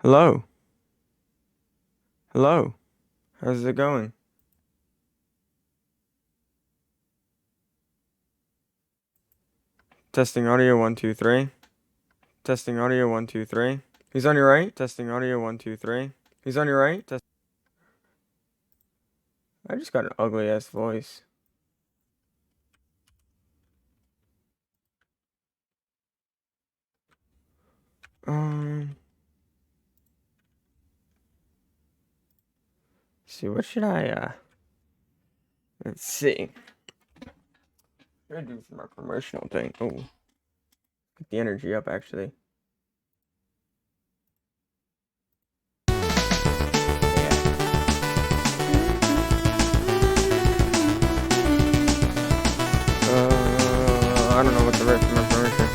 Hello. Hello. How's it going? Testing audio 1 2 3. Testing audio 1 2 3. He's on your right. Testing audio 1 2 3. He's on your right. I just got an ugly ass voice. See, what should I let's see. What should I do for my promotional thing? Oh, get the energy up actually. I don't know what the right for my promotion.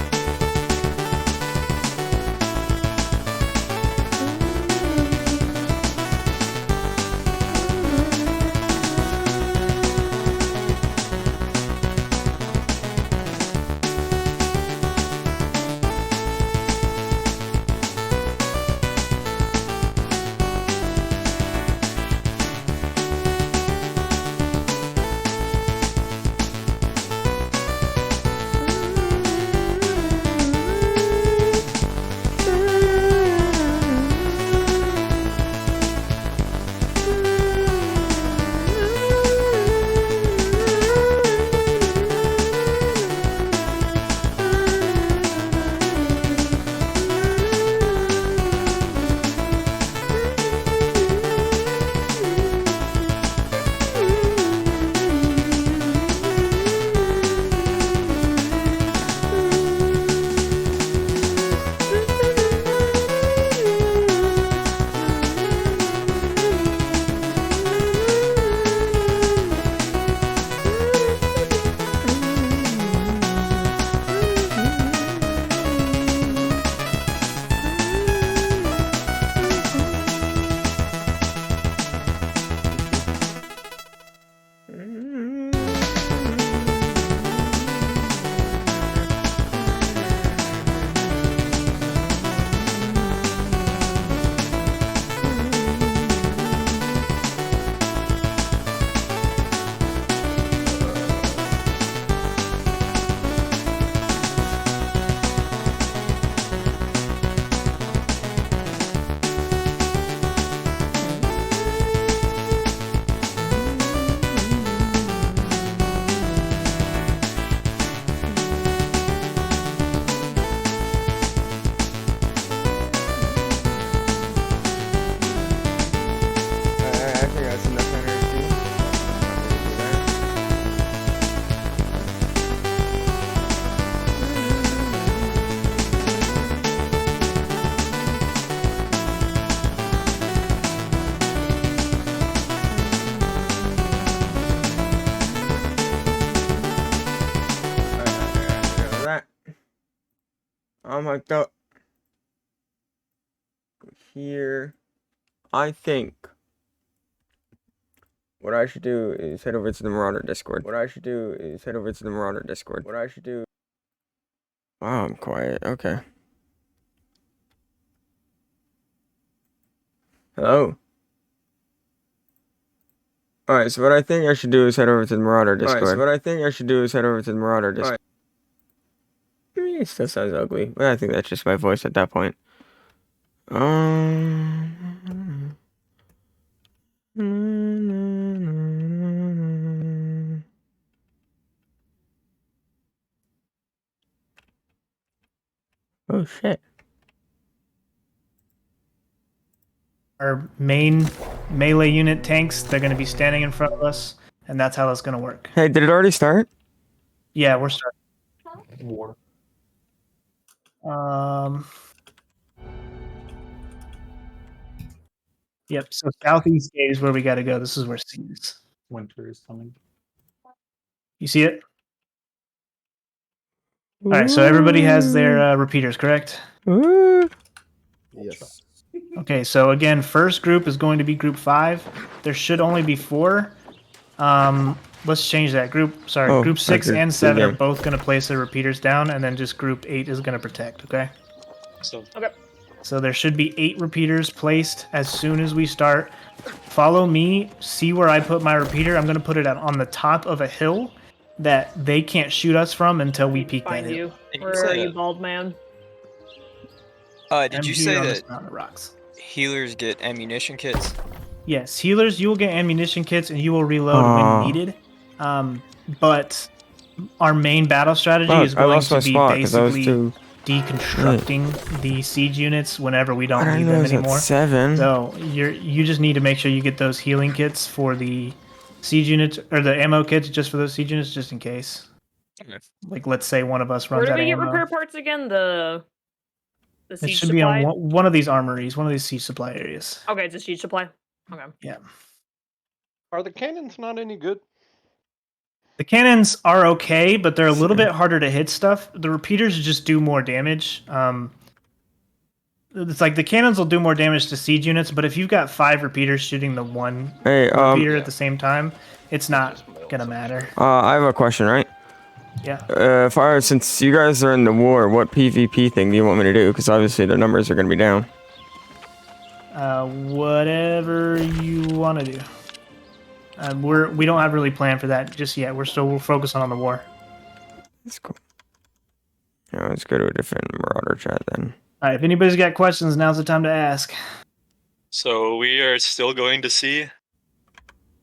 I'm like the here. I think what I should do is head over to the Marauder Discord. Wow, I'm quiet. Okay. Hello. Alright, so what I think I should do is head over to the Marauder Discord. It still sounds ugly, but I think that's just my voice at that point. Oh shit. Our main melee unit tanks, they're going to be standing in front of us, and that's how that's going to work. Hey, did it already start? Yeah, we're starting. War. Yep, so southeast gate is where we got to go. This is where C is. Winter is coming. You see it? All right, so everybody has their repeaters, correct? Yes. Okay, so again, first group is going to be group 5. There should only be 4. let's change that. Group Oh, 6 okay, and 7 are yeah. both going to place their repeaters down, and then just group 8 is going to protect, okay? So Okay. So there should be 8 repeaters placed as soon as we start. Follow me, see where I put my repeater. I'm going to put it on the top of a hill that they can't shoot us from until we peek that Find hill. you. Did you Where say are you, that- bald man? Did I'm you here say on this that mountain of rocks. healers get ammunition kits? Yes, healers, you will get ammunition kits and you will reload when needed. But our main battle strategy is I going lost to my be spot because I was basically too. deconstructing the siege units whenever we I don't didn't need know it them was at anymore. 7. So you just need to make sure you get those healing kits for the siege units, or the ammo kits just for those siege units, just in case. Okay. Like, let's say one of us Where runs do out we of get ammo. repair parts again? The It siege should be supply? on one of these armories, one of these siege supply areas. Okay, it's a siege supply. Okay. Yeah. Are the cannons not any good? The cannons are okay, but they're a little bit harder to hit stuff. The repeaters just do more damage. It's like the cannons will do more damage to siege units, but if you've got 5 repeaters shooting the one Hey, repeater at the same time, it's not gonna matter. I have a question, right? Yeah. Since you guys are in the war, what PvP thing do you want me to do? Because obviously their numbers are going to be down. Whatever you want to do. We don't have really planned for that just yet. We're focusing on the war. That's cool. Yeah, let's go to a different Marauder chat then. All right. If anybody's got questions, now's the time to ask. So we are still going to see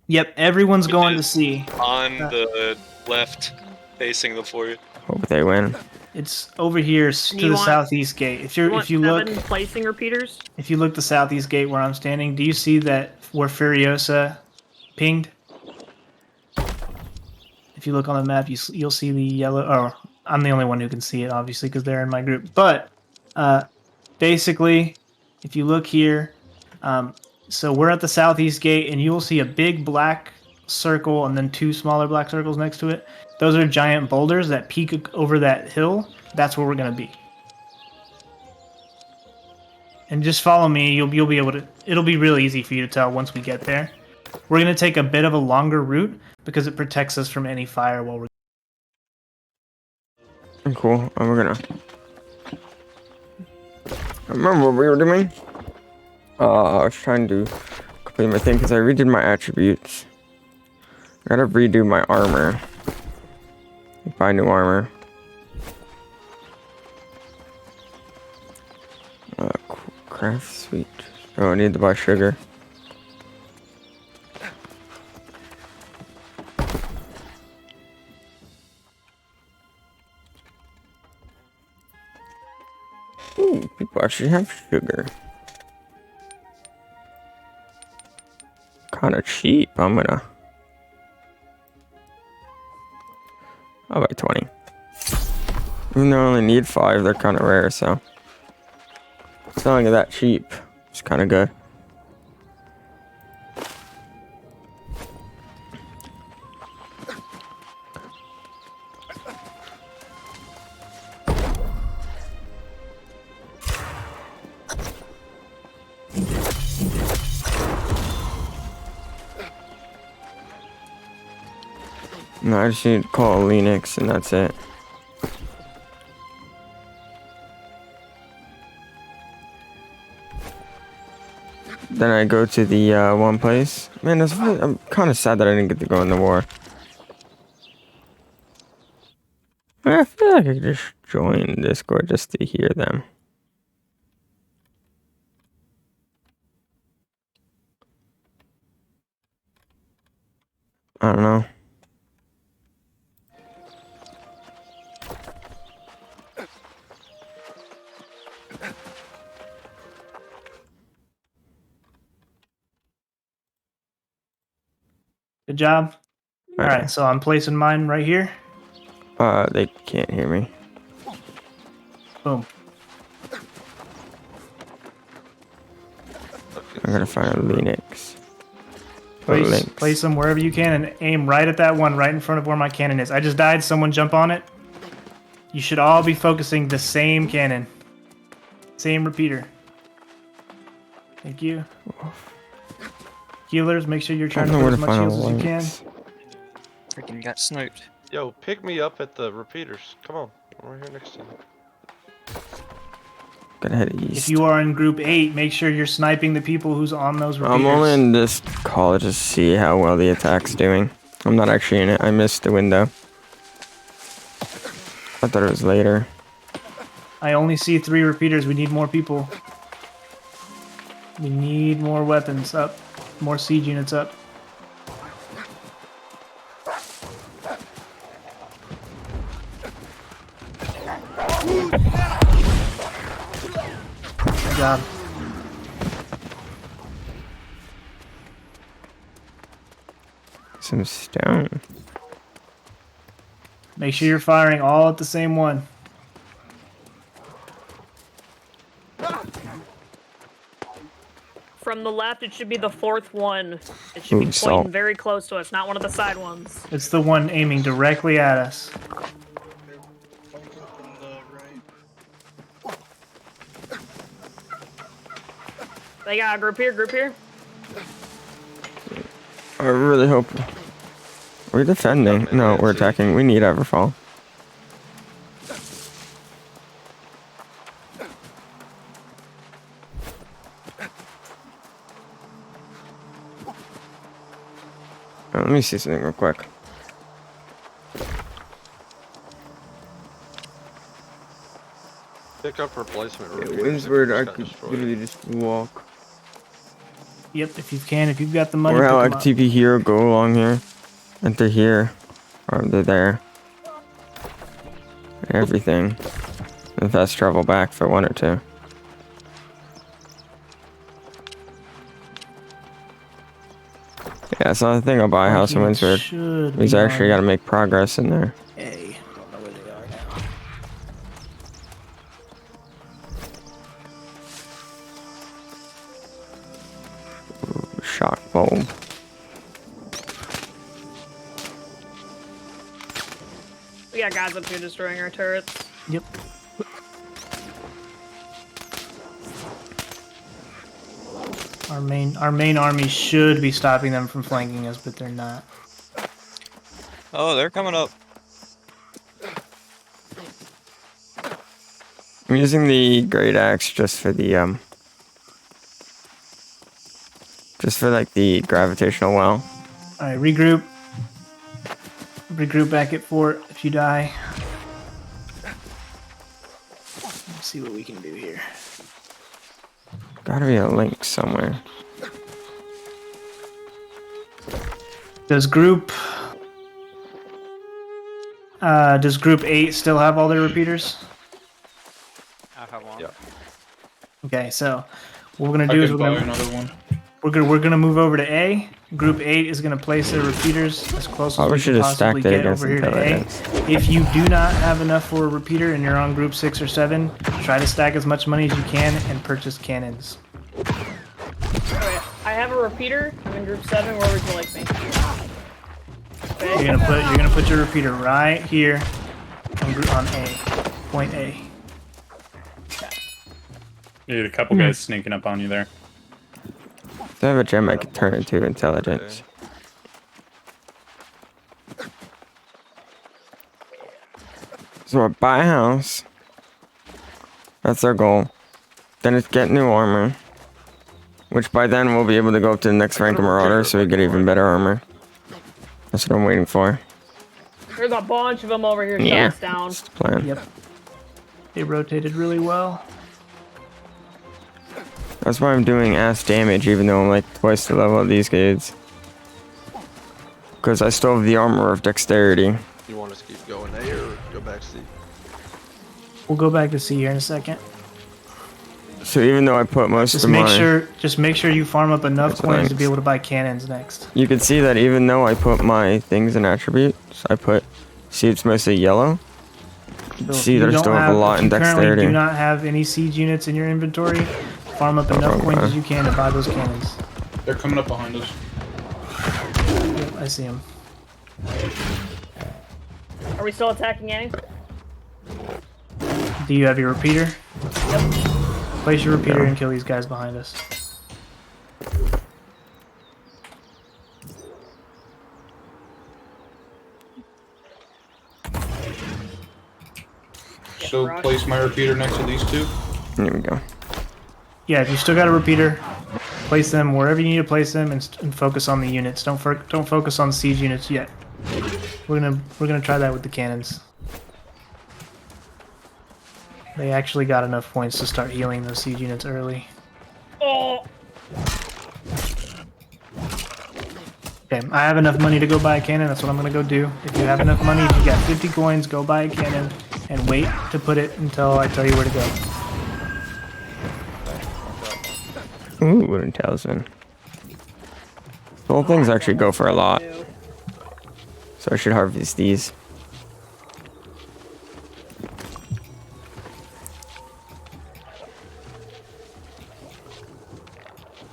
Yep. Everyone's going to see. on the left, facing the fort. Hope they win. It's over here to you the want- southeast gate. If You want you look 7 placing repeaters? If you look the southeast gate where I'm standing, do you see that where Furiosa pinged? If you look on the map, you'll see the yellow. Oh, I'm the only one who can see it, obviously, because they're in my group. But basically, if you look here, so we're at the southeast gate, and you will see a big black circle and then 2 smaller black circles next to it. Those are giant boulders that peak over that hill. That's where we're going to be. And just follow me. You'll be able to. It'll be really easy for you to tell once we get there. We're gonna take a bit of a longer route because it protects us from any fire while we're. Cool. We're gonna. I remember what we were doing. I was trying to complete my thing because I redid my attributes. I gotta redo my armor. Buy new armor. Craft sweet. Oh, I need to buy sugar. Ooh, people actually have sugar. Kinda cheap. I'll buy 20. Even though I only need 5, they're kinda rare, so. It's not like that cheap. It's kind of good. No, I just need to call Linux and that's it. Then I go to the one place. Man, I'm kind of sad that I didn't get to go in the war. I feel like I could just join Discord just to hear them. I don't know. Good job. All right, so I'm placing mine right here. They can't hear me. Boom. I'm gonna find a Linux. Or links. Place them wherever you can and aim right at that one right in front of where my cannon is. I just died. Someone jump on it. You should all be focusing the same cannon. Same repeater. Thank you. Healers, make sure you're trying to put as much heals as you can. Freaking got sniped. Yo, pick me up at the repeaters. Come on. I'm right here next to you. Gonna head If east. you are in group 8, make sure you're sniping the people who's on those repeaters. I'm only in this call to see how well the attack's doing. I'm not actually in it. I missed the window. I thought it was later. I only see 3 repeaters. We need more people. We need more weapons up. More siege units up. Good job. Some stone. Make sure you're firing all at the same one. From the left, it should be the 4th one. It should be Ooh, pointing salt. very close to us, not one of the side ones. It's the one aiming directly at us. They got a group here, group here. I really hope. We're defending. No, we're attacking. We need Everfall. Let me see something real quick. Pick up replacement Yeah, repeaters. if Windsward, yours I got could destroyed. literally just walk. Yep, if you can, if you've got the money, Or pick how I 'em could up. TP here, go along here. Enter here. Or they're there. Everything. And fast travel back for 1 or 2. Yeah, so I think I'll buy a house in Windsward. Should He's be actually got on to make progress in there. A. I don't know where they are now. Shock bulb. We got guys up here destroying our turrets. Yep. Our main army should be stopping them from flanking us, but they're not. Oh, they're coming up. I'm using the great axe just for the just for like the gravitational well. All right, regroup. Regroup back at fort if you die. Let's see what we can do here. Gotta be a link somewhere. Does group 8 still have all their repeaters? I have one. Yeah. Okay, so what we're gonna I do is could we're buy gonna another one. we're gonna move over to A. Group 8 is gonna place their repeaters as close Oh, as we we should can have possibly stacked it get against over here to A. intelligence. If you do not have enough for a repeater and you're on group 6 or 7, try to stack as much money as you can and purchase cannons. Alright, I have a repeater. I'm in group 7. Where would you like me? Okay. You're gonna put your repeater right here on A. Point A. You had a couple guys sneaking up on you there. If I have a gem, I could turn into intelligence. So I buy a house. That's our goal. Then it's get new armor. Which by then we'll be able to go up to the next rank of Marauder so we get even better armor. That's what I'm waiting for. There's a bunch of them over here. Yeah. Shut us down. That's the plan. Yep. They rotated really well. That's why I'm doing ass damage even though I'm like twice the level of these kids. Because I still have the armor of dexterity. You want us to keep going A or go back C? We'll go back to C here in a second. So even though I put most Just of make my... sure you farm up enough That's coins to thanks. be able to buy cannons next. You can see that even though I put my things in attributes, see it's mostly yellow. So if See, you there's don't still have a lot if in you currently dexterity. do not have any siege units in your inventory, farm up enough coins Okay. as you can to buy those cannons. They're coming up behind us. Yep, I see them. Are we still attacking Annie? Do you have your repeater? Yep. Place your repeater and kill these guys behind us. still place my repeater next to these two? There we go. Yeah, if you still got a repeater, place them wherever you need to place them, and focus on the units. Don't focus on siege units yet. We're gonna try that with the cannons. They actually got enough points to start healing those siege units early. Oh, Okay, I have enough money to go buy a cannon. That's what I'm gonna go do. If you have enough money, if you got 50 coins, go buy a cannon and wait to put it until I tell you where to go. Ooh, wooden talisman. The whole things actually go for a lot, so I should harvest these.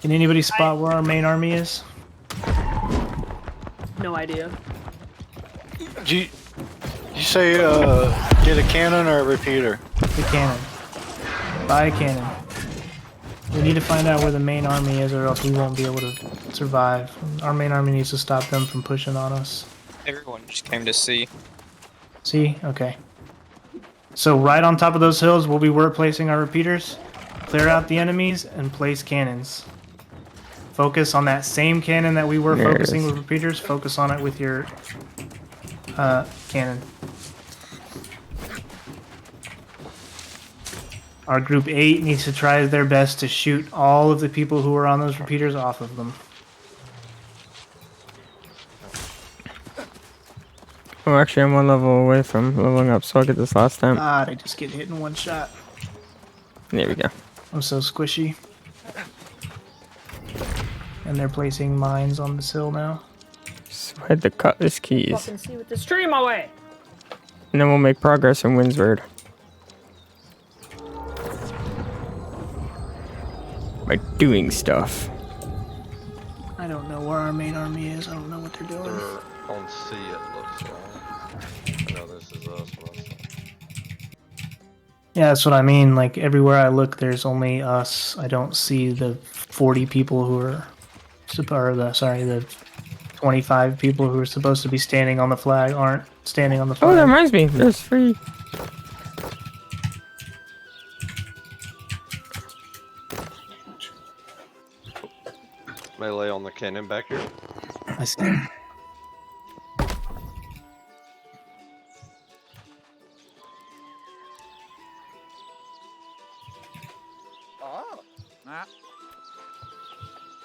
Can anybody spot where our main army is? no idea. You say get a cannon or a repeater? The cannon. Buy a cannon. We need to find out where the main army is, or else we won't be able to survive. Our main army needs to stop them from pushing on us. Everyone just came to see. See? Okay. So right on top of those hills where we were placing our repeaters, clear out the enemies and place cannons. Focus on that same cannon that we were There it focusing is. with repeaters. Focus on it with your cannon. Our group 8 needs to try their best to shoot all of the people who are on those repeaters off of them. Oh, actually, I'm one level away from leveling up, so I'll get this last time. Ah, they just get hit in one shot. There we go. I'm so squishy. And they're placing mines on the sill now. So I had to cut this keys, Fucking see with this tree in my way. and then we'll make progress in Windsward. By doing stuff. I don't know where our main army is. I don't know what they're doing. They're on C, it looks like. I know this is us. But Yeah, that's what I mean. Like, everywhere I look, there's only us. I don't see the 40 people who are... Or the 25 people who are supposed to be standing on the flag aren't standing on the flag. Oh, that reminds me. There's free. melee on the cannon back here. I see.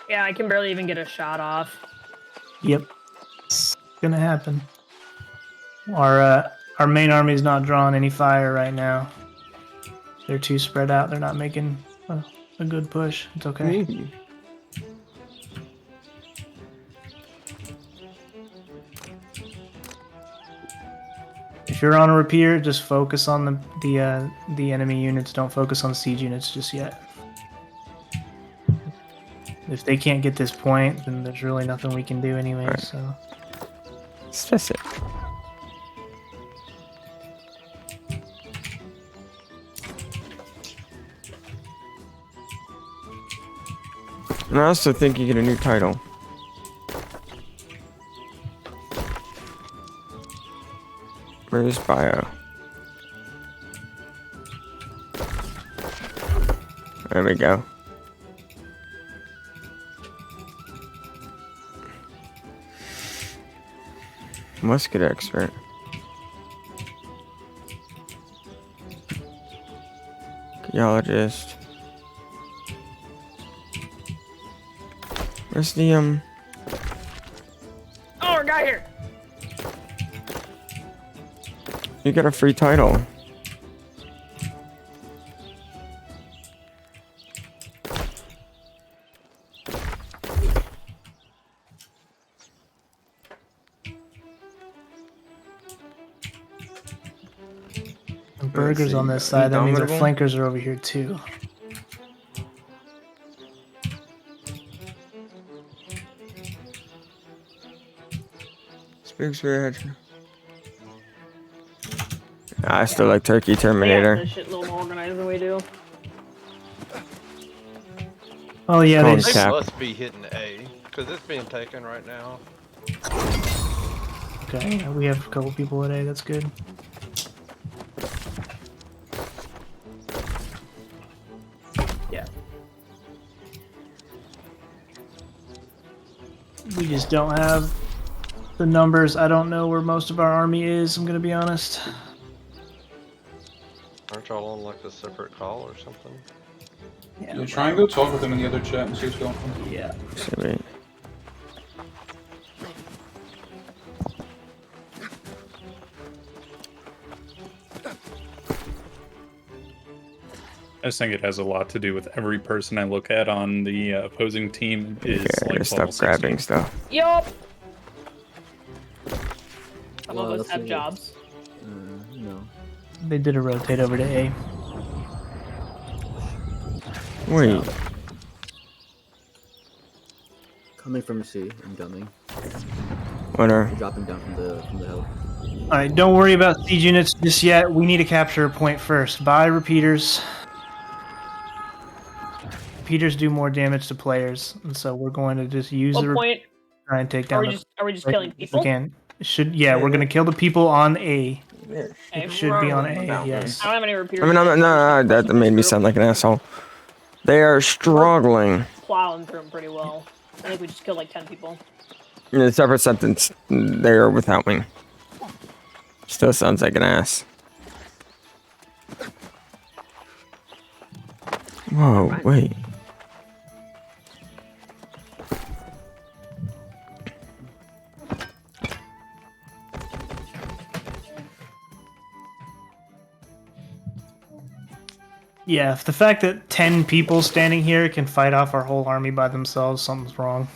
Yeah, I can barely even get a shot off. Yep. It's gonna happen. Our main army's not drawing any fire right now. They're too spread out. They're not making a good push. It's okay. Maybe. If you're on a repeater, just focus on the enemy units. Don't focus on siege units just yet. If they can't get this point, then there's really nothing we can do anyway. Right. So Stress it. And I also think you get a new title. Where's bio? There we go. Musket expert. Geologist. Where's the Oh, a guy here. You got a free title. burgers on this side. That means our flankers are over here too. Speaks for hedge. I still like Turkey Terminator. Yeah, this shit a little more organized than we do. Oh yeah, Call they him just, They Cap. must be hitting A, because it's being taken right now. okay. We have a couple people today. That's good. We just don't have the numbers. I don't know where most of our army is, I'm gonna be honest. Aren't y'all on like a separate call or something? Yeah, try and go talk with them in the other chat and see what's going on. Yeah. Should we? I just think it has a lot to do with every person I look at on the opposing team is Yeah, like just level stop grabbing 60. stuff. Yup. Some Well, of us that's have it. jobs. No. They did a rotate over to A. Wait, Coming from C, incoming. what are? Dropping down from the hill. Alright, don't worry about siege units just yet. We need to capture a point first. Buy repeaters. Repeaters do more damage to players, and so we're going to just use What the point try and take are down we just the killing if people? we can. We're gonna kill the people on A. Okay, It should be on A, yes. I don't have any repeaters. I mean, that made me sound like an asshole. They are struggling. Plowing through them pretty well. I think we just killed like 10 people. In a separate sentence, they are without me. Still sounds like an ass. Whoa, wait. Yeah, if the fact that 10 people standing here can fight off our whole army by themselves, something's wrong.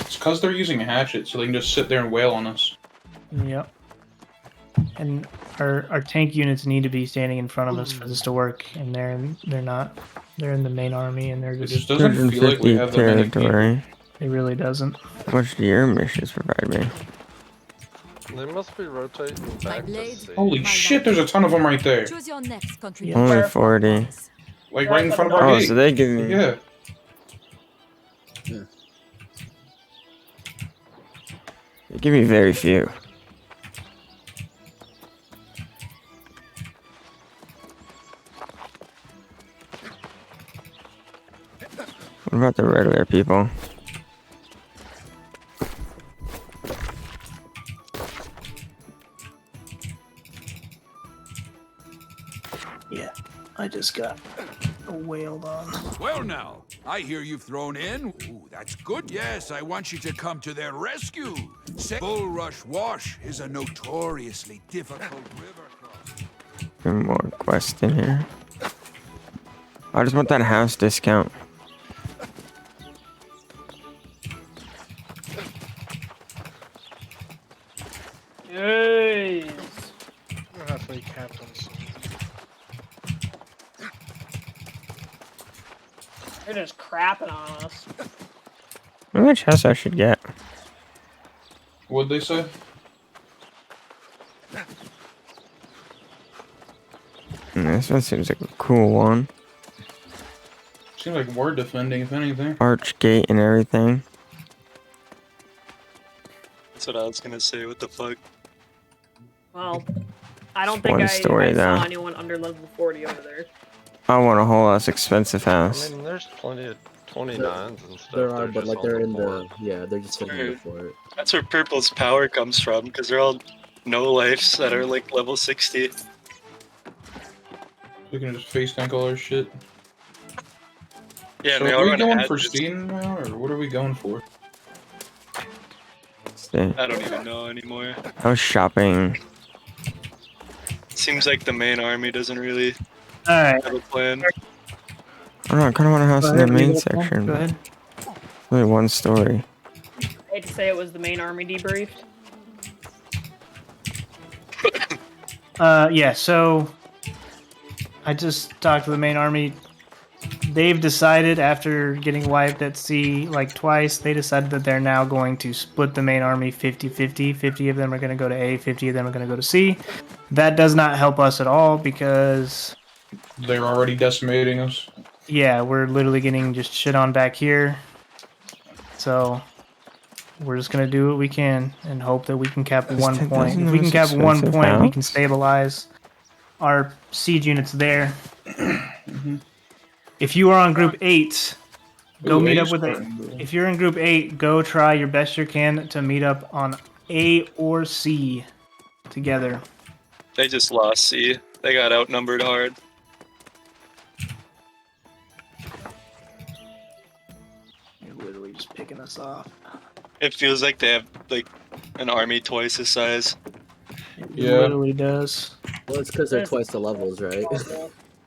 It's because they're using hatchets, so they can just sit there and wail on us. Yep. And our tank units need to be standing in front of us for this to work, and they're not. They're in the main army, and they're It just. just doesn't feel like we 250 have that many people. territory. It really doesn't. How much do your missions provide me? They must be rotating back to C. Holy shit, there's a ton of them right there. Choose your next country. Yeah. Only 40. Like right in front of our Oh, gate. so they give me. Yeah. They give me very few. What about the regular people? Yeah, I just got wailed on. Well now, I hear you've thrown in. Ooh, that's good. Yes, I want you to come to their rescue. Bull Rush Wash is a notoriously difficult river crossing. Any more quests in here? I just want that house discount. Jeez. We'll have 3 captains. They're just crapping on us. How much house I should get? What'd they say? This one seems like a cool one. Seems like we're defending, if anything. Arch gate and everything. That's what I was gonna say. What the fuck? Well, I don't think One I story, saw though. anyone under level 40 over there. I want a whole less expensive I house. mean, there's plenty of 29s and stuff. There are, they're but just like on they're in board. the they're just getting Sorry. ready for it. That's where Purple's power comes from, because they're all no lives that are like level 60. We can just face tank all our shit. Yeah, So they are all we run going for hatches. Steam now, or what are we going for? See, I don't even know anymore. I was shopping. Seems like the main army doesn't really Alright, have a plan. I don't know, I kind of want a house go in the ahead, main Legal Paul, section. Go But ahead. only one story. I hate to say it was the main army debriefed. Yeah, so I just talked to the main army. They've decided after getting wiped at sea like twice, they decided that they're now going to split the main army 50-50. 50 of them are going to go to A, 50 of them are going to go to C. That does not help us at all because, They're already decimating us. yeah, we're literally getting just shit on back here. So we're just going to do what we can and hope that we can cap Is 1 10,000 point. If the we can most cap 1 expensive point, we house? can stabilize our siege units there. If you are on group 8, Go Ooh, meet A's up with it. fun. If you're in group 8, go try your best you can to meet up on A or C together. They just lost C. They got outnumbered hard. You're literally just picking us off. It feels like they have like an army twice the size. It Yeah. literally does. Well, it's because they're twice the levels, right?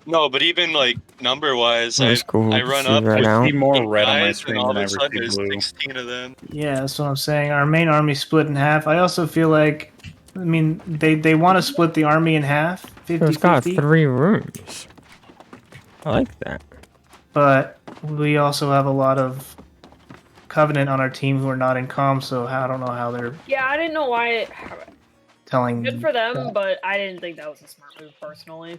No, but even like number wise, That's cool. I run See up right I now. see more eight red on my guys, and screen all than I of a sudden receive there's blue. 16 of them. Yeah, that's what I'm saying. Our main army split in half. I also feel like, I mean, they want to split the army in half, It's got 50-50, 3 rooms. I like that. but we also have a lot of Covenant on our team who are not in comm, so I don't know how they're Yeah, I didn't know why. telling. Good for them, but I didn't think that was a smart move personally.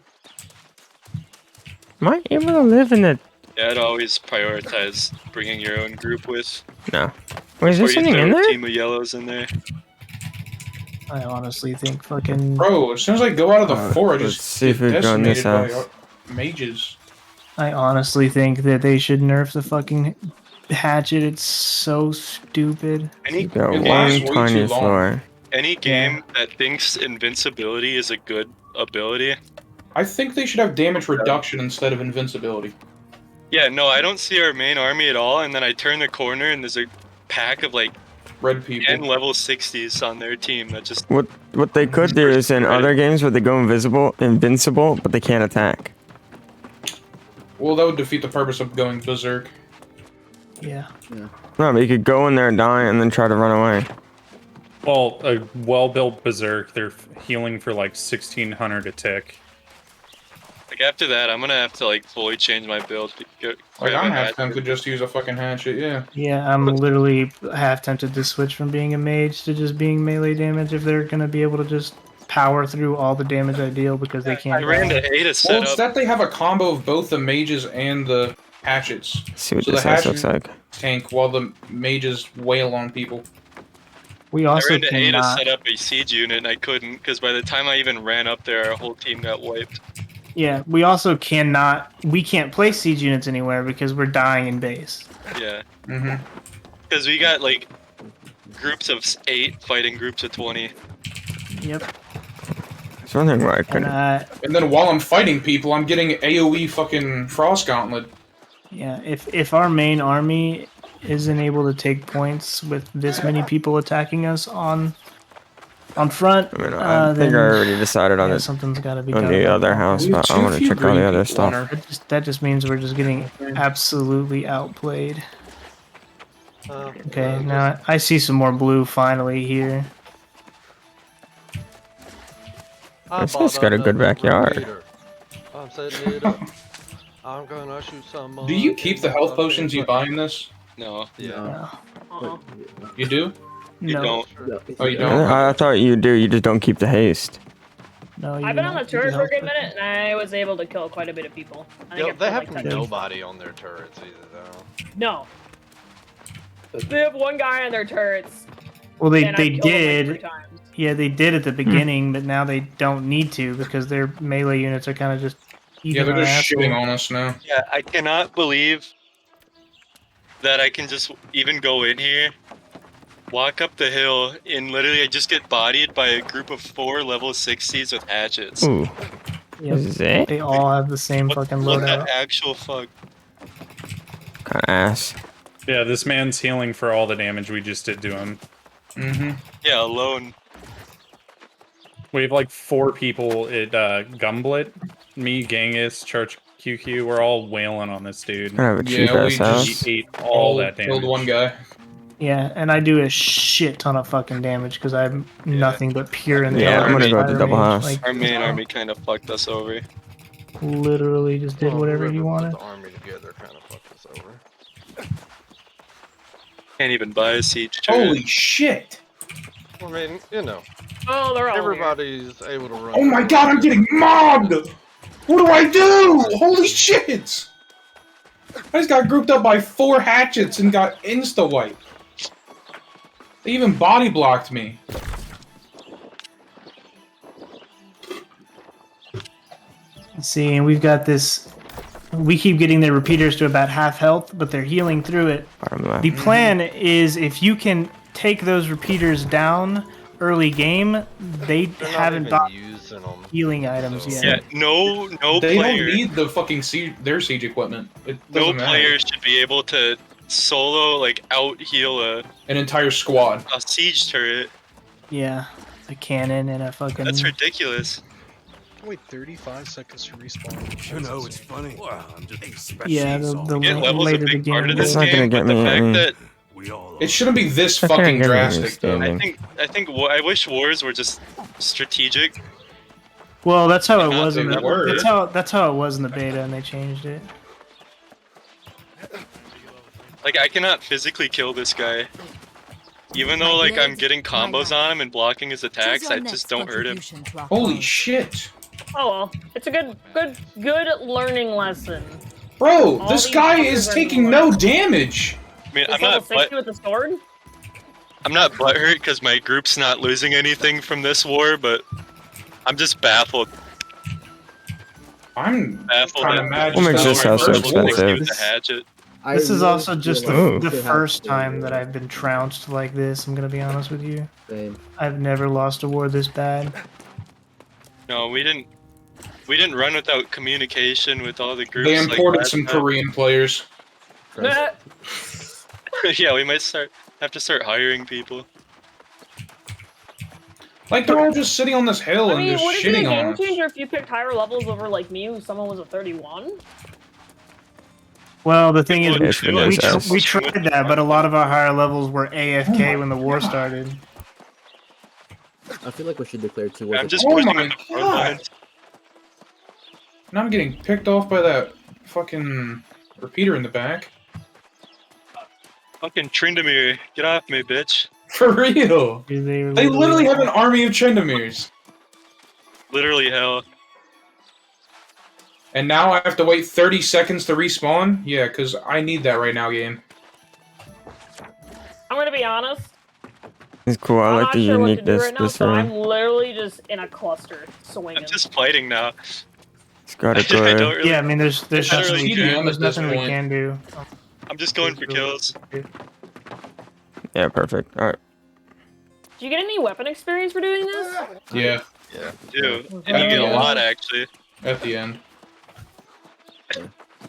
Am I able to live in the... Yeah, I'd always prioritize bringing your own group with. No. Wait, is there Before you something throw in a there? team of yellows in there. I honestly think fucking. Bro, as soon as I go out of the fort, I let's just see if get we go in this decimated by house. mages. I honestly think that they should nerf the fucking hatchet. It's so stupid. Any Got It one lasts way too tiny long. floor. any game that thinks invincibility is a good ability. I think they should have damage reduction instead of invincibility. Yeah, no, I don't see our main army at all, and then I turn the corner and there's a pack of like Red people. 10 level 60s on their team that just What they could do is in other games where they go invincible, but they can't attack. Well, that would defeat the purpose of going berserk. Yeah. No, but you could go in there and die and then try to run away. Well, a well-built berserk, they're healing for like 1600 a tick. like after that I'm gonna have to like fully change my build to Like, grab I'm a half hatchet. tempted to just use a fucking hatchet, yeah. Yeah, I'm literally half tempted to switch from being a mage to just being melee damage if they're gonna be able to just power through all the damage I deal because they can't. I ran die. to A to Well, set it's up. that they have a combo of both the mages and the hatchets. Let's see what So the this house hatchet looks like. tank while the mages wail on people. We I also ran to A to cannot. set up a siege unit and I couldn't because by the time I even ran up there, our whole team got wiped. Yeah, we also cannot. We can't place siege units anywhere because we're dying in base. Yeah, Mm-hmm. because we got like groups of 8 fighting groups of 20. Yep. There's one thing where I And couldn't. And then while I'm fighting people, I'm getting AoE fucking Frost Gauntlet. yeah, if our main army isn't able to take points with this many people attacking us on front, I mean, I think then I already decided on yeah, it something's got to be on done. the about other that. house, We have but I too want to few check all the green other people on stuff. our- That just means we're just getting absolutely outplayed. Okay, now I see some more blue finally here. This guy's got a good backyard. I'm setting it up. I'm gonna shoot someone. Do you keep the health potions you buy in this? No, Yeah. No. You do? you No. don't. Oh, you don't? I thought you do. You just don't keep the haste. No, you I've do been on the not keep turret for a health good potion. minute, and I was able to kill quite a bit of people. I think Yo, I they killed, have like 10 people. nobody on their turrets either, though. No. They have one guy on their turrets. Well, they and I've killed him, like, 3 did. times. Yeah, they did at the beginning, but now they don't need to because their melee units are kind of just. Yeah, they're eating our just asshole. shitting on us now. Yeah, I cannot believe that I can just even go in here, walk up the hill, and literally I just get bodied by a group of 4 level 60s with hatchets. Ooh, Yep. this is it? They all have the same fucking What the loadout. actual fuck? Kind of ass. Yeah, this man's healing for all the damage we just did to him. Mm-hmm. Yeah, alone. We have like 4 people at Gumblet. Me, Genghis, Church QQ, we're all wailing on this dude. I have a cheap Yeah, we ass house. just He ate all that damage. killed one guy. Yeah, and I do a shit ton of fucking damage because I'm nothing but pure in the Yeah, other I'm gonna go with the fire double range. house. Like, Our main army kind of fucked us over. literally just did Well, whatever whoever you put wanted. the army together kind of fucked us over. Can't even buy a siege turret. Holy shit! I mean, you know, Oh, they're all here. everybody's able to run. Oh my god, I'm getting mobbed! What do I do? Holy shit! I just got grouped up by 4 hatchets and got insta-wipe. They even body blocked me. See, and we've got this we keep getting their repeaters to about half health, but they're healing through it. Bottom left. The plan is if you can take those repeaters down early game, they They're haven't not bought even using them. healing items So- yet. Yeah, no They don't player, need the fucking their siege equipment. It no doesn't matter. player should be able to solo like out heal An entire squad. a siege turret. Yeah, a cannon and a fucking. That's ridiculous. Wait 35 seconds to respawn. You know, it's funny. Well, I'm just Yeah, the Get levels a later the big part game. of this It's not gonna game, get but the me fact any- that It shouldn't be this I can't fucking get drastic, though. understanding. I think I wish wars were just strategic. Well, that's how it Not was in they the. were. That's how it was in the beta, and they changed it. Like I cannot physically kill this guy. Even though like I'm getting combos on him and blocking his attacks, I just don't hurt him. Holy shit. Oh well, it's a good learning lesson. Bro, All this these guy fuckers is are taking gonna no damage. I mean, It's level 60 with the sword. I'm not butthurt because my group's not losing anything from this war, but I'm just baffled. I'm Baffled kind at of mad. What makes just this how house so first war. expensive? With the hatchet. I This is really also just feel the, like the we have first to- time that I've been trounced like this. I'm gonna be honest with you. Same. I've never lost a war this bad. No, we didn't run without communication with all the groups. They imported like some that. Korean players. Nah. Yeah, we might have to start hiring people. Like, they're all just sitting on this hill I and mean, just would it be a shitting on game us. changer if you picked higher levels over like me, who someone was a 31? Well, the thing is, It's been nice house. we tried that, but a lot of our higher levels were AFK when the war started. I feel like we should declare 2 wars. I'm just Oh pushing my on the front God. lines. Now I'm getting picked off by that fucking repeater in the back. Fucking Tryndamere, get off me, bitch. For real. Dude, They literally have an army of Trindamirs. Literally hell. And now I have to wait 30 seconds to respawn? Yeah, because I need that right now, game. I'm gonna be honest. It's cool. I I'm like not the sure what to do uniqueness right now, this so I'm room. literally just in a cluster swinging. I'm just fighting now. It's got a I don't good. really. Yeah, I mean, there's It's nothing, literally we, TDM can, at there's this nothing we point. can do. I'm just going for kills. Yeah, perfect. All right. Do you get any weapon experience for doing this? Yeah, Dude, and you get a lot actually. at the end.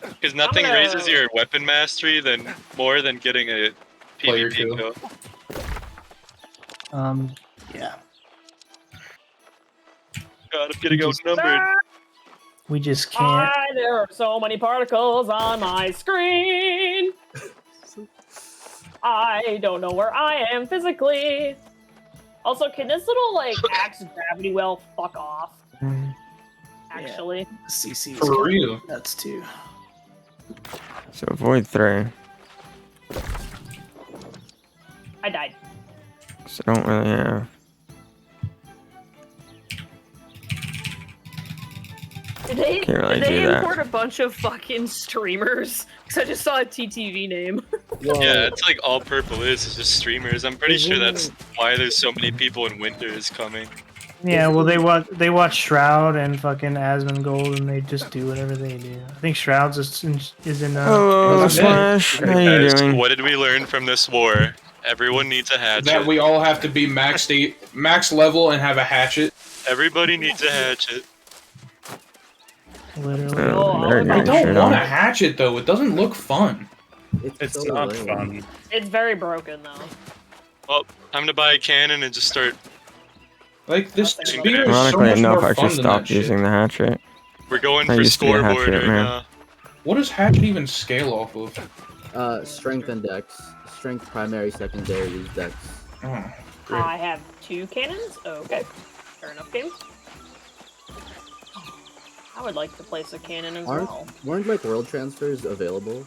Because nothing gonna- raises your weapon mastery more than getting a Player PvP kill. kill. Yeah, God, I'm getting outnumbered. we just can't. There are so many particles on my screen. I don't know where I am physically. Also, can this little like axe gravity well fuck off? Actually, CC For real. That's two. So avoid 3. I died. So don't really have. Did they, Can't really did they do that. import a bunch of fucking streamers? Because I just saw a TTV name. Well, Yeah, it's like all purple is just streamers. I'm pretty sure that's why there's so many people in winter is coming. Yeah, well, they watch Shroud and fucking Asmongold, and they just do whatever they do. I think Shroud's is in. Hello, Okay. Slash. How you Guys, doing? what did we learn from this war? Everyone needs a hatchet. That we all have to be max level and have a hatchet. Everybody needs a hatchet. Literally. They're I I getting don't shit want a on. hatchet though. It doesn't look fun. It's so not lame. fun. It's very broken though. Well, time to buy a cannon and just start. Like this Ironically spear is so Ironically much enough, more I fun should than stop that shit. using the hatchet. We're going I for used to be a scoreboard hatchet right man. now. What does hatchet even scale off of? Strength and dex. Strength primary, secondary is dex. Oh, great. I have 2 cannons. Okay, fair enough, game. I would like to place a cannon as well. Weren't like world transfers available?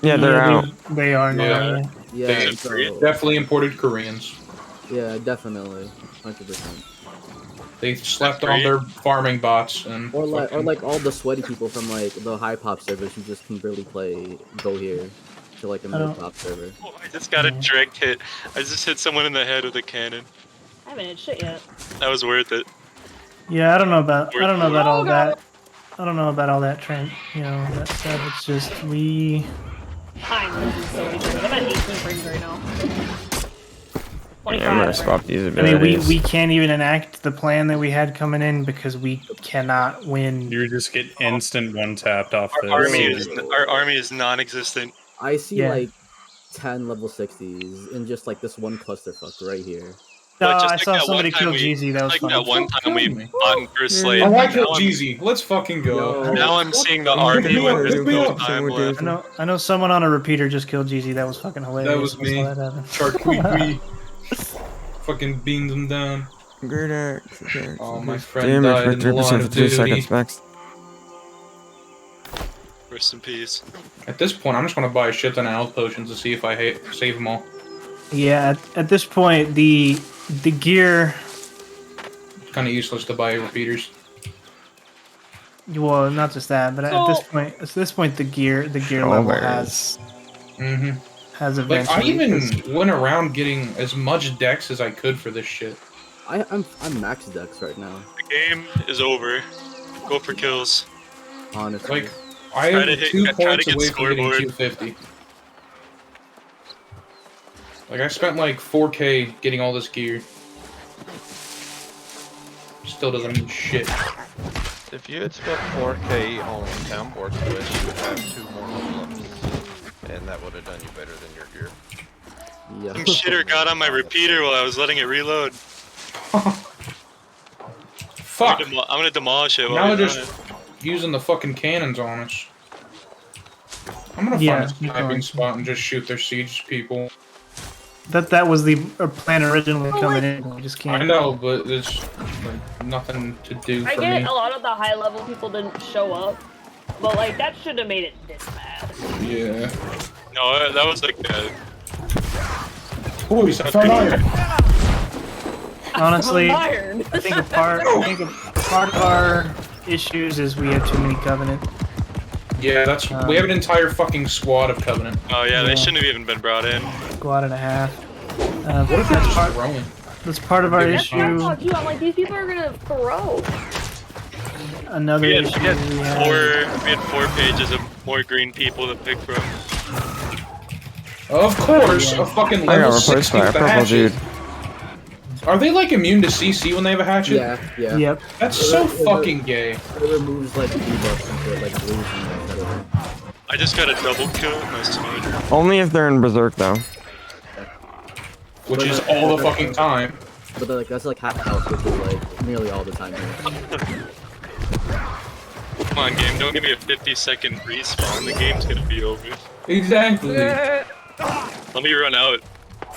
Yeah, they're out. They are now. Yeah. Yeah. Yeah, They so, definitely imported Koreans. yeah, definitely, 100%. They slept on their farming bots and Or fucking- like all the sweaty people from like the high pop servers who just can barely play go here to like a I mid don't- pop server. Oh, I just got a direct hit. I just hit someone in the head with a cannon. I haven't hit shit yet. That was worth it. Yeah, I don't know about all Oh, God. that. don't know about all that trend, that stuff. It's just I'm losing so many frames. I'm at 18 frames right now. Yeah, I'm gonna swap these I abilities. mean, we can't even enact the plan that we had coming in because we cannot win. You just get instant one tapped off this. Our army is non-existent. I see Yeah. like 10 level 60s in just like this one clusterfuck right here. But just I like saw that somebody one time kill Jeezy. That was like funny. that one time we me. fought in First Slate. Oh, I killed Now I'm- Jeezy. Let's fucking go. Yo, Now I'm seeing the fuck army you. when there's Pick me no up. time left. I know someone on a repeater just killed Jeezy. That was fucking hilarious. That was I me. saw that happen. Charqueque. Fucking beamed him down. Great axe. Okay. Oh, my friend Damage died for in the 3% line for of 3 duty. seconds max. Rest in peace. At this point, I'm just gonna buy a shit ton of health potions to see if I save them all. Yeah, at this point, the gear. It's kind of useless to buy repeaters. Well, not just that, but So- at this point, the gear level has Mm-hmm. has Like, I eventually. even went around getting as much dex as I could for this shit. I'm max dex right now, The game is over. Go for kills. honestly. Like, I Try am to hit- 2 try to points get away from getting scoreboard. 250. Like, I spent like 4K getting all this gear. Still doesn't mean shit. If you had spent 4K on Townboard Switch, you would have 2 more level ups. And that would have done you better than your gear. Yeah. Some shitter got on my repeater while I was letting it reload. Fuck! I'm gonna demolish it while Now we're they're doing just it. using the fucking cannons on us. I'm gonna Yeah, find a sniping spot and just shoot their siege people. That was the plan originally coming in. We just can't. I know, but there's like nothing to do I for get me. a lot of the high level people didn't show up, but like that should have made it this bad. Yeah. No, that was like Oh, he's front iron. Honestly, I Iron. think a part of our issues is we have too many Covenant. Yeah, that's we have an entire fucking squad of Covenant. Oh yeah, Yeah. they shouldn't have even been brought in. Squad and a half. What if they're just throwing? That's part of our That's what I issue. thought too. I'm like, these people are gonna throw. Another We issue had we have. we had 4 pages of more green people to pick from. Of course, a fucking I level got replaced 60 by a with a purple hatchet. dude. Are they like immune to CC when they have a hatchet? Yeah, yeah. Yep. That's so fucking gay. It removes like debuffs and shit, like blues and etc. I just got a double kill with my smite. Only if they're in Berserk though. Which is all the fucking time. But like that's like half health, which is like nearly all the time. Come on, game, don't give me a 50-second respawn. The game's gonna be over. Exactly. Let me run out.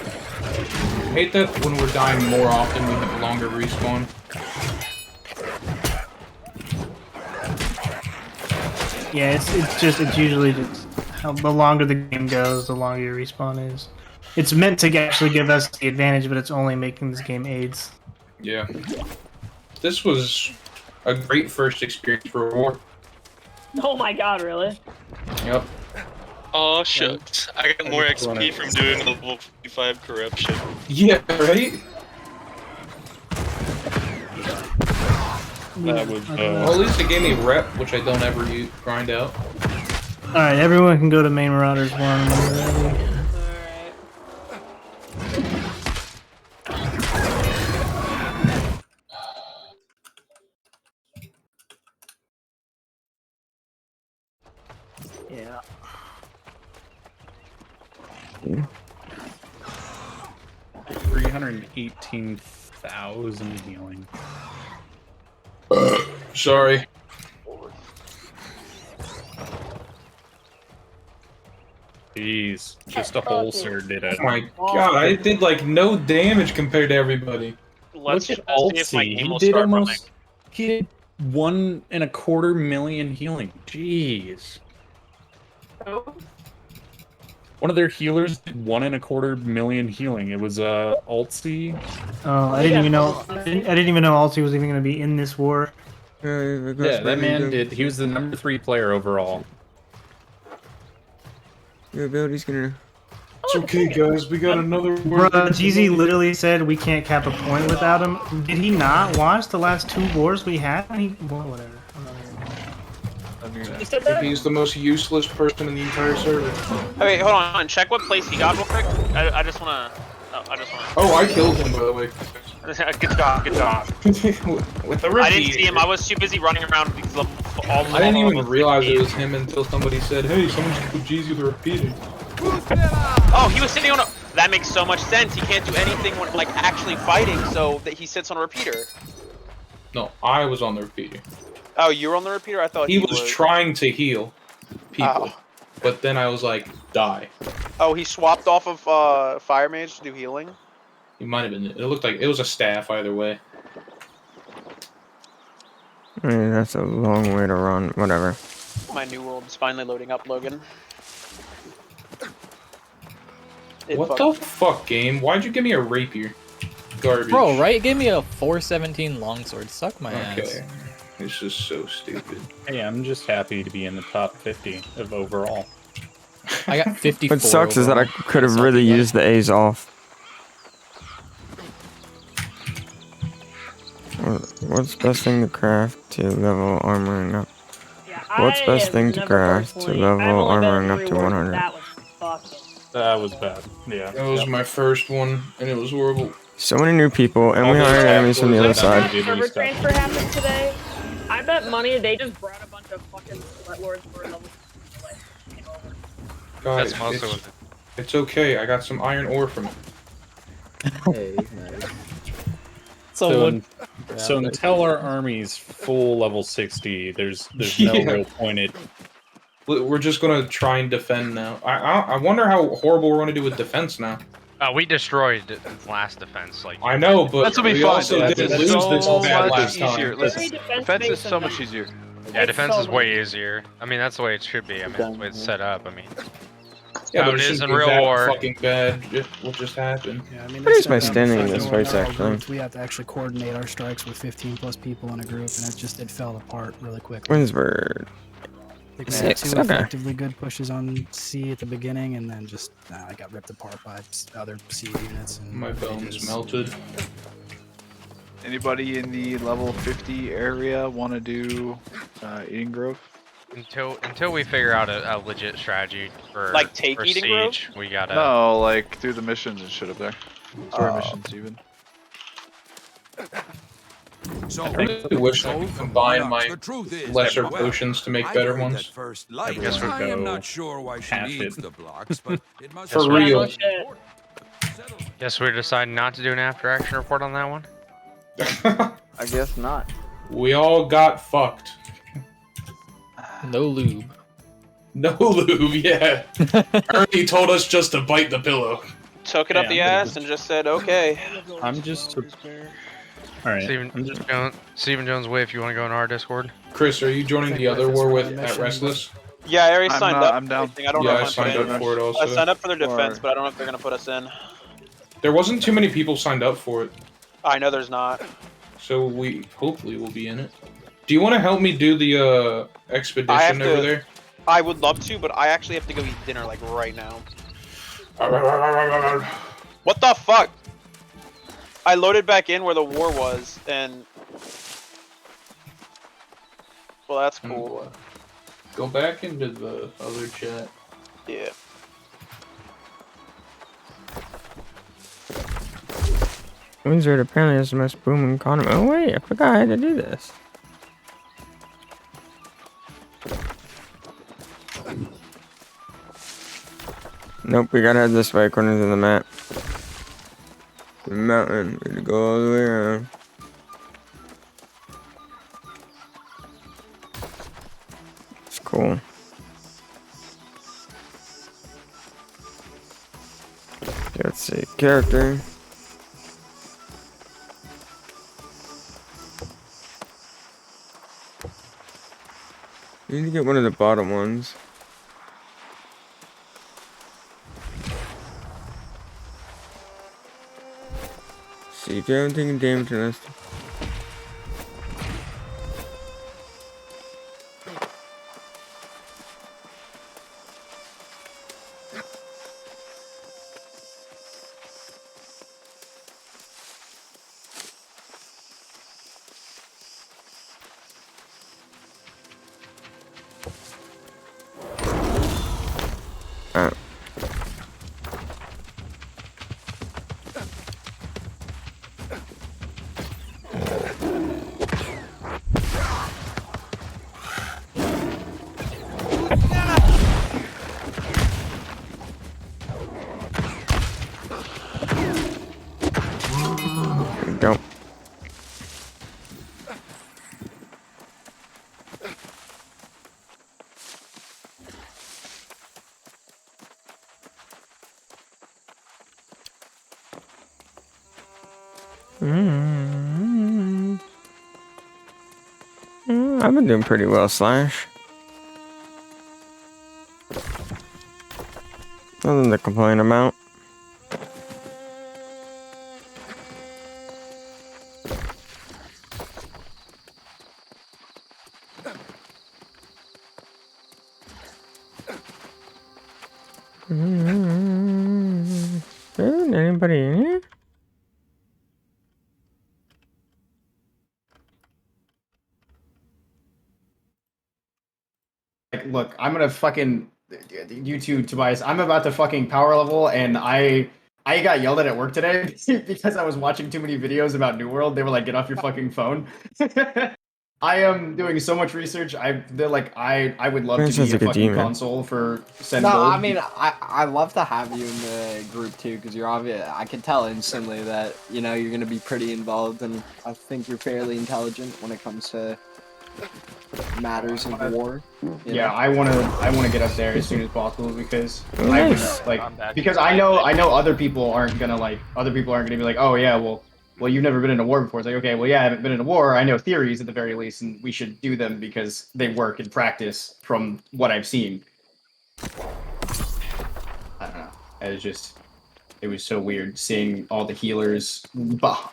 I hate that when we're dying more often, we have longer respawn. Yeah, it's usually just how the longer the game goes, the longer your respawn is. It's meant to actually give us the advantage, but it's only making this game AIDS. Yeah. This was a great first experience for war. Oh my god, really? Yep. Oh shucks, I got more XP from doing level 55 corruption. Yeah, right? That was, Well, at least it gave me rep, which I don't ever grind out. Alright, everyone can go to Main Marauders 1 when you're ready. Yeah. 318,000 healing. Sorry. Jeez, just a holster did it. Oh my god, I did like no damage compared to everybody. Let's Look at just see if my Altsy. game He will did start almost. He did 1.25 million healing. Jeez. One of their healers did 1.25 million healing. It was Altsy. Oh, I didn't even know. I didn't even know Altsy was even going to be in this war. Yeah, that man did. He was the number 3 player overall. Your ability's gonna. It's okay, guys. We got another. Bro, GZ literally said we can't cap a point without him. Did he not watch the last 2 wars we had? Well, whatever. I'm not You said that? He's the most useless person in the entire server. Oh, wait, hold on. Check what place he got real quick. I just wanna. Oh, I just wanna. Oh, I killed him, by the way. Good job. Good job. With the I didn't see him. I was too busy running around these all. I didn't even realize it was him until somebody said, "Hey, someone just put Jeezy with a repeater." Oh, he was sitting on a. That makes so much sense. He can't do anything when like actually fighting, so that he sits on a repeater. No, I was on the repeater. Oh, you were on the repeater? I thought He was trying to heal people, Oh. but then I was like, "Die." Oh, he swapped off of Fire Mage to do healing. He might have been. It looked like it was a staff either way. I mean, that's a long way to run. Whatever. My new world is finally loading up, Logan. What the fuck, game? Why'd you give me a rapier? Garbage. Bro, right? It gave me a 417 longsword. Suck my ass. Okay. This is so stupid. Hey, I'm just happy to be in the top 50 of overall. I got 54. What sucks is that I could have really used the A's off. What's best thing to craft to level armoring up? What's best thing to craft to level armoring up to 100? That was bad. Yeah. That was my first one, and it was horrible. So many new people, and we hired enemies from the other side. Server transfer happened today. I bet money they just brought a bunch of fucking sweat lords for a level. Guys, That's mostly what it's okay. I got some iron ore from it. Hey, nice. So until our army's full level 60, there's no Yeah. real point in. We're just gonna try and defend now. I wonder how horrible we're gonna do with defense now. We destroyed the last defense. Like I know, but That's gonna be we fun. also That's didn't lose this bad last easier. time. Listen, defense is so much easier. Yeah, defense is way easier. I mean, that's the way it should be. I mean, that's the way it's set up. I mean, Yeah, how but it is in shouldn't be real that war. fucking bad. What just happened? Yeah, I mean, What it's is my set up standing in for this everyone fight, in our actually? groups. We have to actually coordinate our strikes with 15 plus people in a group, and it fell apart really quickly. Winsburg. I think we had 6, two okay. effectively good pushes on C at the beginning, and then just I got ripped apart by other C units. And My bones melted. Anybody in the level 50 area want to do Eden Grove? Until we figure out a legit strategy for Like take for Eden Grove? siege, we gotta. No, like through the missions and shit up there. Story missions even. So, I really wish I could combine my the truth is, lesser well, potions to make I better heard ones. that first light. guess we'd I am go not sure why she half needs it. the blocks, but it must For be real. Guess we're deciding not to do an after action report on that one. I guess not. We all got fucked. No lube. No lube, yeah. Ernie told us just to bite the pillow. Took it up the ass and just said, okay. I'm just. Alright. Steven Jones Way, if you want to go in our Discord. Chris, are you joining the other war with at Restless? Yeah, I already signed up. I'm down. I don't know Yeah, if I I'm signed put in. up for it also. I signed up for their defense, but I don't know if they're gonna put us in. There wasn't too many people signed up for it, I know there's not. so we hopefully will be in it. Do you want to help me do the expedition over there? I would love to, but I actually have to go eat dinner like right now. What the fuck? I loaded back in where the war was, and well, that's cool. Go back into the other chat. Yeah. Wizard apparently is the most booming economy. Oh wait, I forgot I had to do this. Nope, we gotta head this way according to the map. The mountain, we gotta go all the way around. It's cool. Let's see, character. You need to get one of the bottom ones. See if you haven't taken damage on us. I've been doing pretty well, Slash. Nothing to complain about. Anybody in here? Like, look, I'm gonna fucking YouTube Tobias. I'm about to fucking power level, and I got yelled at work today because I was watching too many videos about New World. They were like, "Get off your fucking phone." I am doing so much research. They're like, I would love to be a fucking console for Send No, Gold. I mean, I love to have you in the group too, because you're obvious. I can tell instantly that you know you're gonna be pretty involved, and I think you're fairly intelligent when it comes to matters of war. Yeah, I wanna get up there as soon as possible because I was like, because I know other people aren't gonna be like, oh yeah, well you've never been in a war before. It's like, okay, well yeah, I haven't been in a war. I know theories at the very least, and we should do them because they work in practice from what I've seen. I don't know. It was so weird seeing all the healers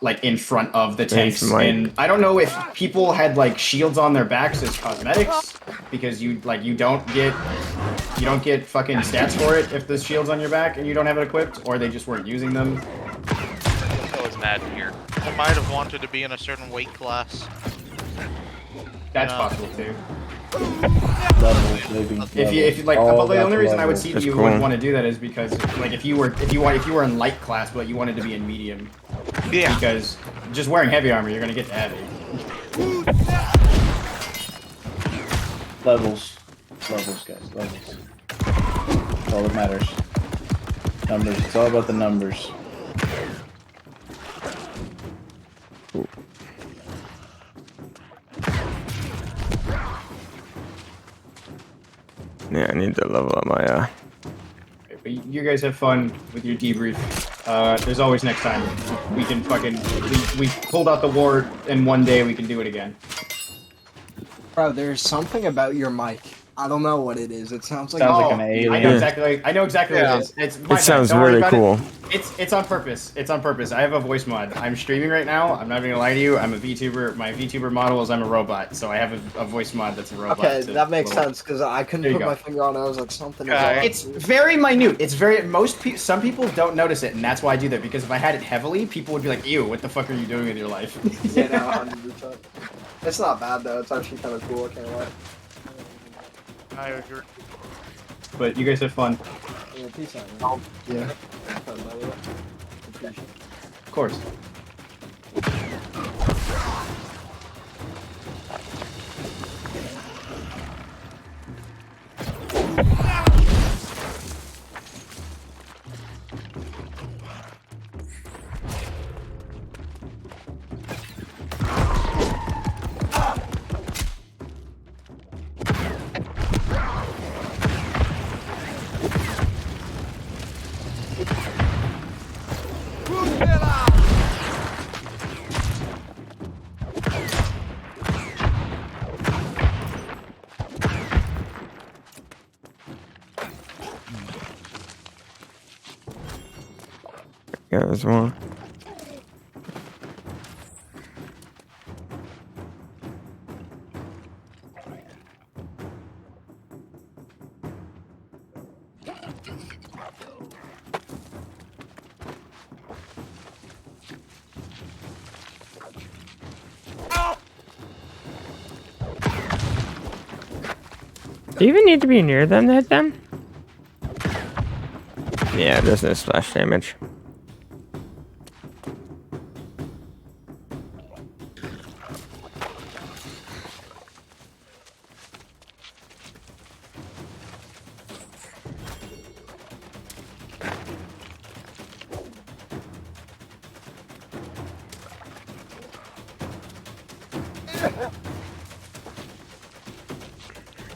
like in front of the tanks, and I don't know if people had like shields on their backs as cosmetics because you don't get fucking stats for it if the shield's on your back and you don't have it equipped, or they just weren't using them. I was mad here. I might have wanted to be in a certain weight class. That's possible too. If you like, but the only reason I would see that you would want to do that is because like if you were in light class but you wanted to be in medium. Yeah. Because just wearing heavy armor, you're gonna get to heavy. Levels, guys, levels. That's all that matters. Numbers. It's all about the numbers. Yeah, I need to level up my But you guys have fun with your debrief. There's always next time. We can fucking we pulled out the war in one day. We can do it again. Bro, there's something about your mic. I don't know what it is. It sounds like an alien. I know exactly what it is. It sounds really cool. It's on purpose. It's on purpose. I have a voice mod. I'm streaming right now. I'm not even gonna lie to you. I'm a VTuber. My VTuber model is I'm a robot, so I have a voice mod that's a robot. Okay, that makes sense because I couldn't put my finger on it. I was like something. It's very minute. It's very some people don't notice it, and that's why I do that. Because if I had it heavily, people would be like, "Ew, what the fuck are you doing with your life?" Yeah, no, 100%. It's not bad though. It's actually kind of cool. I can't lie. I agree. But you guys have fun. Yeah, peace out, man. Yeah. Of course. Yeah, there's one. Do you even need to be near them to hit them? Yeah, there's no splash damage.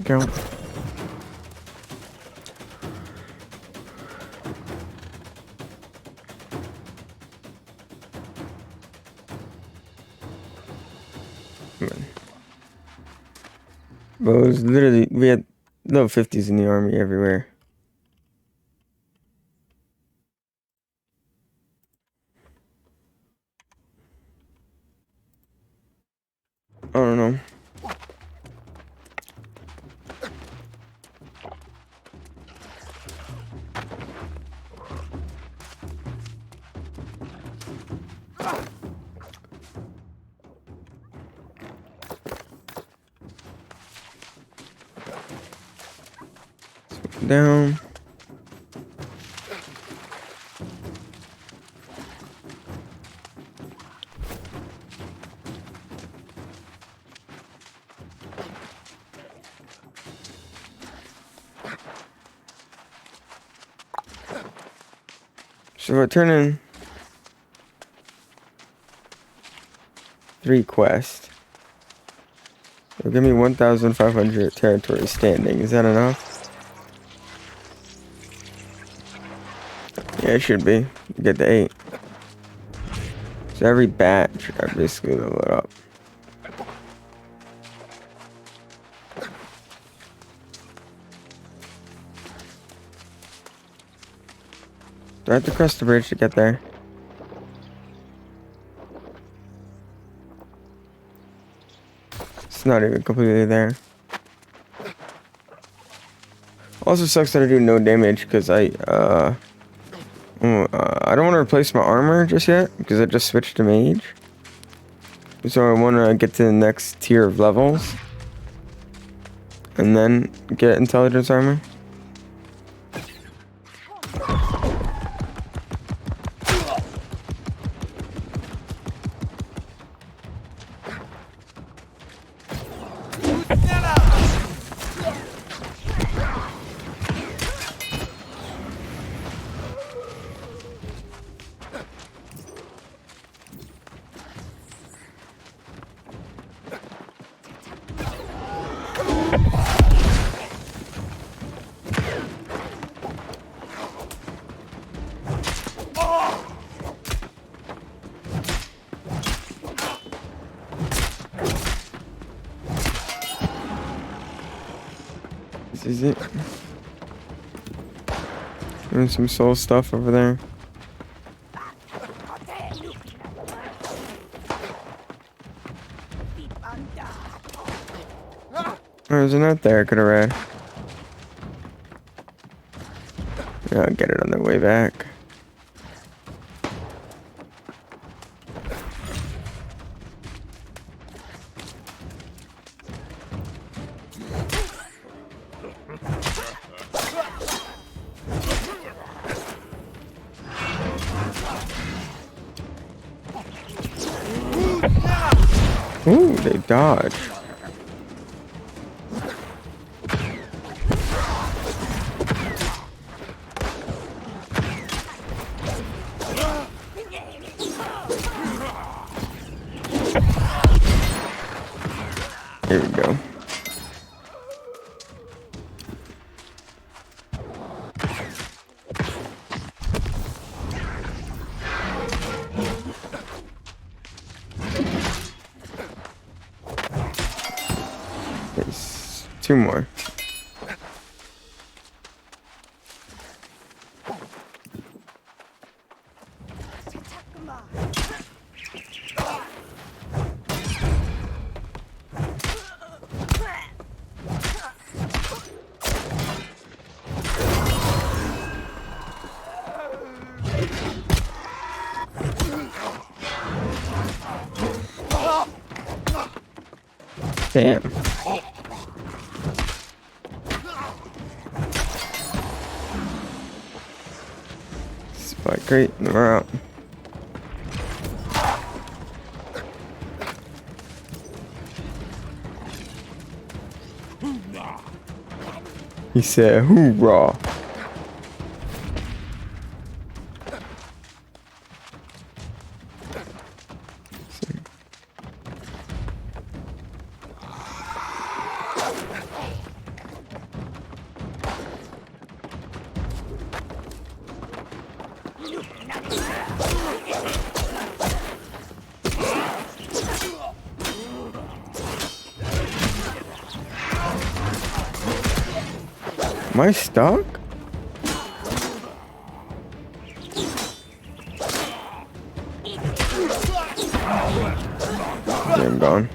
Go. But it was literally, we had level 50s in the army everywhere. I don't know. Down. So I turn in 3 quests. It'll give me 1,500 territory standing. Is that enough? Yeah, it should be. Get the 8. So every batch, I basically level it up. Do I have to cross the bridge to get there? It's not even completely there. Also sucks that I do no damage because I don't want to replace my armor just yet because I just switched to mage. So I want to get to the next tier of levels and then get intelligence armor. This is it. There's some soul stuff over there. There's a note there I could have read. Yeah, I'll get it on the way back. Ooh, they dodge. Here we go. There's 2 more. Damn. Spike great, and we're out. He said, hoorah. Am I stuck? Okay, I'm gone.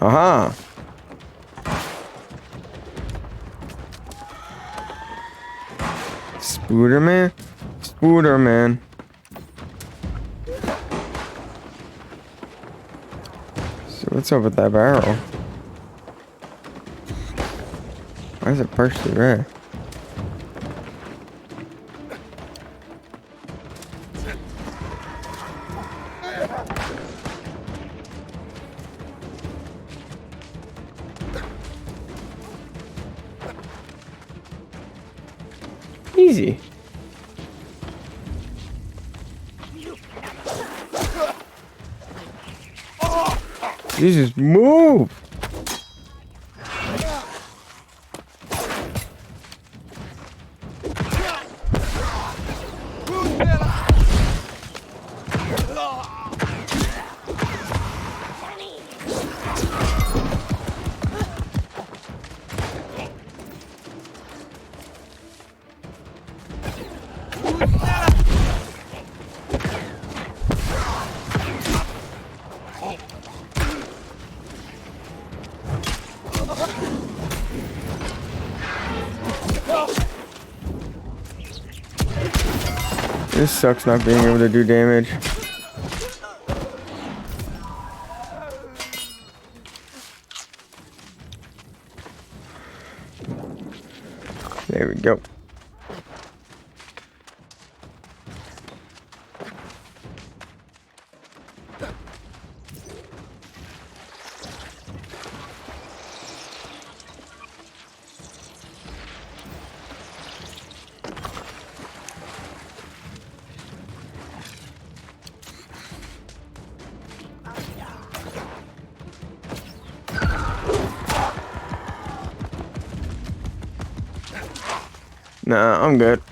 Haha. Spooderman? Spooderman. So what's up with that barrel? Why is it partially red? Easy. Jesus, move! This sucks not being able to do damage. There we go. Nah, I'm good.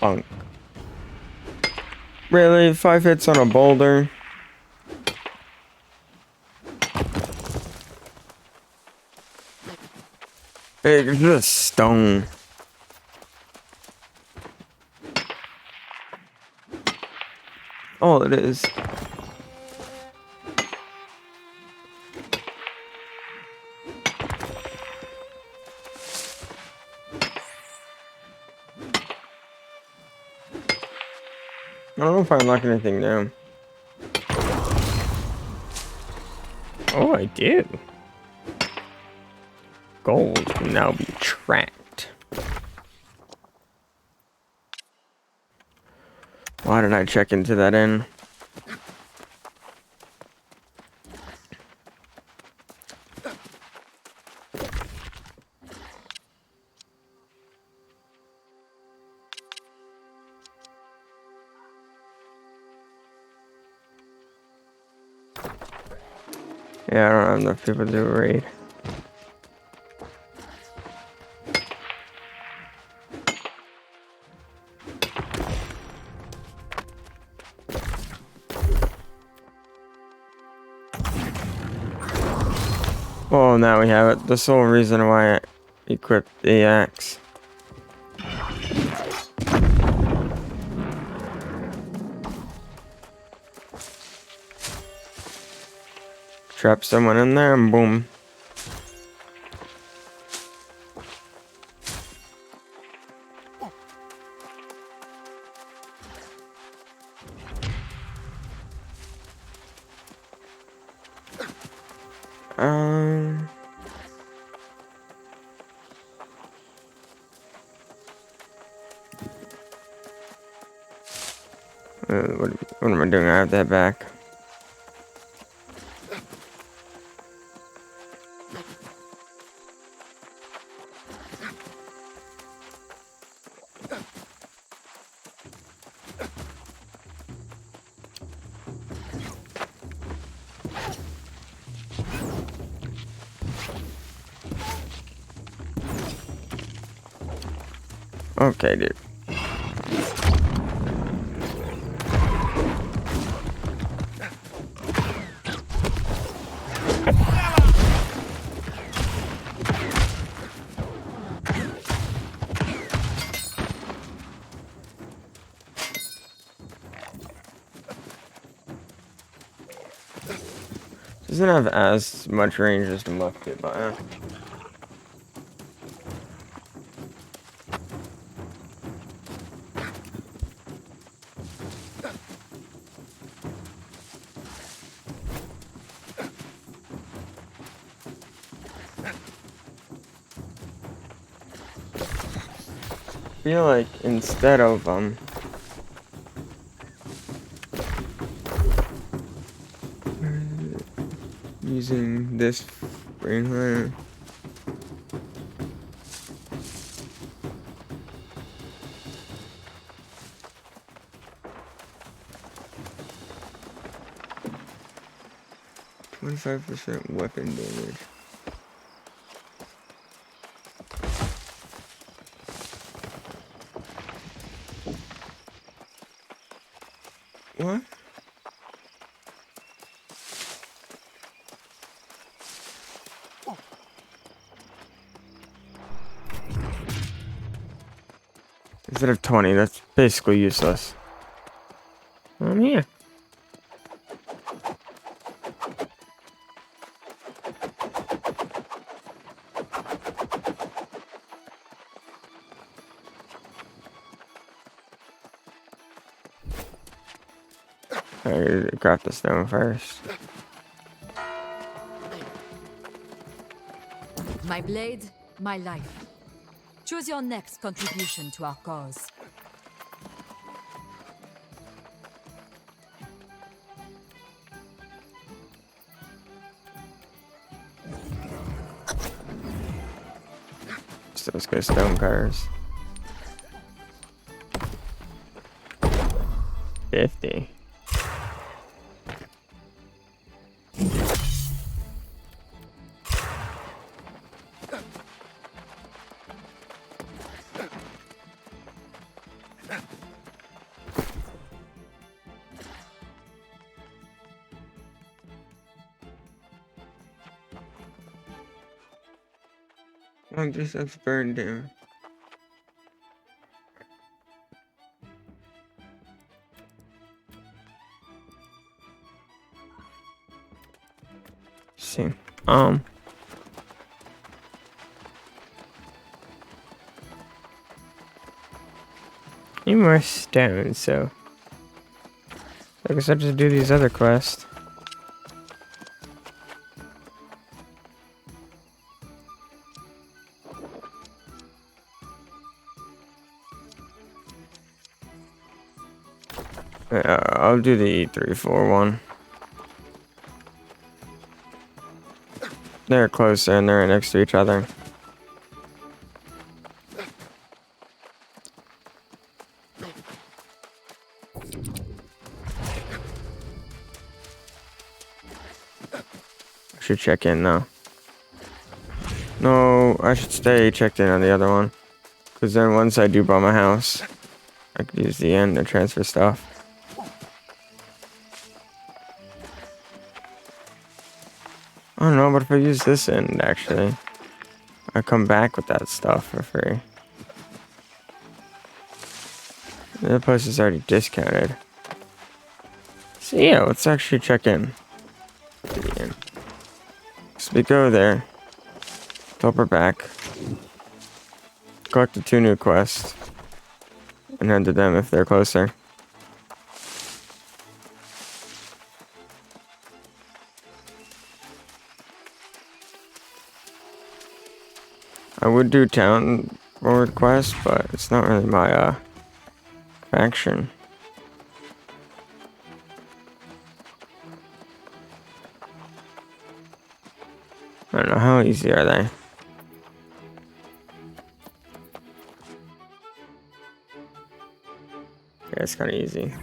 Bonk. Really? 5 hits on a boulder? Hey, it's just stone. All it is. I don't know if I unlock anything now. Oh, I do. Gold can now be tracked. Why did I check into that inn? Yeah, I don't have enough people to do a raid. Oh, now we have it. The sole reason why I equipped the axe. Trap someone in there and boom. What am I doing? I have that back. Okay, dude. Doesn't have as much range as the musket, but I feel like instead of using this brain hunter. %, weapon damage. What? Instead of 20, that's basically useless. Yeah. I got the stone first. My blade, my life. Choose your next contribution to our cause. So let's go stone cars. 50. Oh, this stuff's burned down. See, need more stones, so I guess I'll just do these other quests. I'll do the 3-4 one. They're closer and they're next to each other. I should check in though. No, I should stay checked in on the other one. Because then once I do buy my house, I could use the end to transfer stuff. I don't know, but if I use this end, actually, I come back with that stuff for free. The post is already discounted. So yeah, let's actually check in. To the end. So we go there. Help her back. Collect the 2 new quests. And head to them if they're closer. I would do town forward quest, but it's not really my faction. I don't know, how easy are they? Yeah, it's kind of easy.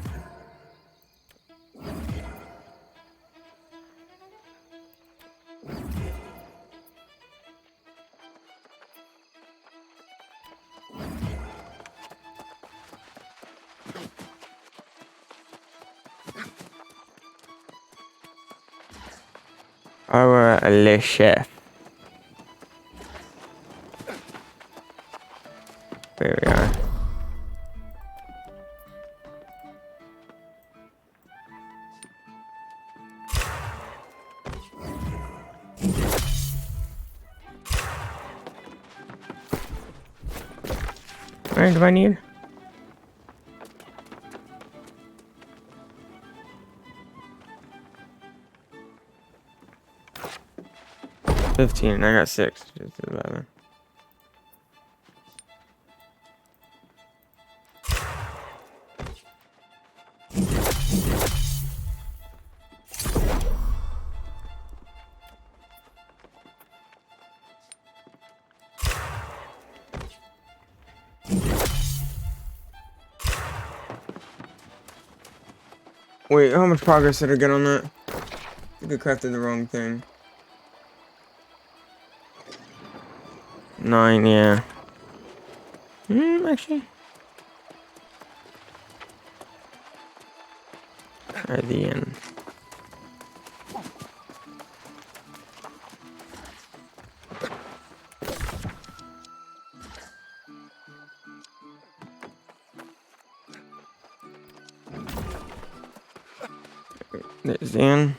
Oh, le chef. There we are. How many do I need? $15. I got 6. Just 11. Wait, how much progress did I get on that? I think I crafted the wrong thing. 9, yeah. Actually. At the end. There's the end.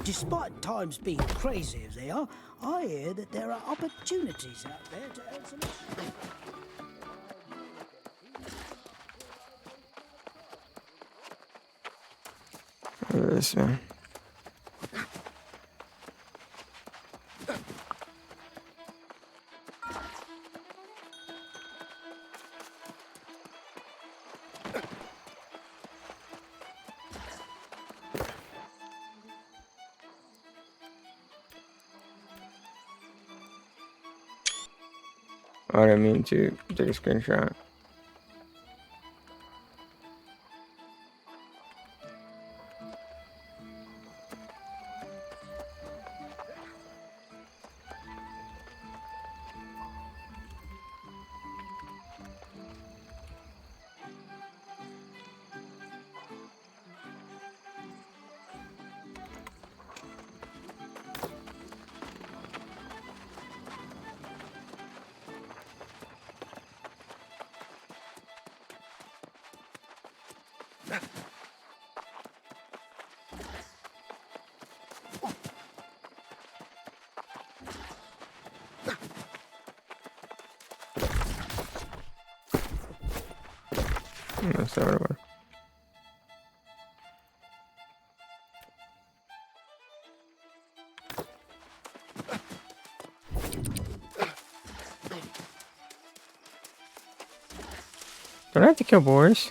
Despite times being crazy as they are, I hear that there are opportunities out there to earn some. This one. I didn't mean to take a screenshot. That's not what it was. Don't I have to kill boars?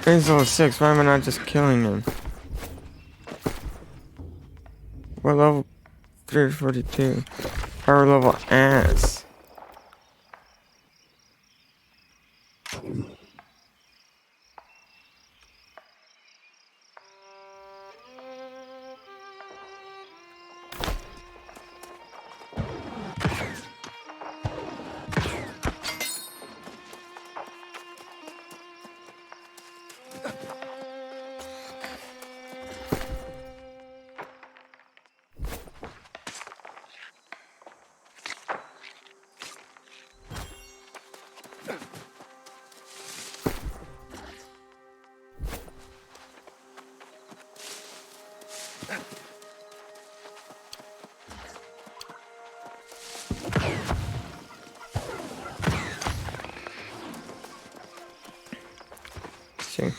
He's level 6, why am I not just killing him? What level? 342. Power level ass. See.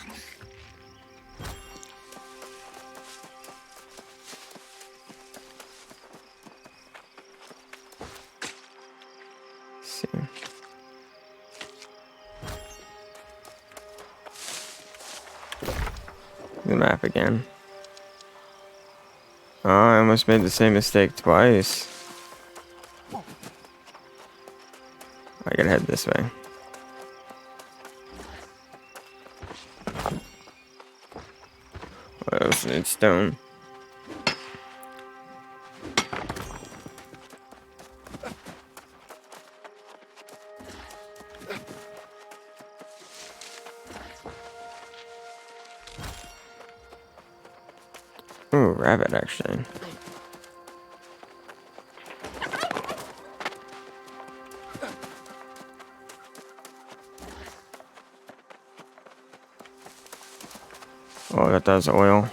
See. The map again. Oh, I almost made the same mistake twice. I gotta head this way. What else? It's stone. Ooh, rabbit actually. Oh, that does oil.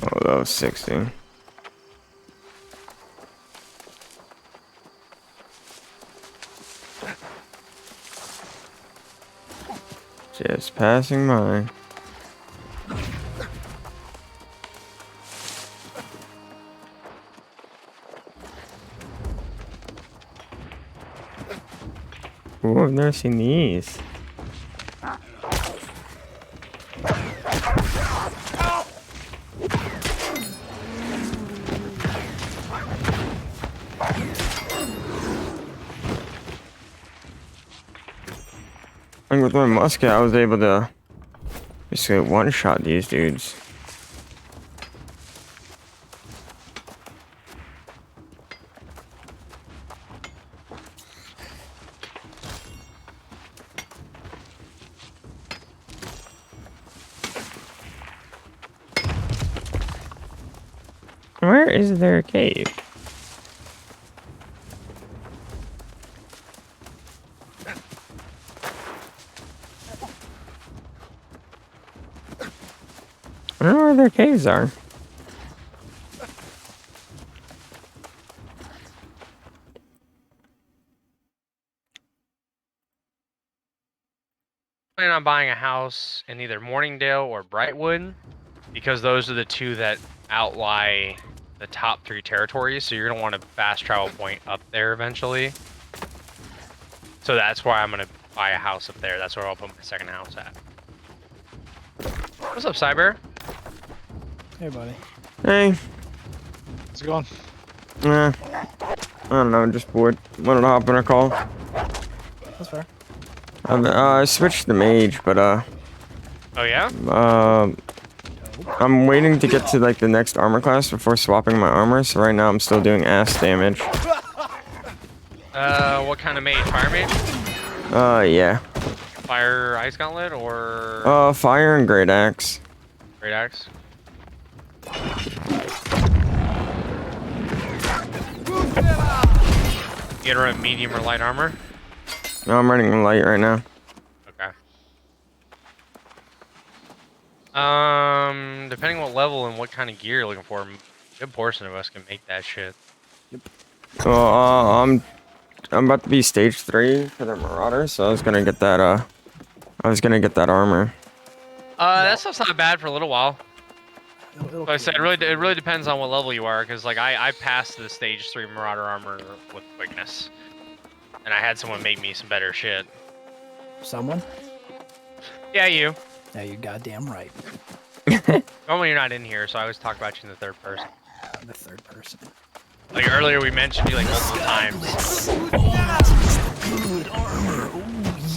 Oh, that was 60. Just passing by. Ooh, I've never seen these. And with my musket, I was able to basically one-shot these dudes. Where is there a cave? I don't know where their caves are. Plan on buying a house in either Morningdale or Brightwood because those are the two that outlie the top 3 territories. So you're gonna want a fast travel point up there eventually. So that's why I'm gonna buy a house up there. That's where I'll put my second house at. What's up, Cyber? Hey, buddy. Hey. How's it going? I don't know, just bored. Wanted to hop in a call. That's fair. I switched to mage, but Oh yeah? I'm waiting to get to like the next armor class before swapping my armor. So right now I'm still doing ass damage. What kind of mage? Fire mage? Yeah. Fire ice gauntlet or Fire and great axe. great axe? You gonna run medium or light armor? No, I'm running light right now. Okay. Depending what level and what kind of gear you're looking for, a good portion of us can make that shit. Well, I'm about to be stage 3 for the Marauder, so I was gonna get that armor. That stuff's not bad for a little while. Like I said, it really depends on what level you are, because like I passed the stage 3 Marauder armor with quickness, and I had someone make me some better shit. Someone? Yeah, you. Yeah, you're goddamn right. Normally you're not in here, so I always talk about you in the third person. The third person. Like earlier, we mentioned you like multiple times. Good armor. Oh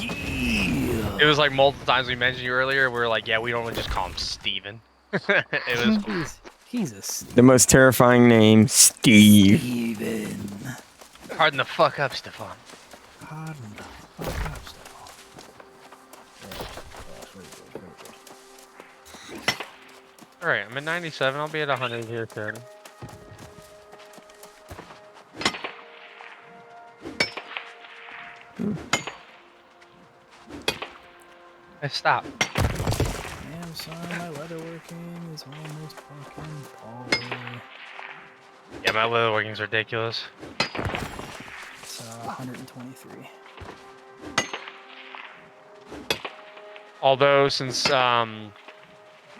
yeah. It was like multiple times we mentioned you earlier. We were like, yeah, we don't just call him Steven. It was. He's The most terrifying name, Steve. Steven. Harden the fuck up, Stefan. Harden the fuck up, Stefan. Alright, I'm at 97. I'll be at 100 here soon. Hey, stop. Damn, son, my leatherworking is almost fucking poly. Yeah, my leatherworking's ridiculous. It's 123. Although, since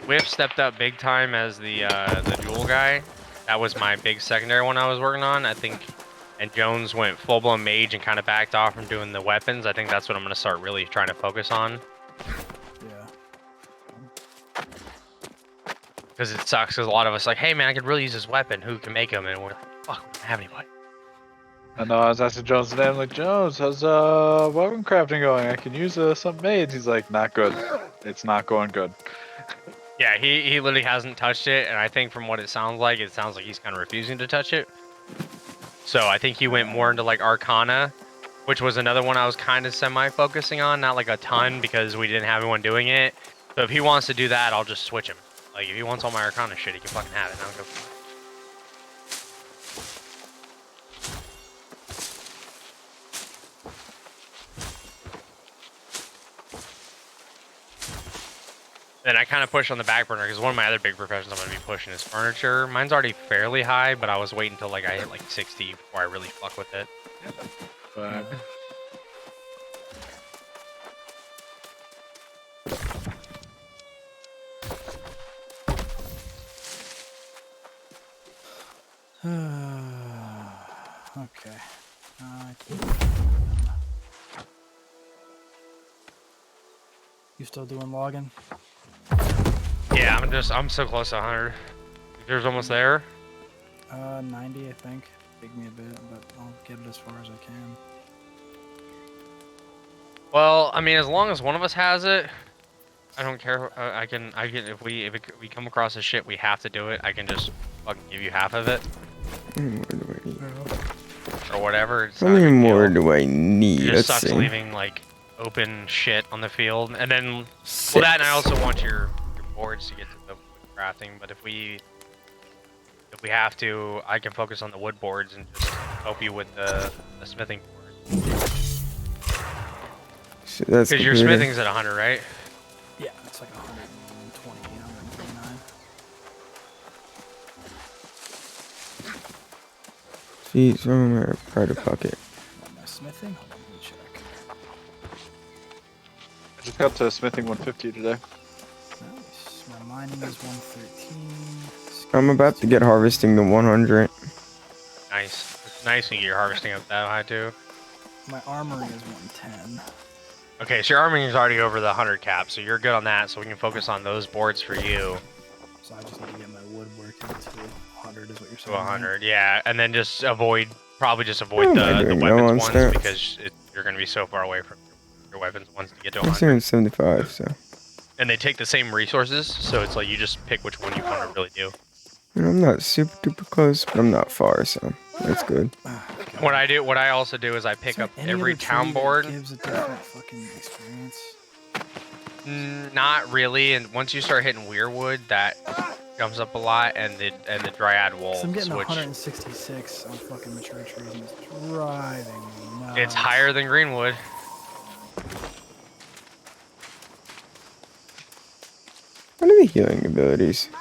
Whip stepped up big time as the dual guy, that was my big secondary one I was working on, I think, and Jones went full-blown mage and kind of backed off from doing the weapons. I think that's what I'm going to start really trying to focus on. Yeah. Because it sucks, because a lot of us like, hey man, I could really use this weapon, who can make them? And we're like, fuck, we don't have anybody. I know I was asking Jones today, I'm like, Jones, how's weapon crafting going? I can use some maids. He's like, not good. It's not going good. Yeah, he literally hasn't touched it, and I think from what it sounds like he's kind of refusing to touch it. So I think he went more into like Arcana, which was another one I was kind of semi-focusing on, not like a ton because we didn't have anyone doing it. So if he wants to do that, I'll just switch him. Like if he wants all my Arcana shit, he can fucking have it. I don't give a fuck. Then I kind of push on the back burner because one of my other big professions I'm going to be pushing is furniture. Mine's already fairly high, but I was waiting until like I hit like 60 before I really fuck with it. Okay. You still doing logging? Yeah, I'm so close to 100. Yours almost there? 90, I think. Take me a bit, but I'll get it as far as I can. Well, I mean, as long as one of us has it, I don't care. I can if we come across this shit, we have to do it. I can just fucking give you half of it. Or whatever. It's How many more do I need? It Let's just sucks see. leaving like open shit on the field, and then well, that and I also want your boards to get to the crafting. But if we have to, I can focus on the wood boards and just help you with the smithing board. So that's Because your computer. smithing's at 100, right? Yeah, it's like 120, 129. Jeez, I'm gonna try to bucket. My smithing? Hold on, let me check. I just got to smithing 150 today. Nice. My mining is 113. I'm about to get harvesting to 100. Nice. It's nice when you're harvesting up that high too. My armory is 110. Okay, so your armoring is already over the 100 cap, so you're good on that. So we can focus on those boards for you. So I just need to get my woodworking to 100 is what you're To saying. 100, yeah, and then just avoid What the am I doing? No weapons on ones stats. because you're going to be so far away from your weapons ones to get to I'm 100. doing 75, so. And they take the same resources, so it's like you just pick which one you want to really do. And I'm not super duper close, but I'm not far, so that's good. What I also do is I pick up every town board. Gives a different fucking experience. Not really, and once you start hitting weirwood, that comes up a lot, and the dryad wolves, So I'm getting which 166 on fucking mature trees, and it's driving me nuts. it's higher than greenwood. What are the healing abilities? I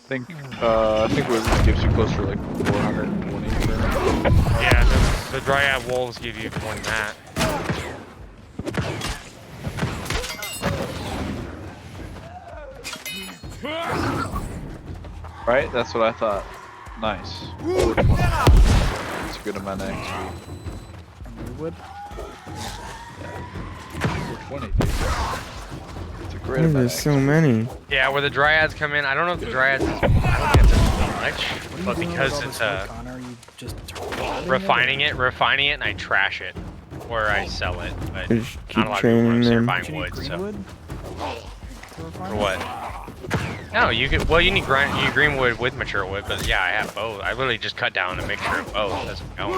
think it gives you closer to like 420. Yeah, the dryad wolves give you more than that. Right? That's what I thought. Nice. That's a good amount of XP. Wood? 420, dude. It's a great Oh, amount there's of so many. Yeah, where the dryads come in, I don't know if the dryads, I don't think it's so much, but because it's refining it, and I trash it, or I sell it, but Just keep not a lot of people training want to them. buying wood, so. For what? No, you could. Well, you need greenwood with mature wood, but yeah, I have both. I literally just cut down and make sure both doesn't go.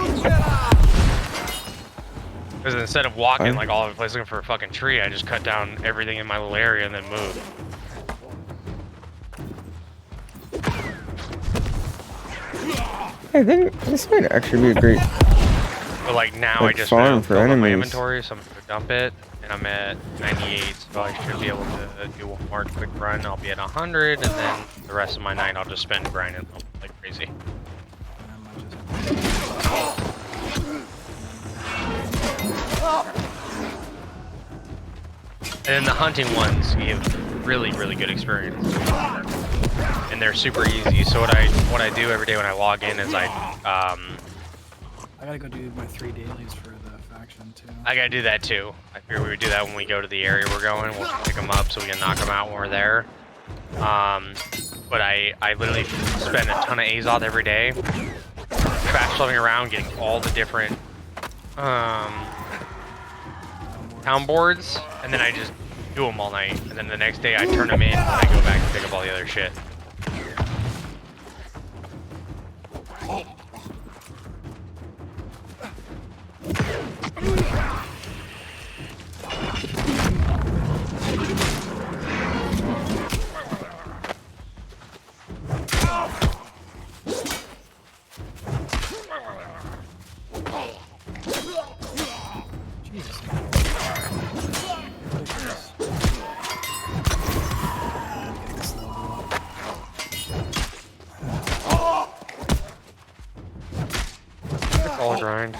Because instead of walking like all over the place looking for a fucking tree, I just cut down everything in my little area and then move. I think this might actually be a great But like now like I just farm filled for up my enemies. inventory, so I'm gonna dump it, and I'm at 98, so I should be able to do one more quick run. I'll be at 100, and then the rest of my night I'll just spend grinding like crazy. And then the hunting ones give really, really good experience, and they're super easy. So what I do every day when I log in is I gotta go do my 3 dailies for the faction too. I gotta do that too. I figure we would do that when we go to the area we're going. We'll pick them up so we can knock them out when we're there. But I literally spend a ton of Azoth every day, fast traveling around, getting all the different town boards, and then I just do them all night, and then the next day I turn them in, and I go back and pick up all the other shit. It's all grind.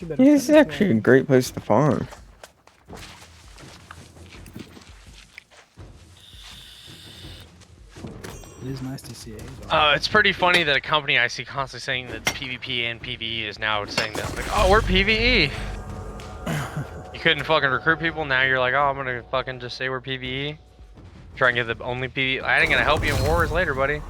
Yeah, this is actually a great place to farm. It is nice to see it. It's pretty funny that a company I see constantly saying that PvP and PvE is now saying that, like, oh, we're PvE. You couldn't fucking recruit people, now you're like, oh, I'm gonna fucking just say we're PvE. Try and get the only PvE. I ain't gonna help you in wars later, buddy.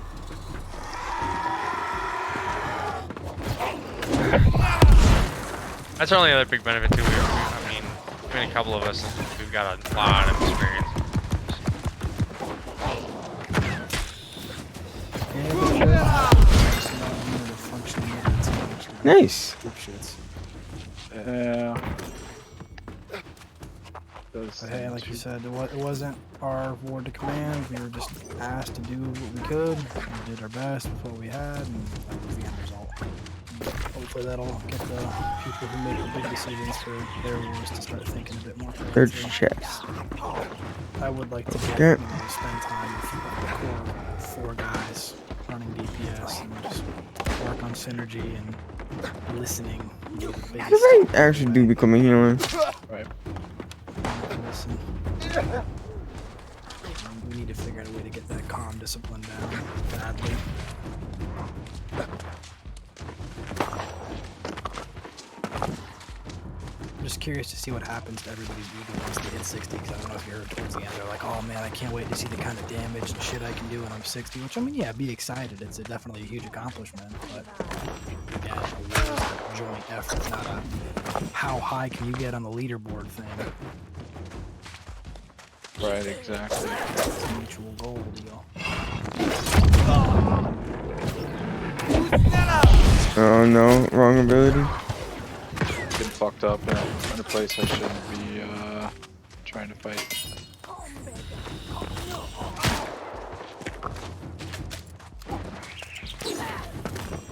That's our only other big benefit too. I mean, between a couple of us, we've got a lot of experience. Nice. Yeah. But hey, like you said, it wasn't our ward to command. We were just asked to do what we could. We did our best with what we had, and that was the end result. Hopefully that'll get the people who make the big decisions for their wars to start thinking a bit more Third critically. chest. I would like to get, Okay. spend time with the core 4 guys running DPS and just work on synergy and listening. How does I actually do become a healer? Right. Listen. We need to figure out a way to get that calm discipline down badly. I'm just curious to see what happens to everybody's ego once they hit 60, because I don't know if you heard towards the end, they're like, oh man, I can't wait to see the kind of damage and shit I can do when I'm 60, which, I mean, yeah, be excited. It's definitely a huge accomplishment, but again, a war is a joint effort, not a how high can you get on the leaderboard thing. Right, exactly. It's a mutual goal deal. Oh no, wrong ability. Getting fucked up in a place I shouldn't be trying to fight.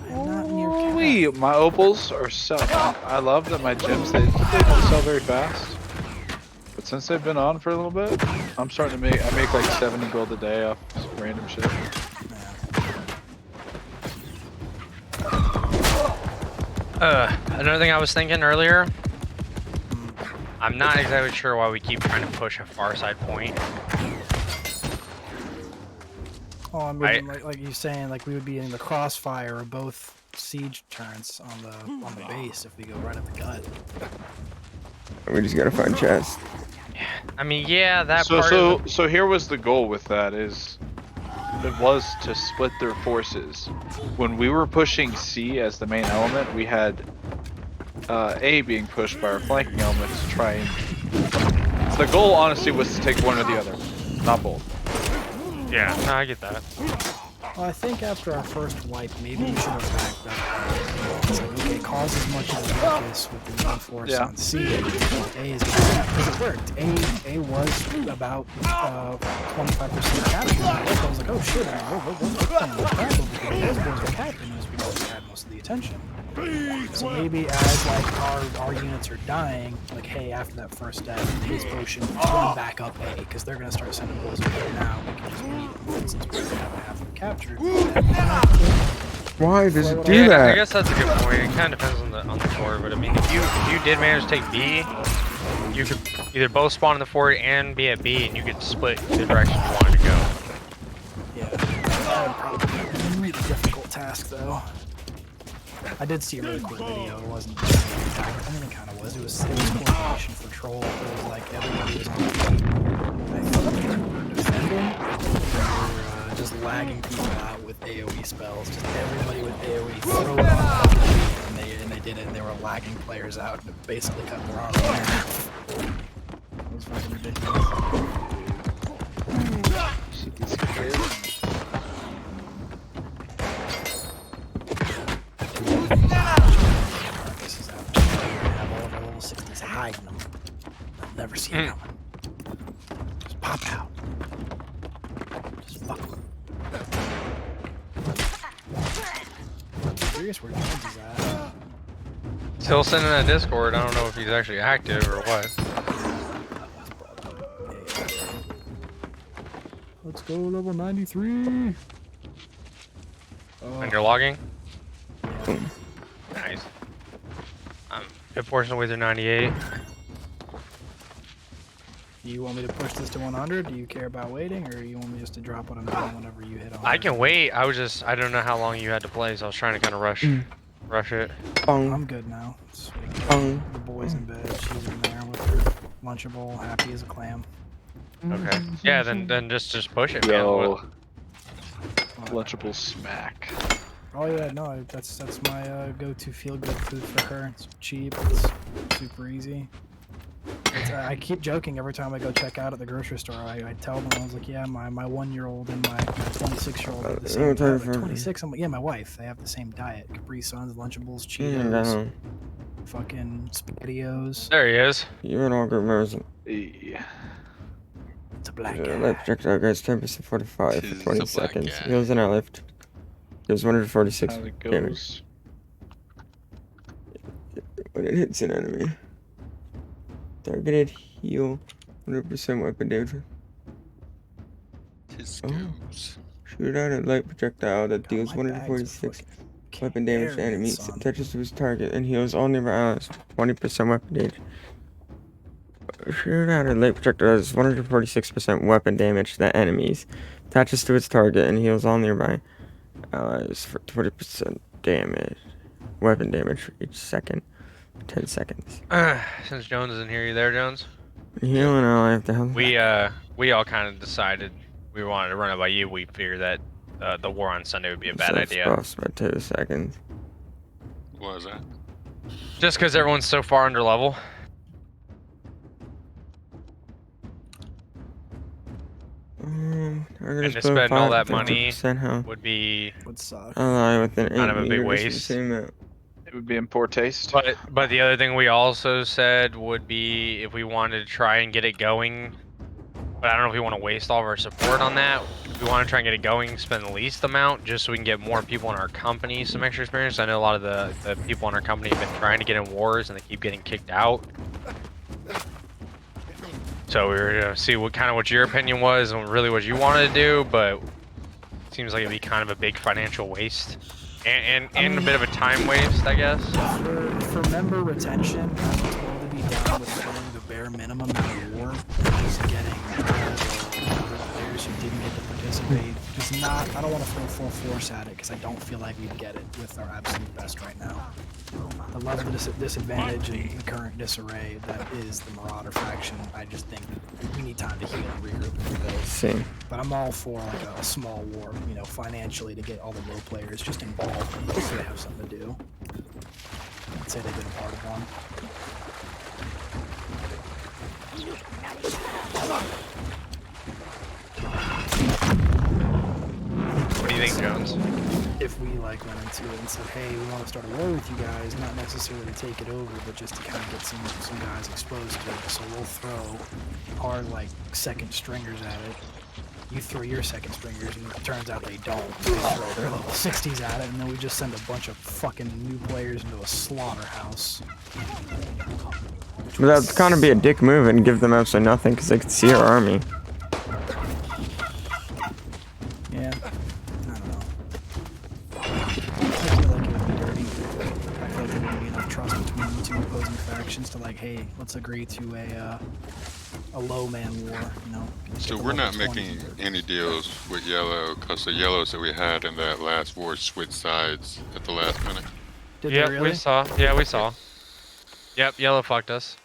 Holy, my opals are selling. I love that my gems, they don't sell very fast. But since they've been on for a little bit, I'm starting to I make like 70 gold a day off some random shit. Another thing I was thinking earlier, I'm not exactly sure why we keep trying to push a far side point. Oh, I mean, like you're saying, like we would be in the crossfire of both siege turrets on the base if we go right at the gut. We just gotta find chest. I mean, yeah, that So part. so here was the goal with that is, it was to split their forces. When we were pushing C as the main element, we had A being pushed by our flanking element to try and... So the goal, honestly, was to take one or the other, not both. Yeah, no, I get that. Well, I think after our first wipe, maybe we should have backed up. It's like, okay, cause as much of a ruckus with the main force on C. A is because it worked. A was about 25% captured. I was like, oh shit, what's playing the problem? Because those boys were captured, was because we had most of the attention. So maybe as like our units are dying, like hey, after that first death, his potion, run back up A, because they're gonna start sending boys over now. We can just meet since we have half of them captured. Why does it do that? I guess that's a good point. It kind of depends on the core, but I mean, if you did manage to take B, you could either both spawn in the fort and be at B, and you could split the direction you wanted to go. Yeah, that would probably be a really difficult task, though. I did see a really cool video. It wasn't just an attack. I mean, it kind of was. It was coordination for troll. It was like everybody was on the team. I thought they were defending. They were just lagging people out with AoE spells. Just everybody with AoE throw it on and they did it. And they were lagging players out and it basically cut their armor in half. It was fucking ridiculous. This is out. Have all of our level 60s hiding them. I'll never see it coming. Just pop out. Just fuck them. Curious where Jones is at. Still sending that Discord. I don't know if he's actually active or what. Let's go level 93. And you're logging? Nice. Good portion of the way through 98. Do you want me to push this to 100? Do you care about waiting, or you want me just to drop what I'm doing whenever you hit 100? I can wait. I don't know how long you had to play, so I was trying to kind of rush it. I'm good now. The boy's in bed. She's in there with her Lunchable, happy as a clam. Okay. Yeah, then just push it, Yo. man. Lunchable smack. Oh yeah, no, that's my go-to feel-good food for her. It's cheap. It's super easy. I keep joking every time I go check out at the grocery store. I tell them, I was like, yeah, my 1-year-old and my 26-year-old have the same diet. Like, 26, I'm like, yeah, my wife. They have the same diet. Capri Suns, Lunchables, Cheetos, fucking SpaghettiOs. There he is. You're an all group members. Yeah. It's a black guy. Life projectile guys 10% 45 for 20 seconds. Heals in our lift. Gives 146 damage. When it hits an enemy. Targeted heal 100% weapon damage. Shoot out a light projectile that deals 146 weapon damage to enemies. Attaches to his target and heals all nearby allies 20% weapon damage. Shoot out a light projectile that does 146% weapon damage to enemies. Attaches to its target and heals all nearby allies for 20% damage. Weapon damage for each second. 10 seconds. Since Jones isn't here, you there, Jones? Healing ally if the hell. We all kind of decided we wanted to run it by you. We figured that the war on Sunday would be a bad idea. By 2 seconds. What was that? Just because everyone's so far under level. And to spend all that money would suck. Kind of a big waste. It would be in poor taste. But the other thing we also said would be if we wanted to try and get it going, but I don't know if we want to waste all of our support on that. We want to try and get it going, spend the least amount, just so we can get more people in our company some extra experience. I know a lot of the people in our company have been trying to get in wars and they keep getting kicked out. So we were gonna see what your opinion was and really what you wanted to do, but it seems like it'd be kind of a big financial waste. And a bit of a time waste, I guess. For member retention, I'm told to be down with throwing the bare minimum in the war, just getting players who didn't get to participate. Just not. I don't want to throw full force at it because I don't feel like we'd get it with our absolute best right now. I love the disadvantage and the current disarray that is the Marauder faction. I just think we need time to heal and regroup and rebuild. Same. But I'm all for like a small war, you know, financially to get all the low players just involved and so they have something to do. I'd say they've been a part of one. What do you think, Jones? If we like went into it and said, hey, we want to start a war with you guys, not necessarily to take it over, but just to kind of get some guys exposed to it. So we'll throw our like second stringers at it. You throw your second stringers, and it turns out they don't. They throw their level 60s at it, and then we just send a bunch of fucking new players into a slaughterhouse. But that'd kind of be a dick move and give them absolutely nothing because they could see our army. Yeah. I don't know. I feel like it would be dirty. I feel like there wouldn't be enough trust between the two opposing factions to like, hey, let's agree to a low man war, you know. So we're not making any deals with Yellow because the Yellows that we had in that last war switched sides at the last minute. Did Yep, they really? we saw. Yeah, we saw. Yep, yellow fucked us.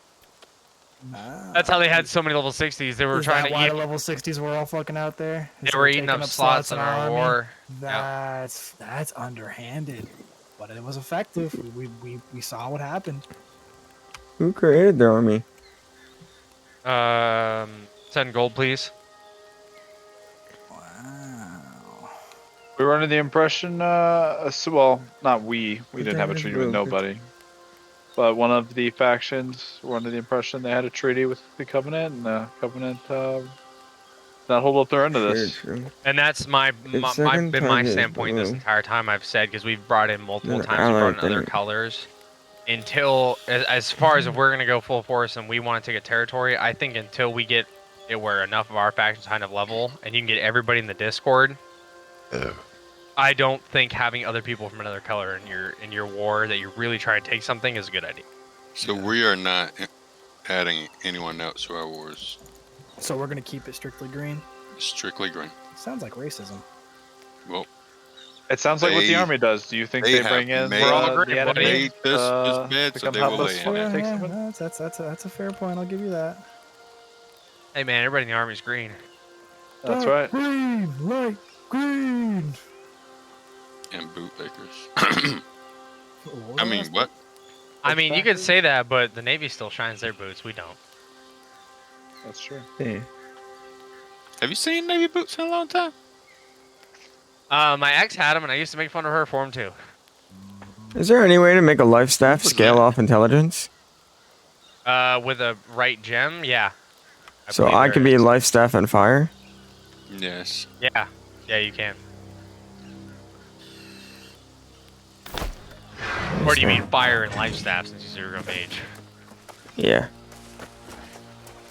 That's how they had so many level 60s. They were Is trying that to why eat. the level 60s were all fucking out there? They were eating up slots in our war. That's underhanded, but it was effective. We saw what happened. Who created the army? Send gold, please. We were under the impression, well, not we didn't have a treaty with nobody. But one of the factions were under the impression they had a treaty with the Covenant, and the Covenant not hold up their end of this. And that's my standpoint this entire time I've said, because we've brought in multiple times, we brought in other colors. Until, as far as if we're going to go full force and we want to take a territory, I think until we get it where enough of our factions kind of level, and you can get everybody in the Discord, I don't think having other people from another color in your war that you're really trying to take something is a good idea. So we are not adding anyone else to our wars. So we're gonna keep it strictly green. Strictly green. Sounds like racism. Well, it sounds like what the army does. Do you think they bring in the enemy this to come help us take Yeah, someone? that's a fair point. I'll give you that. Hey man, everybody in the army's green. That's Dark green, light green. And bootlickers. I mean, what? I mean, you could say that, but the Navy still shines their boots. We don't. That's true. Yeah. Have you seen Navy boots in a long time? My ex had them, and I used to make fun of her for them too. Is there any way to make a life staff scale off intelligence? With a right gem, yeah. So I could be life staff and fire? Yes. Yeah. Yeah, you can. Or do you mean fire and life staff since you're a mage? Yeah.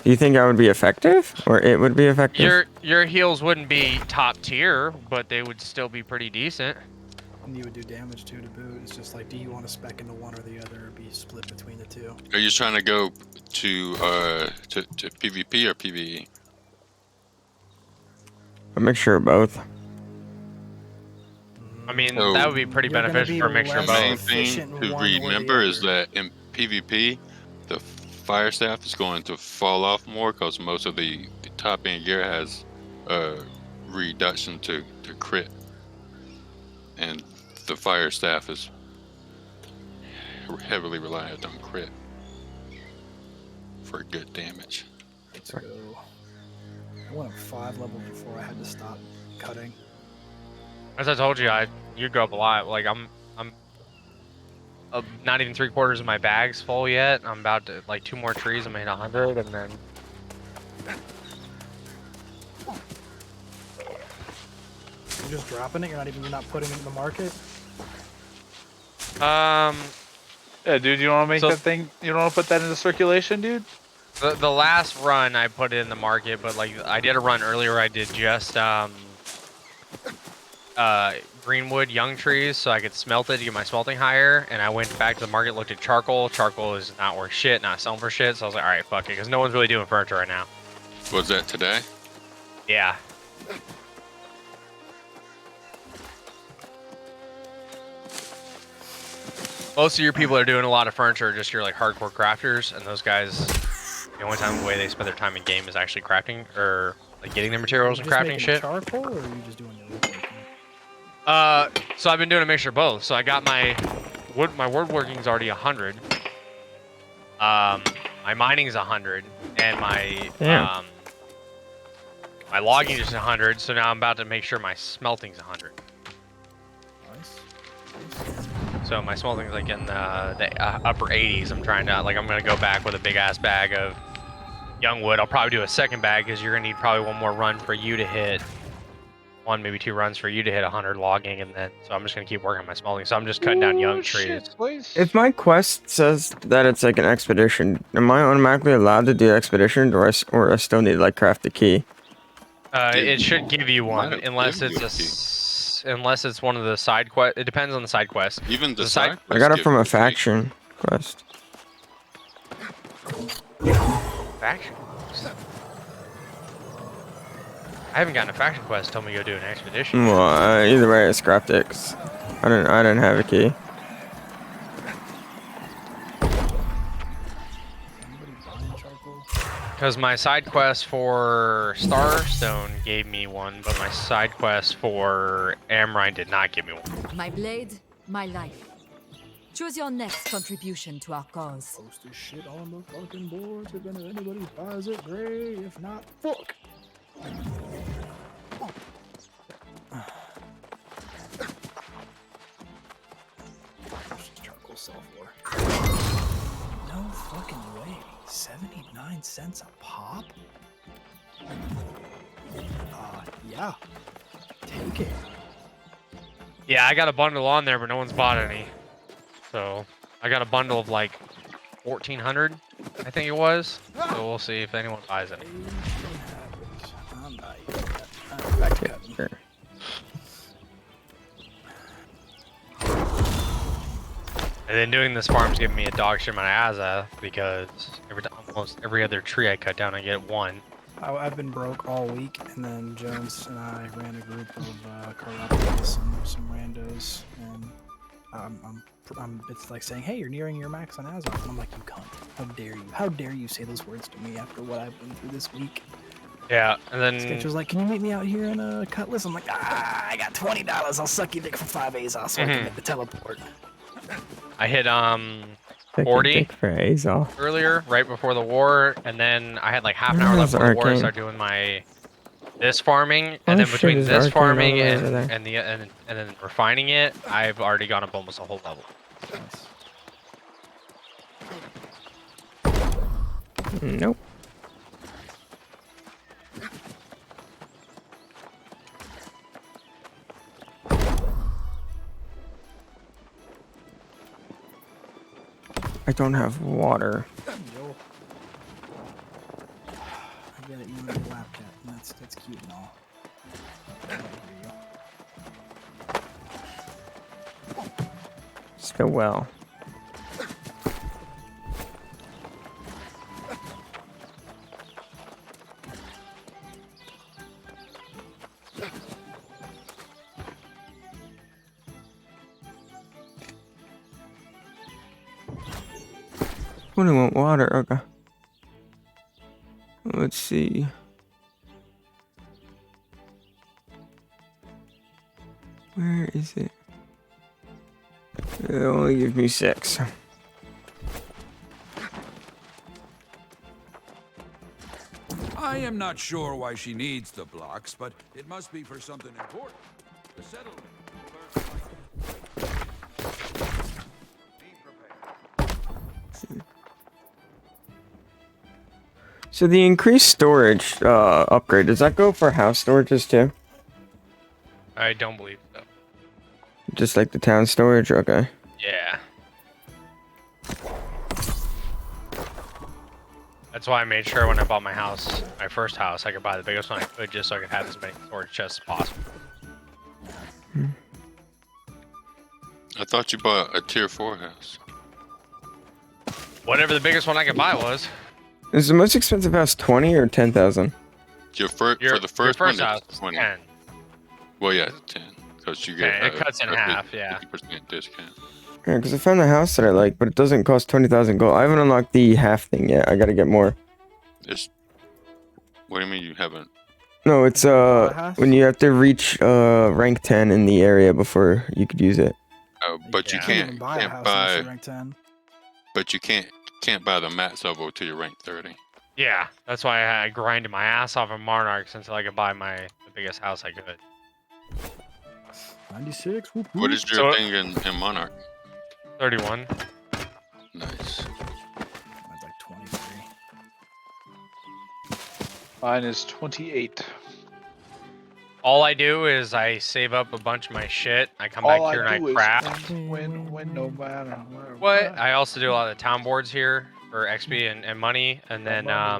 Do you think I would be effective? Or it would be effective? Your heals wouldn't be top tier, but they would still be pretty decent. And you would do damage too to boot. It's just like, do you want to spec into one or the other, or be split between the two? Are you trying to go to PvP or PvE? A mixture of both. I mean, that would be pretty beneficial for a mixture of The main both. thing to remember is that in PvP, the fire staff is going to fall off more because most of the top end gear has reduction to crit, and the fire staff is heavily reliant on crit for good damage. Let's go. I went up 5 levels before I had to stop cutting. As I told you, you'd go up a lot. Like I'm not even 3/4 of my bag's full yet. I'm about to like 2 more trees. I made 100, and then. You're just dropping it. You're not putting it in the market. Yeah, dude, you want to make that thing? You don't want to put that into circulation, dude? The last run I put it in the market, but like I did a run earlier. I did just greenwood young trees, so I could smelt it to get my smelting higher. And I went back to the market, looked at charcoal. Charcoal is not worth shit, not selling for shit. So I was like, all right, fuck it, because no one's really doing furniture right now. Was that today? Yeah. Most of your people are doing a lot of furniture are just your like hardcore crafters, and those guys, the only time the way they spend their time in game is actually crafting or like getting their materials and crafting shit. Charcoal, or are you just doing the woodworking? So I've been doing a mixture of both. So I got my woodworking's already 100. My mining's 100, and my my logging is 100. So now I'm about to make sure my smelting's 100. Nice. So my smelting's like in the upper 80s. I'm gonna go back with a big ass bag of young wood. I'll probably do a second bag because you're gonna need probably one more run for you to hit. 1, maybe 2 runs for you to hit 100 logging, and then so I'm just gonna keep working on my smelting. So I'm just cutting down young trees. If my quest says that it's like an expedition, am I automatically allowed to do the expedition, or I still need to like craft the key? It should give you one, unless it's one of the side quests. It depends on the side quest. Even the side. I got it from a faction quest. Faction. I haven't gotten a faction quest. Tell me to go do an expedition. Well, either way, I scrapped it. 'Cause I didn't have a key. Because my side quest for Starstone gave me one, but my side quest for Amrine did not give me one. My blade, my life. Choose your next contribution to our cause. Post this shit on the fucking boards. If anybody buys it, great. If not, fuck. Charcoal sulfur. No fucking way. 79 cents a pop? Yeah. Take it. Yeah, I got a bundle on there, but no one's bought any. So I got a bundle of like 1,400, I think it was. So we'll see if anyone buys it. I'm not even back to cutting. And then doing this farm's giving me a dog shit amount of Azza because almost every other tree I cut down, I get one. I've been broke all week, and then Jones and I ran a group of corruptors and some randos, and it's like saying, "Hey, you're nearing your max on Azoth," and I'm like, "You cunt! How dare you? How dare you say those words to me after what I've been through this week?" Yeah, and then Sketch was like, "Can you meet me out here in a Cutlass?" I'm like, I got $20. I'll suck you dick for 5 Azos so I can make the teleport." I hit 40 for Azov. earlier, right before the war, and then I had like half an hour left before the war to start doing this farming, and then between this farming and then refining it, I've already gone up almost a whole level. Nope. I don't have water. I get it, you want a lap cat, and that's cute and all. Still well. I only want water, okay. Let's see. Where is it? It only gives me 6. I am not sure why she needs the blocks, but it must be for something important. The settlement. So the increased storage upgrade, does that go for house storages too? I don't believe so. Just like the town storage? Okay. Yeah. That's why I made sure when I bought my house, my first house, I could buy the biggest one I could just so I could have as many storage chests as possible. I thought you bought a tier 4 house. Whatever the biggest one I could buy was. Is the most expensive house 20 or 10,000? For the first one, house it's is 20. 10. Well, yeah, 10. Because you get it cuts in half, yeah. 50% discount. Yeah, because I found the house that I like, but it doesn't cost 20,000 gold. I haven't unlocked the half thing yet. I gotta get more. What do you mean you haven't? No, it's when you have to reach rank 10 in the area before you could use it. But you can't buy. But you can't buy the max level till you're rank 30. Yeah, that's why I grinded my ass off of Monarchs until I could buy the biggest house I could. 96. Whoop, whoop. What is your thing in Monarch? 31. Nice. Mine's like 23. Mine is 28. All I do is I save up a bunch of my shit. I come back here and I craft. Win no matter What? I also do a lot of the town boards here for XP and money, and then I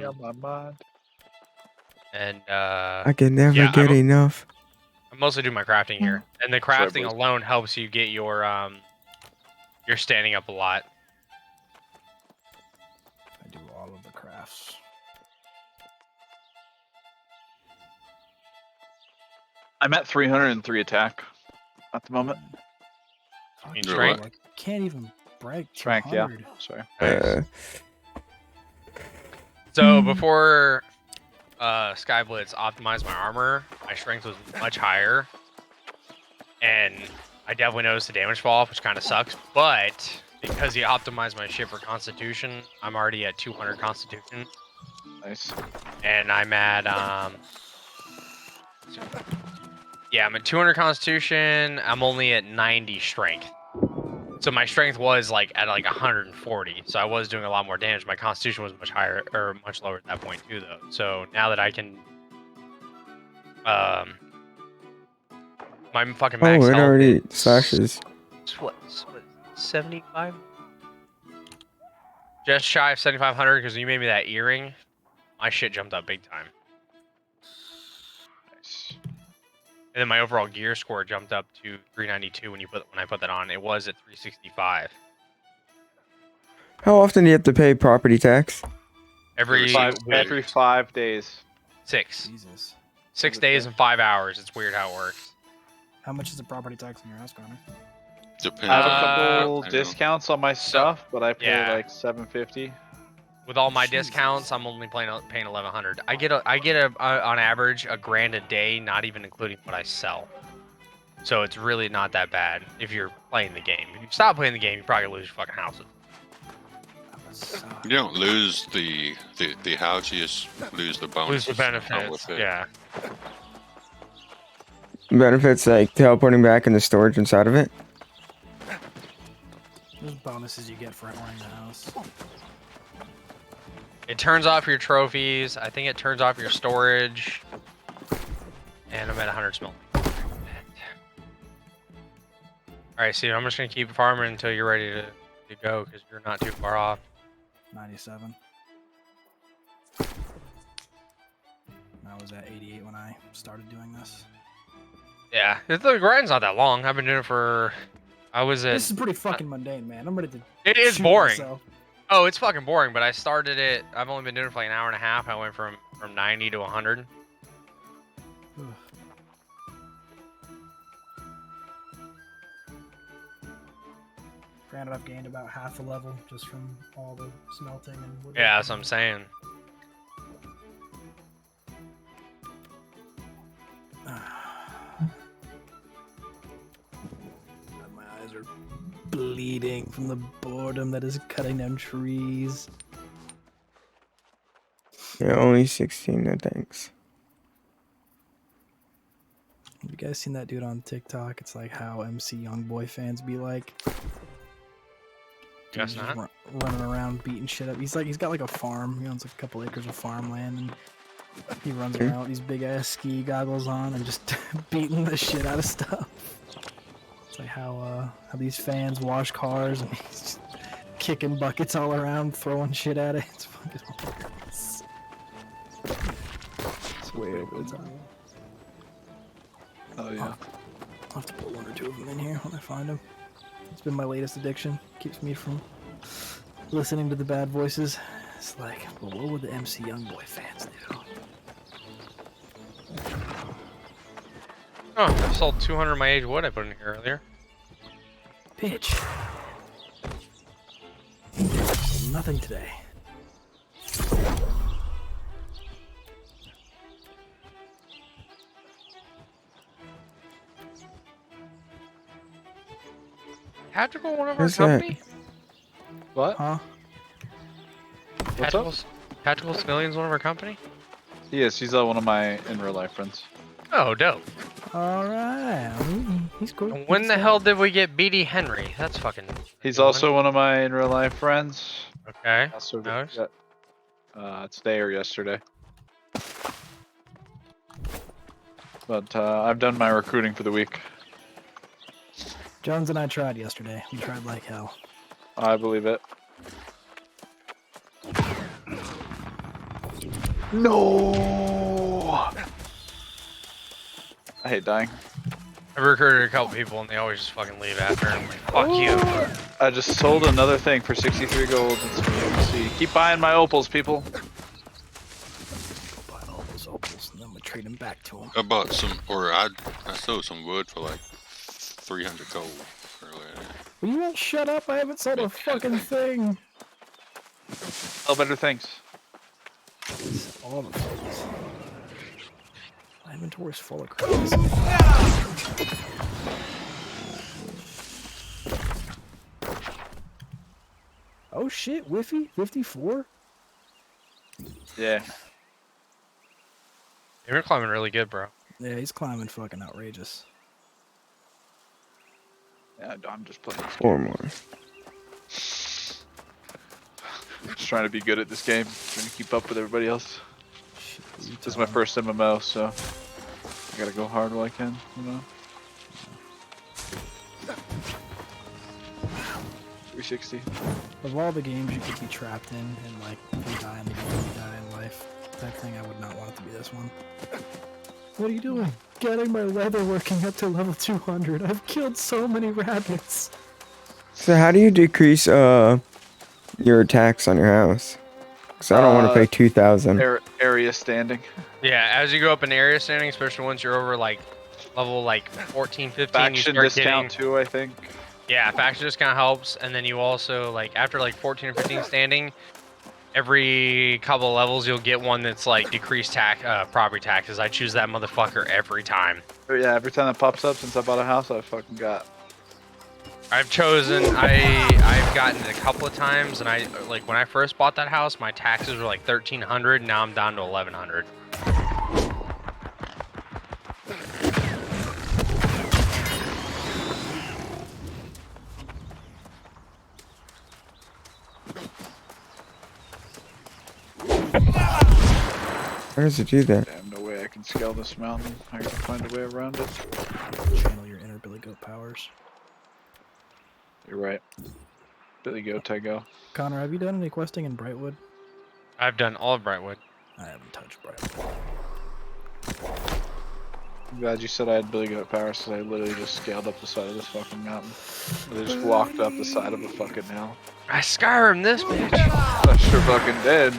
can never get enough. I mostly do my crafting here, and the crafting alone helps you get your standing up a lot. I do all of the crafts. I'm at 303 attack at the moment. In strength? I can't even break 200. Strength, yeah. Sorry. So before Sky Blitz optimized my armor, my strength was much higher, and I definitely noticed the damage fall off, which kind of sucks. But because he optimized my shit for Constitution, I'm already at 200 Constitution. Nice. And I'm at yeah, I'm at 200 Constitution. I'm only at 90 Strength. So my strength was like at like 140, so I was doing a lot more damage. My Constitution was much higher or much lower at that point too, though. So now that I can, my fucking max it health already is slashes. what 75? Just shy of 7,500 because you made me that earring. My shit jumped up big time. Nice. And then my overall gear score jumped up to 392 when I put that on. It was at 365. How often do you have to pay property tax? Every 5 days. 6. Jesus. 6 days and 5 hours. It's weird how it works. How much is the property tax in your house, Connor? Depends. I have a couple discounts on my stuff, but I pay yeah. like $750. With all my discounts, I'm only paying 1,100. I get on average $1,000 a day, not even including what I sell. So it's really not that bad if you're playing the game. If you stop playing the game, you probably lose your fucking houses. You don't lose the house, you just lose the bonuses. Lose the benefits, yeah. Benefits like teleporting back in the storage inside of it? There's bonuses you get for entering the house. It turns off your trophies. I think it turns off your storage. And I'm at 100 smelting. Alright, so I'm just going to keep farming until you're ready to go, because you're not too far off. 97. I was at 88 when I started doing this. Yeah, the grind's not that long. I've been doing it for... This is pretty fucking mundane, man. I'm ready to. It is shoot boring. myself. Oh, it's fucking boring, but I started it... I've only been doing it for like an hour and a half. I went from 90 to 100. Granted, I've gained about half a level just from all the smelting and wood. Yeah, that's what I'm saying. My eyes are bleeding from the boredom that is cutting down trees. Yeah, only 16, no thanks. Have you guys seen that dude on TikTok? It's like how MC Youngboy fans be like. Guess He's not. Running around beating shit up. He's got like a farm. He owns like a couple acres of farmland, and he runs around with these big ass ski goggles on and just beating the shit out of stuff. It's like how these fans wash cars and he's just kicking buckets all around, throwing shit at it. It's fucking hilarious. It's way over the top. Oh yeah. I'll have to put one or two of them in here when I find them. It's been my latest addiction. Keeps me from listening to the bad voices. It's like, well, what would the MC Youngboy fans do? Oh, I sold 200 of my age wood I put in here earlier. Bitch. Nothing today. Tactical one of our Who's that? company? What? Huh? What's up? Tactical Civilian's one of our company? Yes, he's one of my in real life friends. Oh, dope. Alright. He's cool. And when the hell did we get BD Henry? That's fucking... He's also one of my in real life friends. Okay. Also Nice. today or yesterday. But I've done my recruiting for the week. Jones and I tried yesterday. We tried like hell. I believe it. No! I hate dying. I've recruited a couple people and they always just fucking leave after and I'm like, fuck you. I just sold another thing for 63 gold. See, keep buying my opals, people. Buy all those opals and then we trade them back to him. I bought some, or I sold some wood for like 300 gold earlier. Will you not shut up? I haven't sold a fucking thing. Sell better things. All the things. My inventory's full of crates. Oh shit, Whiffy? 54? Yeah. You're climbing really good, bro. Yeah, he's climbing fucking outrageous. Yeah, I'm just playing this 4 game. more. I'm just trying to be good at this game. Trying to keep up with everybody else. This is my first MMO, so I gotta go hard while I can, you know? 360. Of all the games you could be trapped in and like you die in the game, you die in life, that thing I would not want it to be this one. What are you doing? Getting my leather working up to level 200. I've killed so many rabbits. So how do you decrease your attacks on your house? Because I don't want to pay 2,000. Area standing. Yeah, as you go up in area standing, especially once you're over like level like 14, 15, Faction you start discount getting... too, I think. Yeah, faction discount helps, and then you also like after like 14 or 15 standing, every couple of levels you'll get one that's like decreased property taxes. I choose that motherfucker every time. But yeah, every time that pops up since I bought a house, I fucking got. I've chosen. I've gotten it a couple of times, and I like when I first bought that house, my taxes were like 1,300. Now I'm down to 1,100. How does it do that? Damn, no way I can scale this mountain. I gotta find a way around it. Channel your inner Billy Goat powers. You're right. Billy Goat, I go. Connor, have you done any questing in Brightwood? I've done all of Brightwood. I haven't touched Brightwood. I'm glad you said I had Billy Goat powers, because I literally just scaled up the side of this fucking mountain. I just walked up the side of a fucking hill. I Skyrim this bitch. I sure fucking did.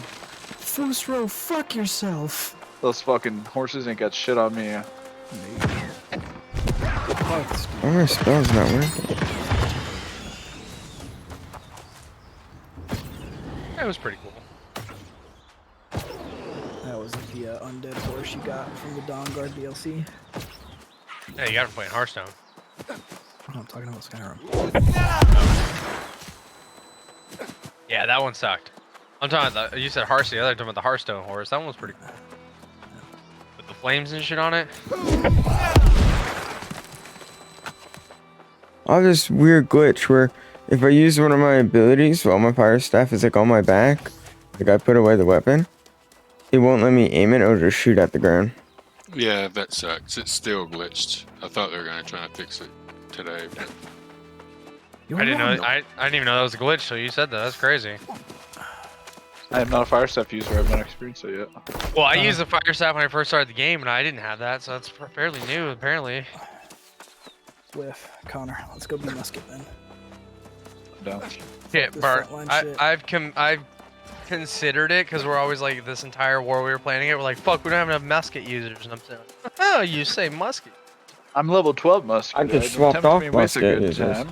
Fusro, fuck yourself. Those fucking horses ain't got shit on me. Oh, my spell's not working. That was pretty cool. That was the undead horse you got from the Dawnguard DLC. Yeah, you got to play in Hearthstone. Oh, I'm talking about Skyrim. Yeah, that one sucked. I'm talking about you said Hearthstone, the other talking about the Hearthstone horse. That one was pretty cool. With the flames and shit on it. I have this weird glitch where if I use one of my abilities while my fire staff is like on my back, like I put away the weapon, it won't let me aim it or just shoot at the ground. Yeah, that sucks. It's still glitched. I thought they were gonna try to fix it today, but I didn't know. I didn't even know that was a glitch. So you said that. That's crazy. I am not a fire staff user. I've not experienced it yet. Well, I used the fire staff when I first started the game, and I didn't have that, so it's fairly new, apparently. Whiff. Connor, let's go be musket then. No. Yeah, This Bart, frontline shit. I've considered it because we're always like this entire war we were planning it. We're like, fuck, we don't have enough musket users, and I'm saying, oh, you say musket? I'm level 12 musket. I just swapped off musket users.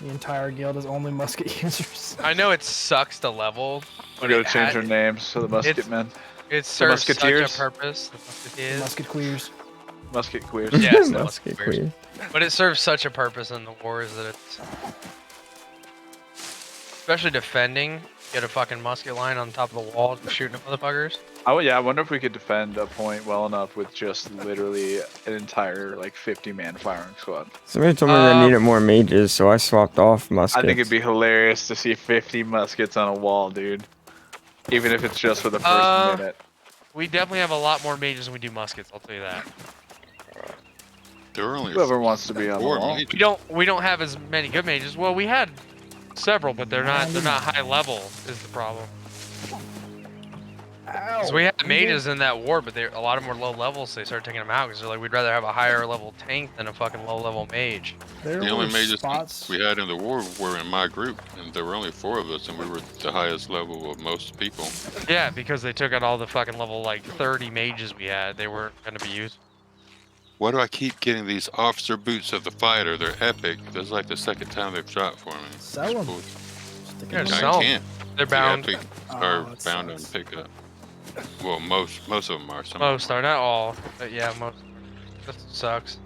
The entire guild is only musket users. I know it sucks to level. I gotta change their names to the musket men. It The serves such a musketeers. purpose. The musketeers. Musket queers. Musket queers. Yes, the Musket musketeers. queer. But it serves such a purpose in the wars that it's... Especially defending. Get a fucking musket line on top of the wall shooting at motherfuckers. Oh yeah, I wonder if we could defend a point well enough with just literally an entire like 50-man firing squad. Somebody told me I needed more mages, so I swapped off muskets. I think it'd be hilarious to see 50 muskets on a wall, dude. Even if it's just for the first minute. We definitely have a lot more mages than we do muskets, I'll tell you that. there are only Whoever wants to be on the four wall. mages. We don't have as many good mages. Well, we had several, but they're not high level is the problem. Because we had mages in that war, but a lot of them were low levels, so they started taking them out because they're like, we'd rather have a higher level tank than a fucking low level mage. The only mages we had in the war were in my group, and there were only 4 of us, and we were the highest level of most people. Yeah, because they took out all the fucking level like 30 mages we had. They weren't going to be used. Why do I keep getting these officer boots of the fighter? They're epic. This is like the second time they've dropped for me. Sell them. Yeah, I sell 'em. can't. They're bound. Yeah, are bound on pickup. Well, most of them are. Some Most are, not all, but yeah, most. That sucks.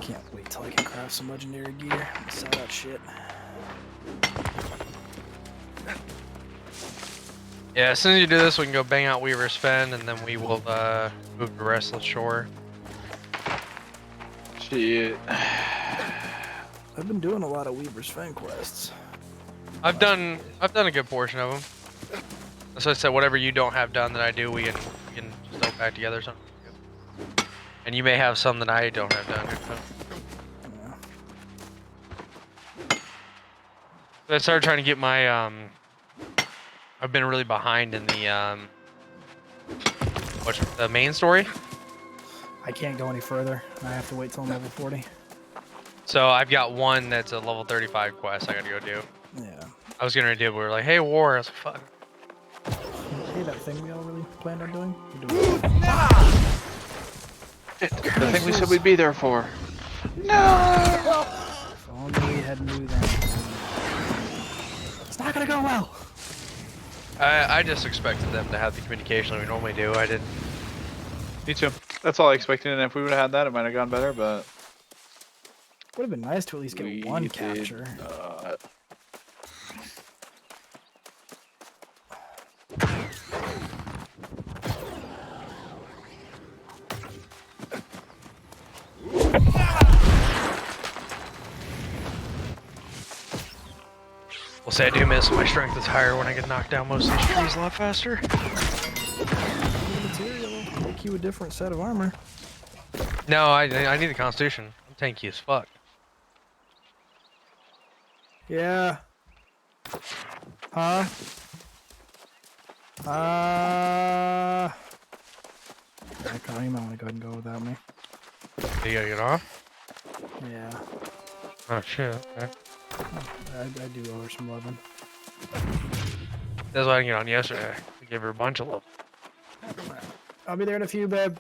Can't wait till I can craft some legendary gear and sell that shit. Yeah, as soon as you do this, we can go bang out Weaver's Fen, and then we will move to Restless Shore. Shit. I've been doing a lot of Weaver's Fen quests. I've done a good portion of them. So I said, whatever you don't have done that I do, we can just go back together. Something. And you may have some that I don't have done. So I started trying to get my I've been really behind in the what's the main story. I can't go any further. I have to wait till I'm level 40. So I've got one that's a level 35 quest I gotta go do. Yeah. I was gonna do. We were like, hey, war. I was like, fuck. Hey, that thing we all really planned on doing? The thing we said we'd be there for. No! If only we had knew that. It's not gonna go well. I just expected them to have the communication that we normally do. I didn't. Me too. That's all I expected, and if we would have had that, it might have gone better, but... Would have been nice to at least get one capture. We'll say I do miss my strength is higher when I get knocked down most of these trees a lot faster. Material will make you a different set of armor. No, I need the constitution. I'm tanky as fuck. Yeah. Huh? Okay, you might want to go ahead and go without me. You gotta get off? Yeah. Oh shit, okay. I do owe her some loving. That's why I didn't get on yesterday. I gave her a bunch of love. I'll be there in a few, babe.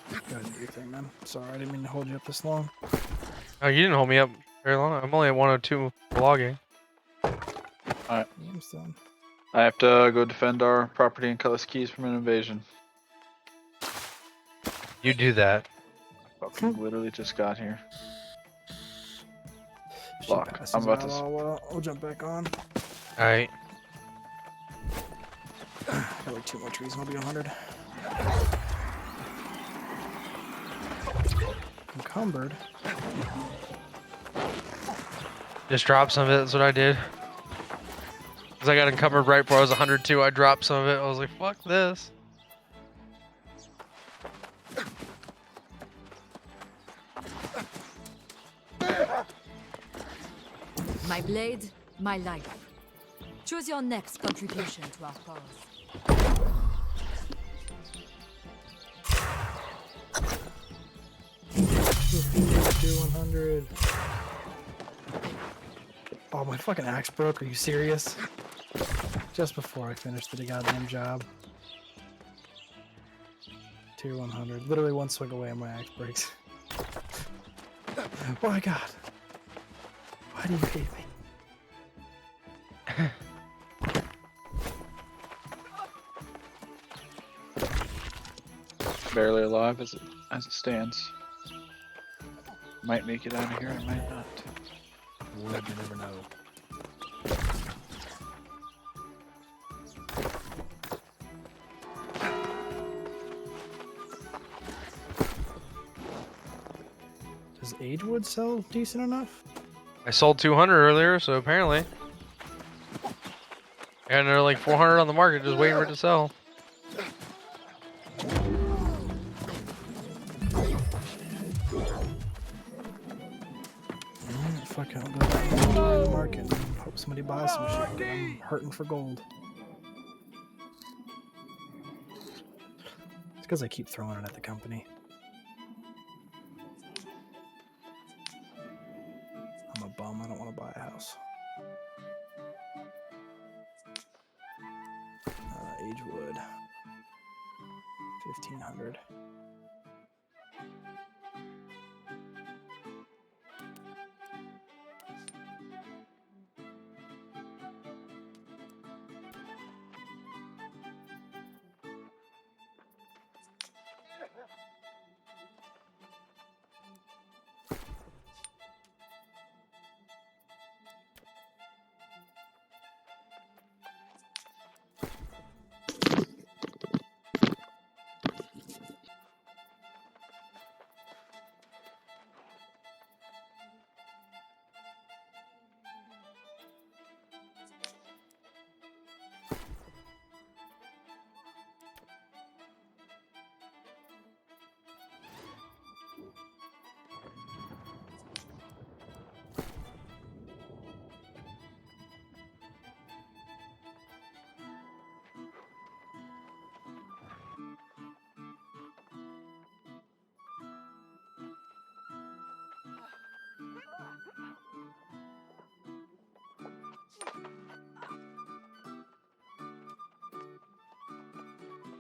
Go ahead and do your thing, man. Sorry, I didn't mean to hold you up this long. Oh, you didn't hold me up very long. I'm only at 102 vlogging. Alright. I'm done. I have to go defend our property in Cutlass Keys from an invasion. You do that. I fucking literally just got here. Fuck. I'm about to... I'll jump back on. Alright. Got like 2 more trees and I'll be 100. Encumbered. Just drop some of it, that's what I did. Cause I got encumbered right before I was 102, I dropped some of it. I was like, fuck this. My blade, my life. Choose your next contribution to our cause. 100. Oh, my fucking axe broke. Are you serious? Just before I finished the goddamn job. Tier 100. Literally one swing away and my axe breaks. Oh my god. Why do you hate me? Barely alive as it stands. Might make it out of here, I might not. Would, you never know. Does Agewood sell decent enough? I sold 200 earlier, so apparently. And they're like 400 on the market, just waiting for it to sell. Fuck, I'll go back to the market and hope somebody buys some shit, 'cause I'm hurting for gold. It's because I keep throwing it at the company. I'm a bum, I don't want to buy a house. Agewood. 1500.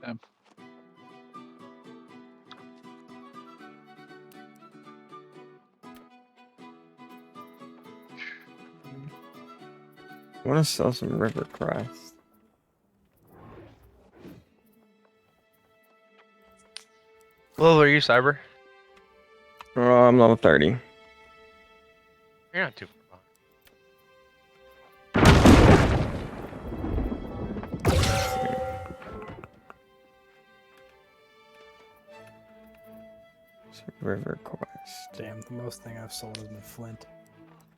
Damn. I want to sell some river crest. What level are you, Cyber? I'm level 30. You're not too far River quest. Damn, the most thing I've sold has been flint.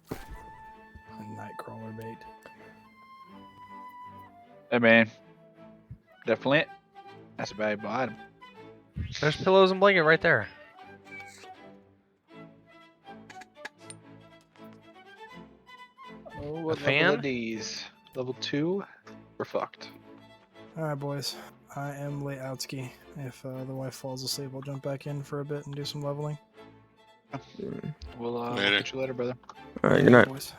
And nightcrawler bait. Hey man, definitely. That's a valuable item. There's pillows and blanket right there. Oh, what A level fan? are these? Level 2? We're fucked. Alright, boys. I am late outski. If the wife falls asleep, I'll jump back in for a bit and do some leveling. We'll Later. catch you later, brother. Alright, good night. Boys.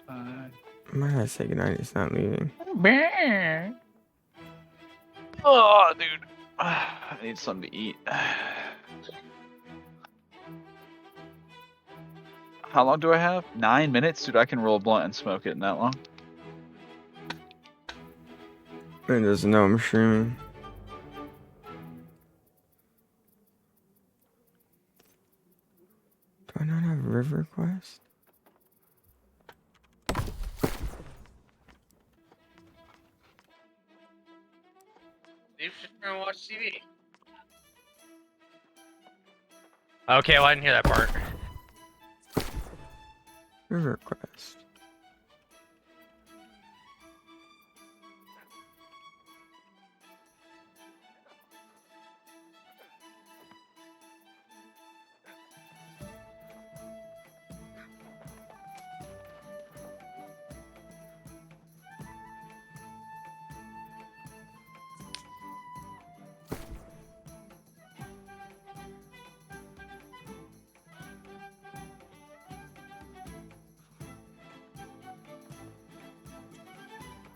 I'm gonna say goodnight, he's not leaving. Oh, dude. I need something to eat. How long do I have? 9 minutes? Dude, I can roll a blunt and smoke it in that long. He doesn't know I'm streaming. Do I not have a river quest? Steve's just trying to watch TV. Okay, well, I didn't hear that part. River quest.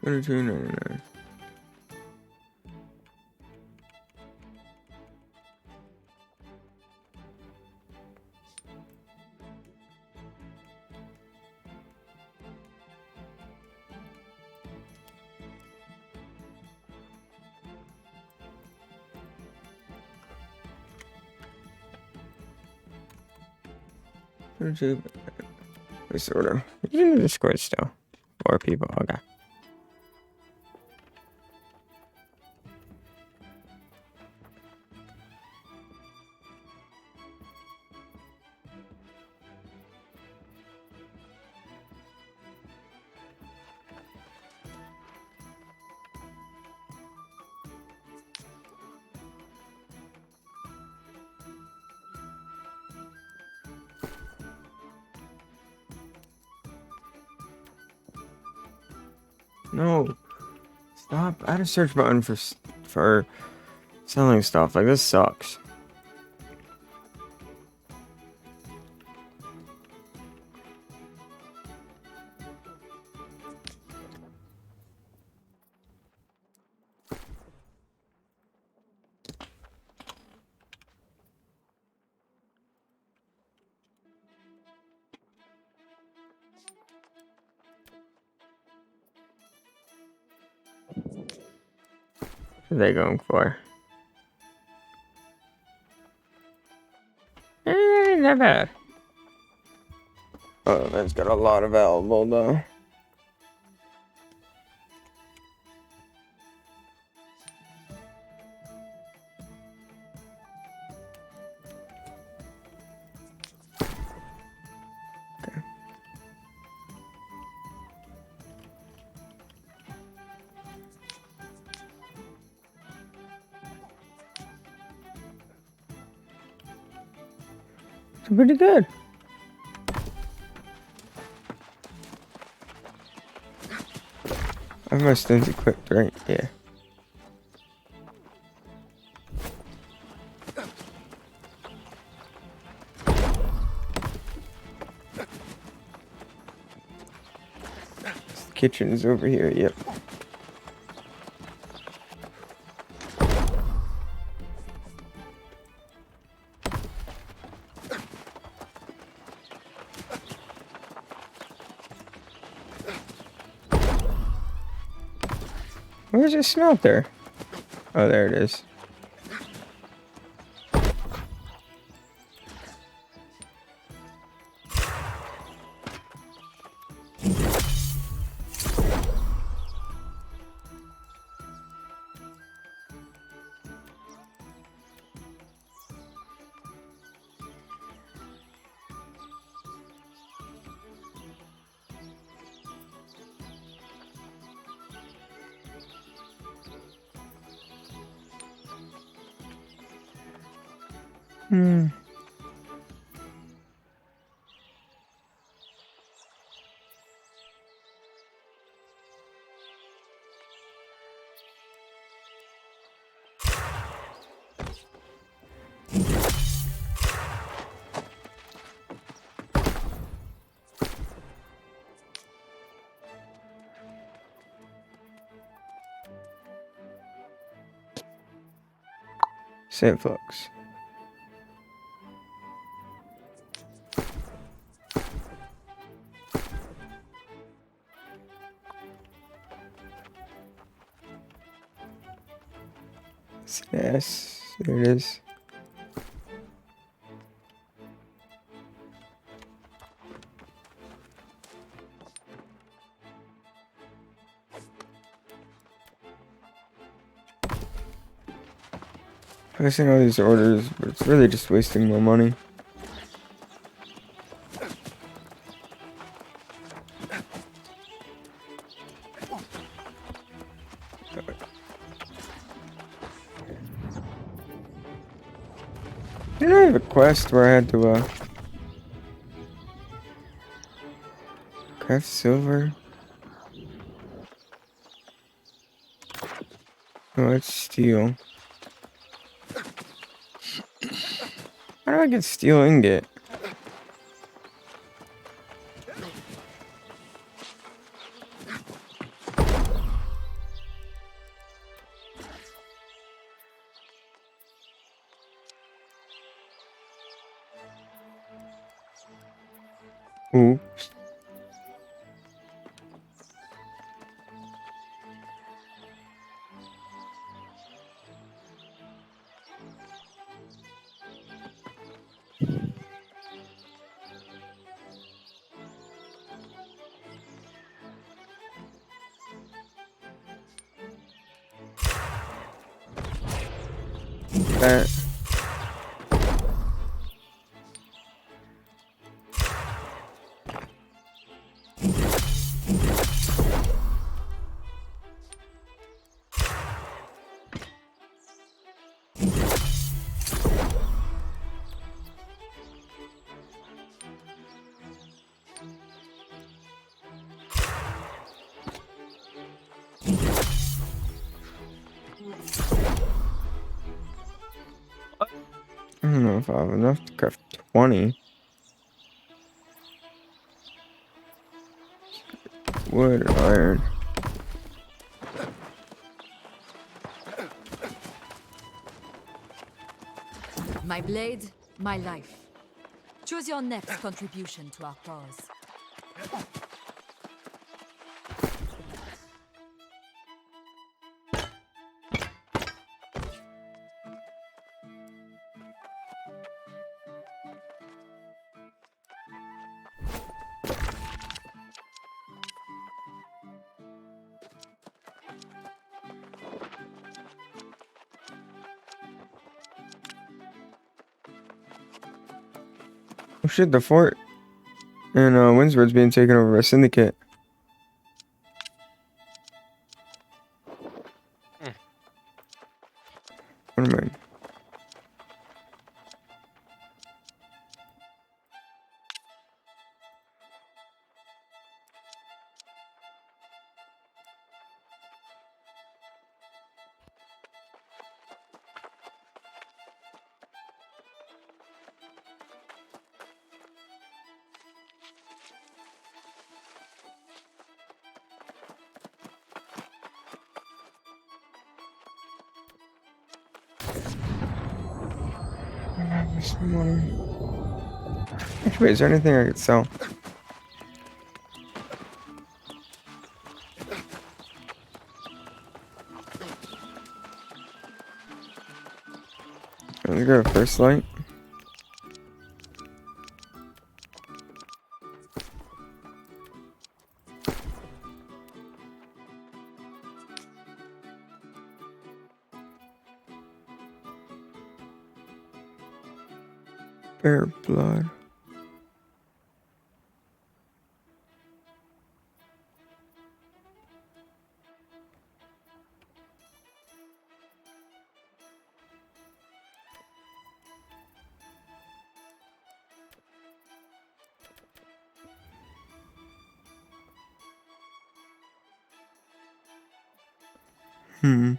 $22.99. This order. You can Discord still. 4 people, okay. No. Stop. Add a search button for selling stuff. Like, this sucks. What are they going for? Not bad. Oh, that's got a lot available though. It's pretty good. I have my stunts equipped, right? Yeah. The kitchen is over here, yep. Where's your smelter? Oh, there it is. Hmm. Same folks. Yes, there it is. Placing all these orders, but it's really just wasting more money. Didn't I have a quest where I had to craft silver? Oh, it's steel. How do I get steel ingot? Oops. That. I don't know if I have enough to craft 20. Wood and iron. My blade, my life. Choose your next contribution to our cause. Oh shit, the fort in Windsward's being taken over by Syndicate. What am I? Actually, is there anything I could sell? Let's go first light. Bear blood. Hmm.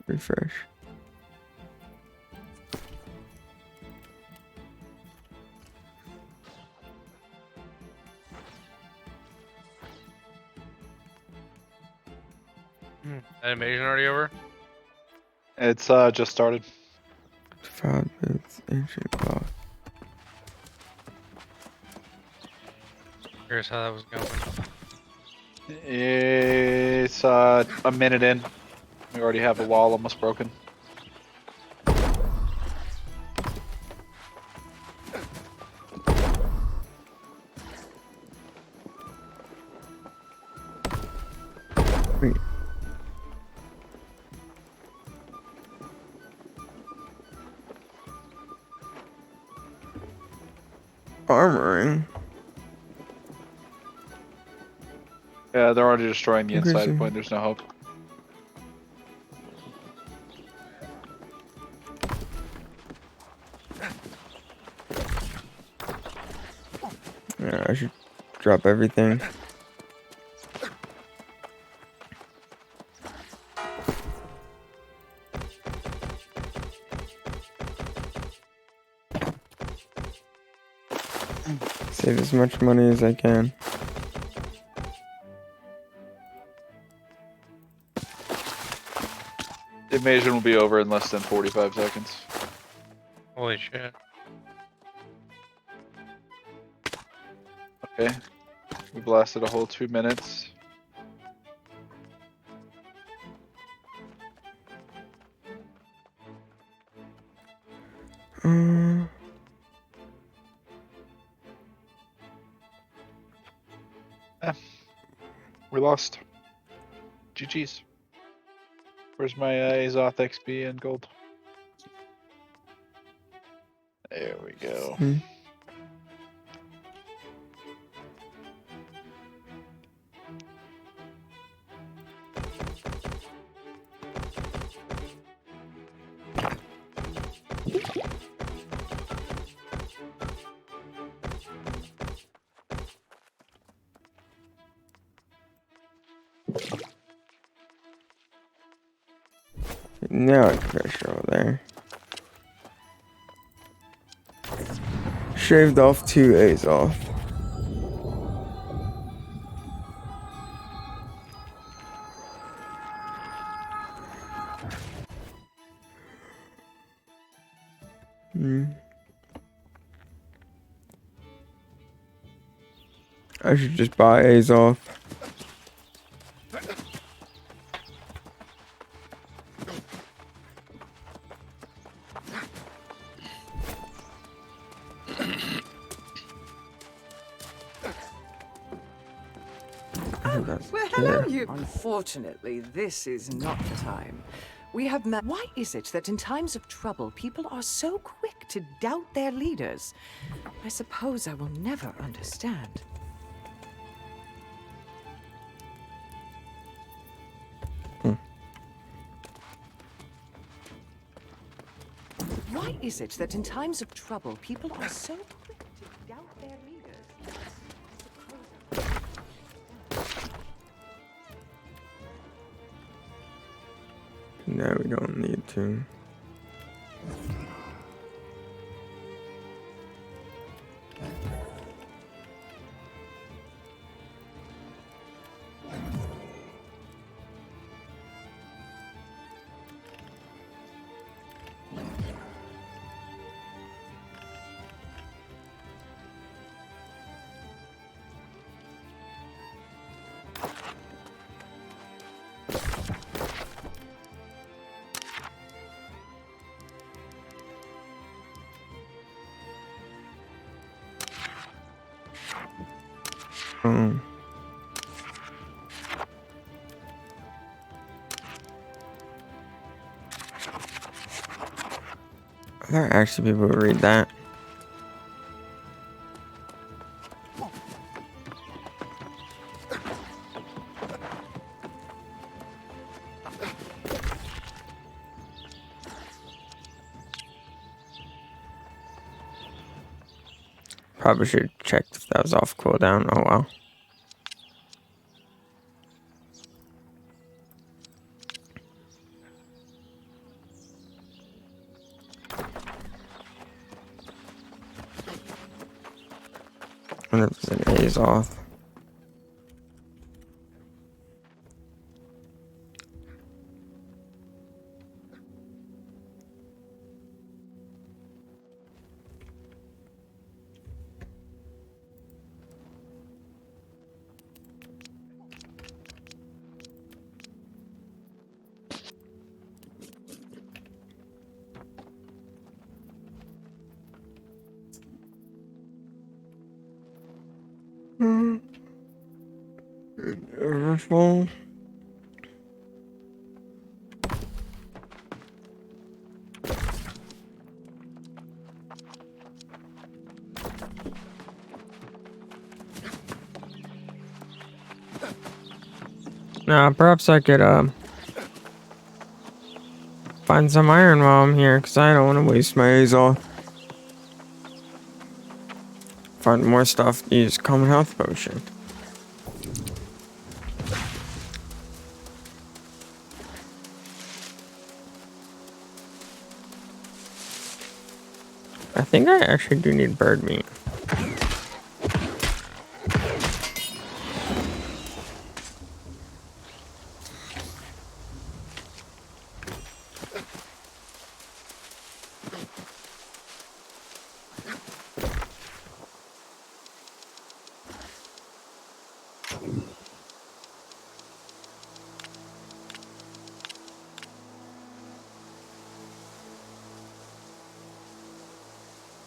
Refresh. Animation already over? It's just started. Proud boots, ancient cloth. Here's how that was going. It's a minute in. We already have a wall almost broken. Wait. Armoring. Yeah, they're already destroying the inside Aggressive. point. There's no hope. Yeah, I should drop everything. Save as much money as I can. The invasion will be over in less than 45 seconds. Holy shit. Okay. We've lasted a whole 2 minutes. We lost. GG's. Where's my Azoth XP and gold? There we go. Now I can finish over there. Shaved off 2 A's off. I should just buy A's off. Well, hello, you. Unfortunately, this is not the time. We have met. Why is it that in times of trouble, people are so quick to doubt their leaders? I suppose I will never understand. Why is it that in times of trouble, people are so quick to doubt their leaders? No, we don't need to. Um, are there actually people who read that? Probably should check if that was off cooldown. Oh well. I wonder if there's an A's off. Everful. Nah, perhaps I could find some iron while I'm here, because I don't want to waste my A's off. Find more stuff, use common health potion. I think I actually do need bird meat.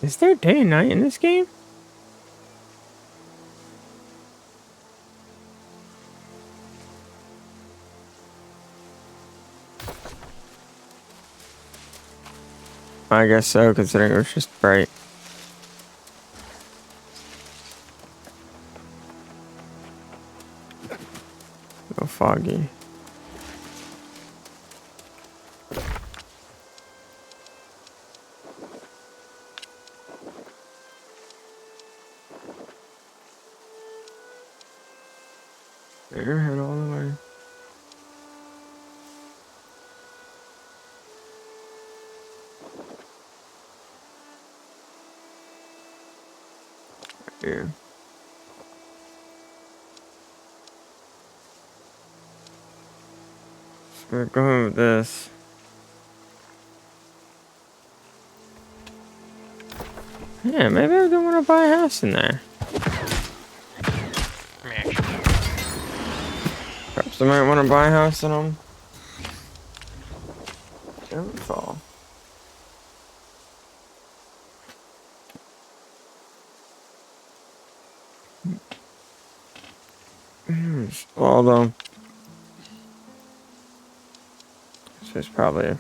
Is there day and night in this game? I guess so, considering it was just bright. No foggy. Airhead all the way. Yeah. So we're going with this. Yeah, maybe I don't want to buy a house in there. Perhaps I might want to buy a house in Everfall. Although this is probably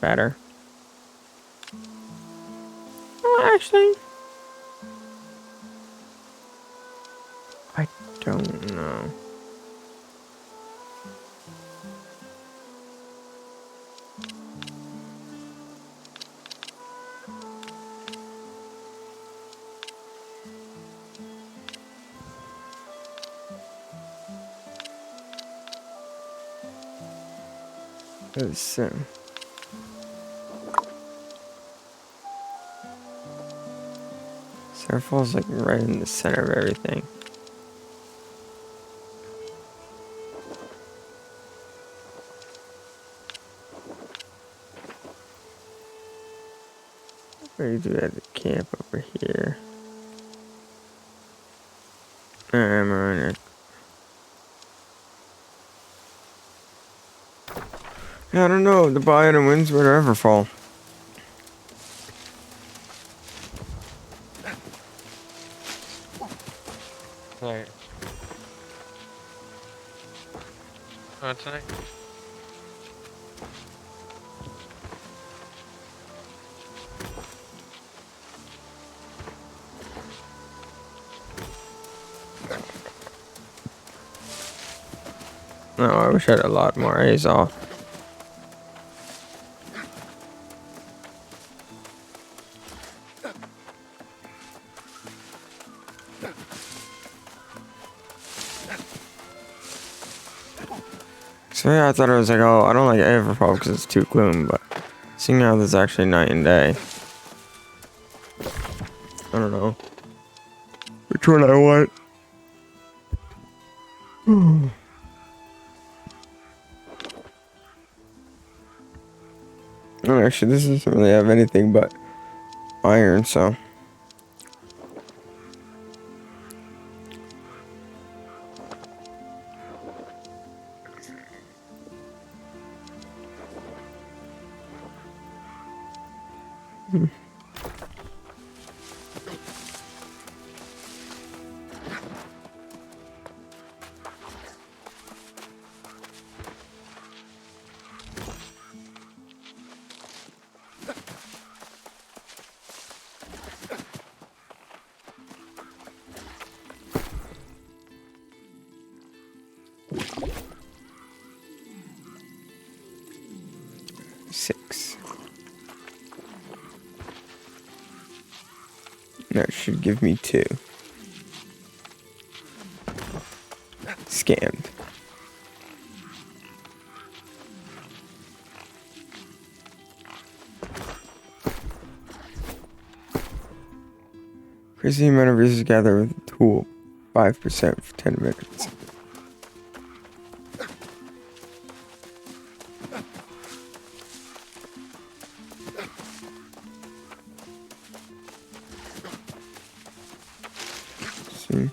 better. Oh, actually, I don't know. Listen. Starfall's like right in the center of everything. What do you do at the camp over here? I'm on it. Yeah, I don't know. The Bayern wins whatever fall. Right. Tonight? No, I wish I had a lot more A's off. So yeah, I thought it was like, oh, I don't like Everfall because it's too gloom, but seeing how there's actually night and day, I don't know which one I want. Oh, actually, this doesn't really have anything but iron, so. Six. That should give me 2. Scanned. Crazy amount of resources gather with a tool. 5% for 10 minutes. See?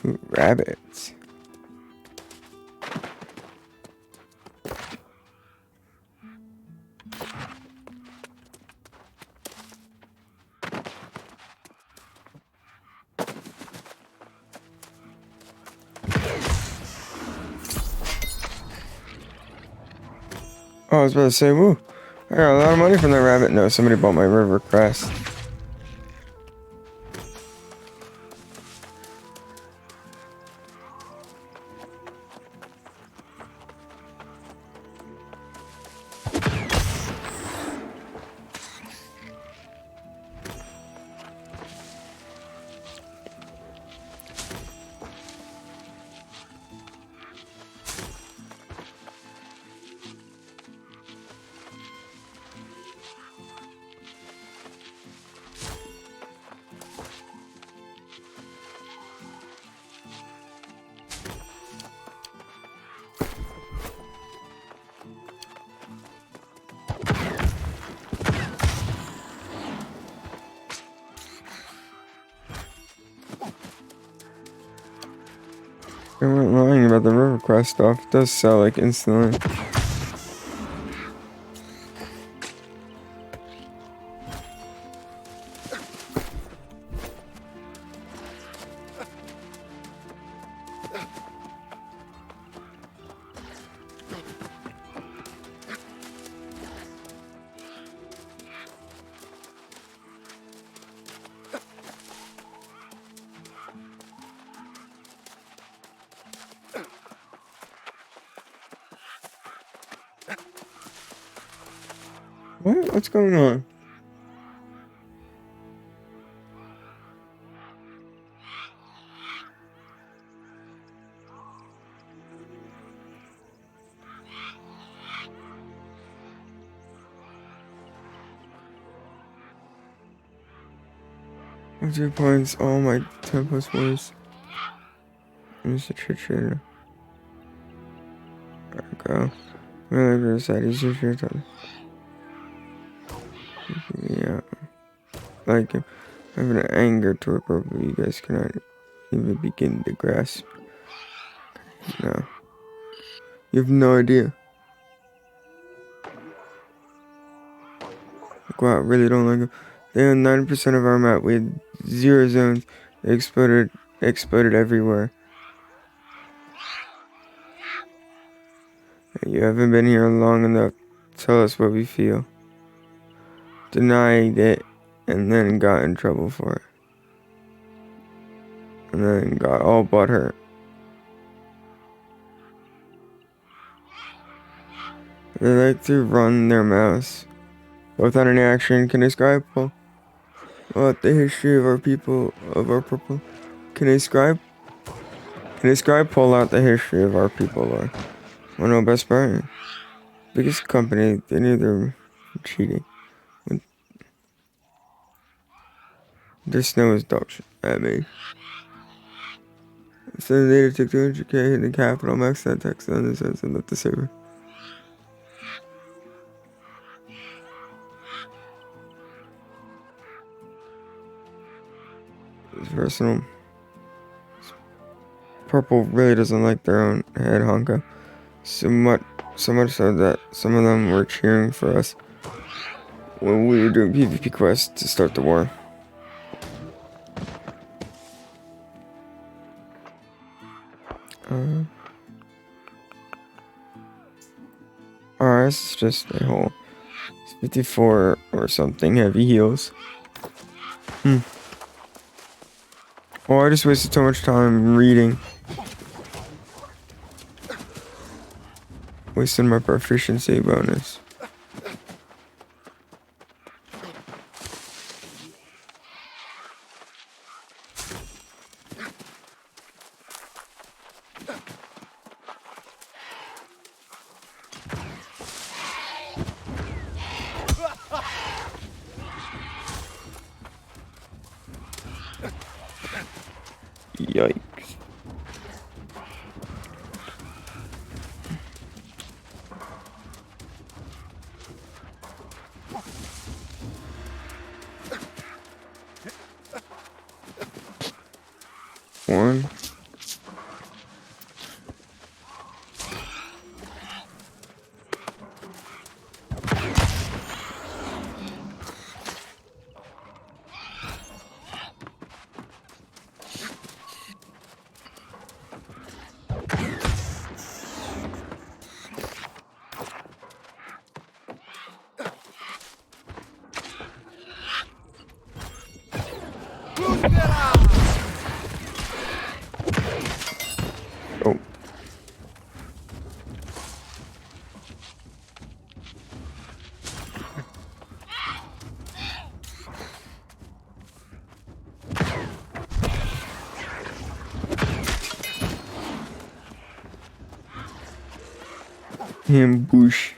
Ooh, rabbits. Oh, I was about to say, woo. I got a lot of money from that rabbit. No, somebody bought my river crest. They weren't lying about the river crest stuff. It does sell like instantly. What? What's going on? 2 points, all my 10 plus boys. Use the trick trader. There we go. Really good side, use your trick trader. Yeah. Like, I have an anger toward purple you guys cannot even begin to grasp. No. You have no idea. Like, wow, I really don't like them. They own 90% of our map. We had 0 zones. They exploded everywhere. You haven't been here long enough to tell us what we feel. Denied it, and then got in trouble for it. And then got all but hurt. They like to run their mouths. Without any action, can I scribe pull out the history of our people, of our purple? Can I scribe pull out the history of our people, Lord? Well, no, Best Buy. Biggest company, they knew they're cheating. Their snow is dog shit at me. So the data took 200k, hit the capital, max that text on the sense and left the server. It's personal. Purple really doesn't like their own head honka. So much so that some of them were cheering for us when we were doing PvP quests to start the war. Ours is just a whole 54 or something heavy heals. Oh, I just wasted so much time reading. Wasted my proficiency bonus. Yikes. One. Oh. Ambush.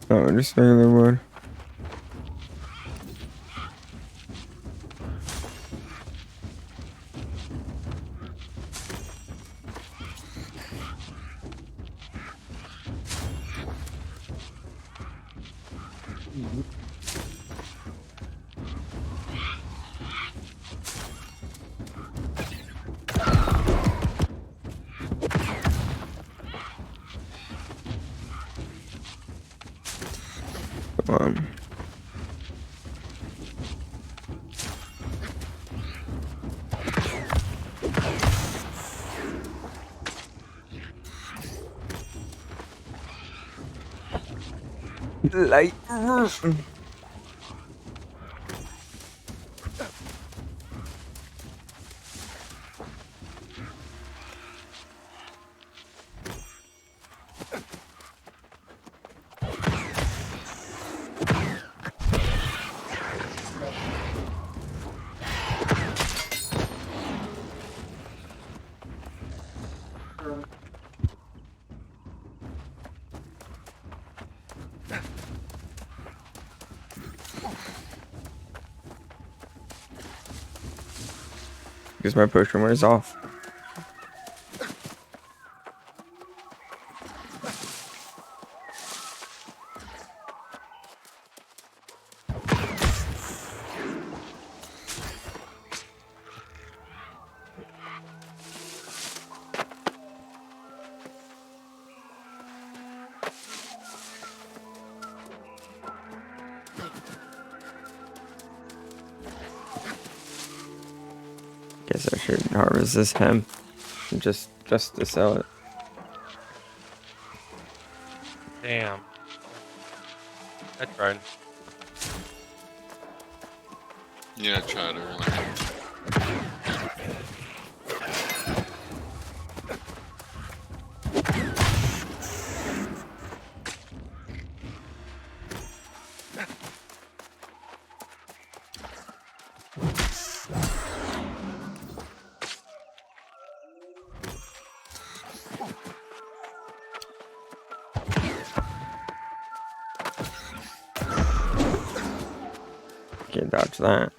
Oh, just regular wood. Come on. Light. because my potion wears off. Guess I should harvest this hemp just to sell it. Damn. I tried. Yeah, I tried earlier. Can't dodge that.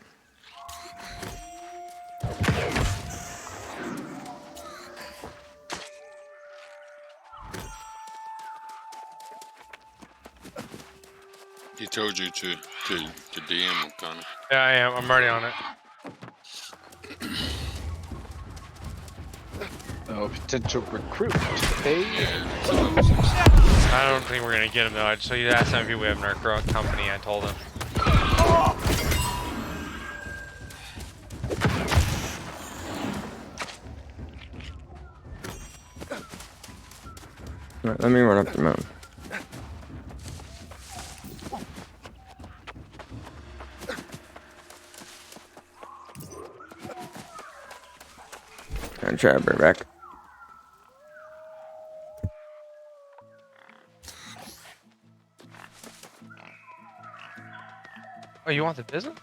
He told you to DM him, Connor. Yeah, I am. I'm already on it. Oh, potential recruit. Hey. I don't think we're gonna get him though. I just so you asked how many people we have in our company. I told him. Alright, let me run up the mountain. And try to bring back. Oh, you want the business?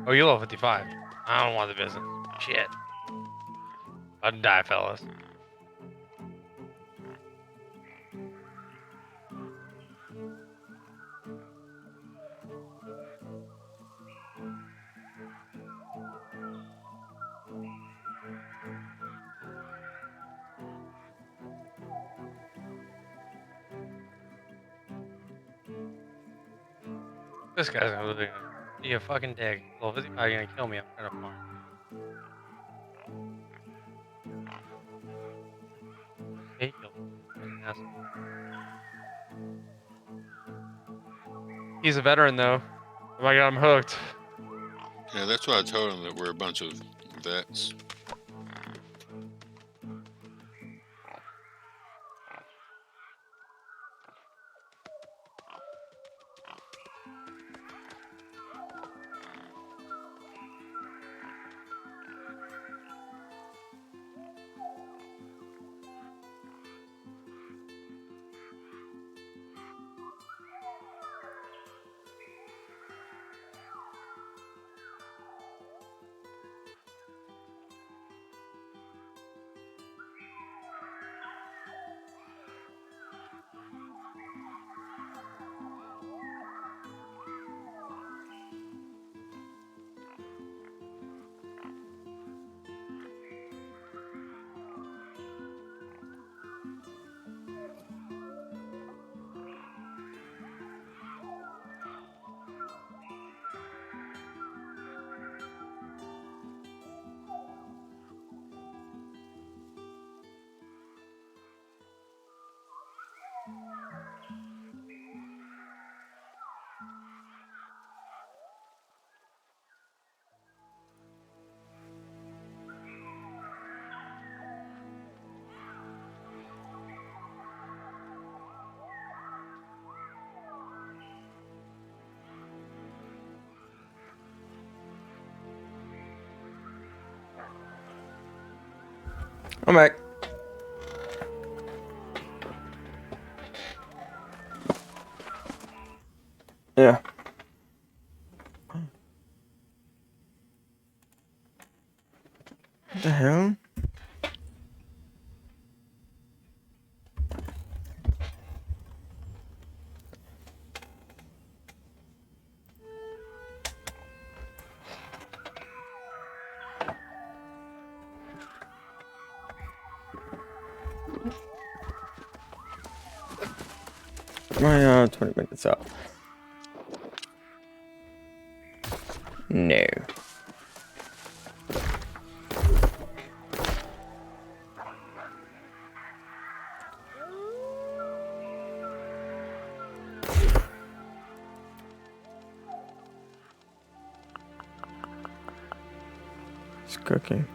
Oh, you level 55. I don't want the business. Shit. I'd die, fellas. This guy's gonna be a fucking dick. Level 55 gonna kill me. I'm trying to farm. Hate you. Fucking asshole. He's a veteran though. Oh my god, I'm hooked. Yeah, that's why I told him that we're a bunch of vets. I'm back. Yeah. What the hell? Is my 20 minutes up? No. It's cooking.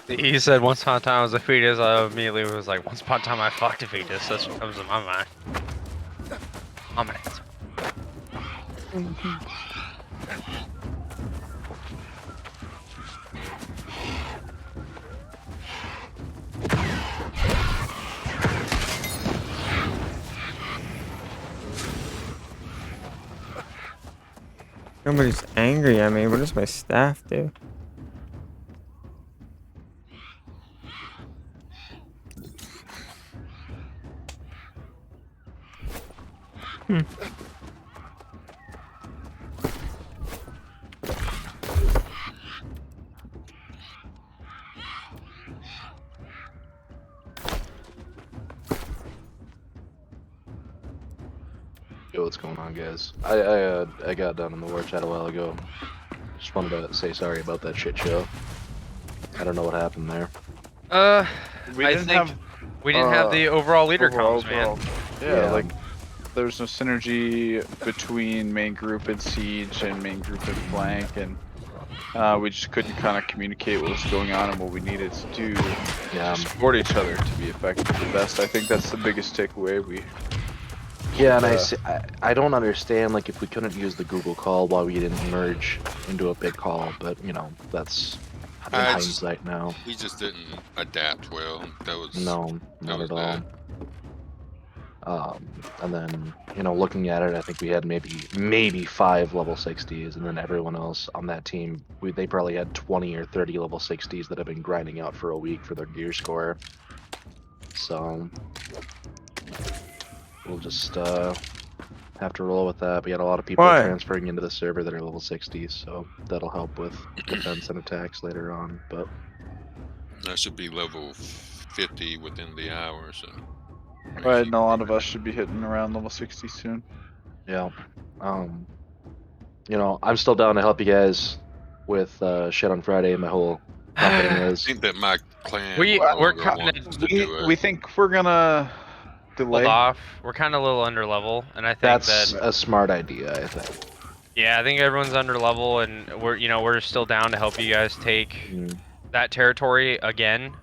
He said once upon a time I was a fetus. I immediately was like, once upon a time I fucked a fetus. That's what comes to my mind. I'm an answer. Nobody's angry at me. What does my staff do? Yo, what's going on, guys? I got done in the war chat a while ago. Just wanted to say sorry about that shit show. I don't know what happened there. We I didn't think have we didn't have the overall leader comms, man. Yeah, like there's no synergy between main group and siege and main group and flank, and we just couldn't kind of communicate what was going on and what we needed to do to support each other to be effective the best. I think that's the biggest takeaway. Yeah, and I don't understand, like, if we couldn't use the Google call, why we didn't merge into a big call, but, you know, that's in hindsight now. We just didn't adapt well. That was No, not at all. And then, you know, looking at it, I think we had maybe 5 level 60s, and then everyone else on that team, they probably had 20 or 30 level 60s that have been grinding out for a week for their gear score. So we'll just have to roll with that. We had a lot of people transferring into the server that are level 60s, so that'll help with defense and attacks later on. But that should be level 50 within the hour, so. Right, and a lot of us should be hitting around level 60 soon. Yeah. You know, I'm still down to help you guys with shit on Friday. My whole company is. I think that my clan we're kind of we think we're gonna delay. Hold off. We're kind of a little under level, and I think that's a smart idea. I think. Yeah, I think everyone's under level, and we're still down to help you guys take that territory again.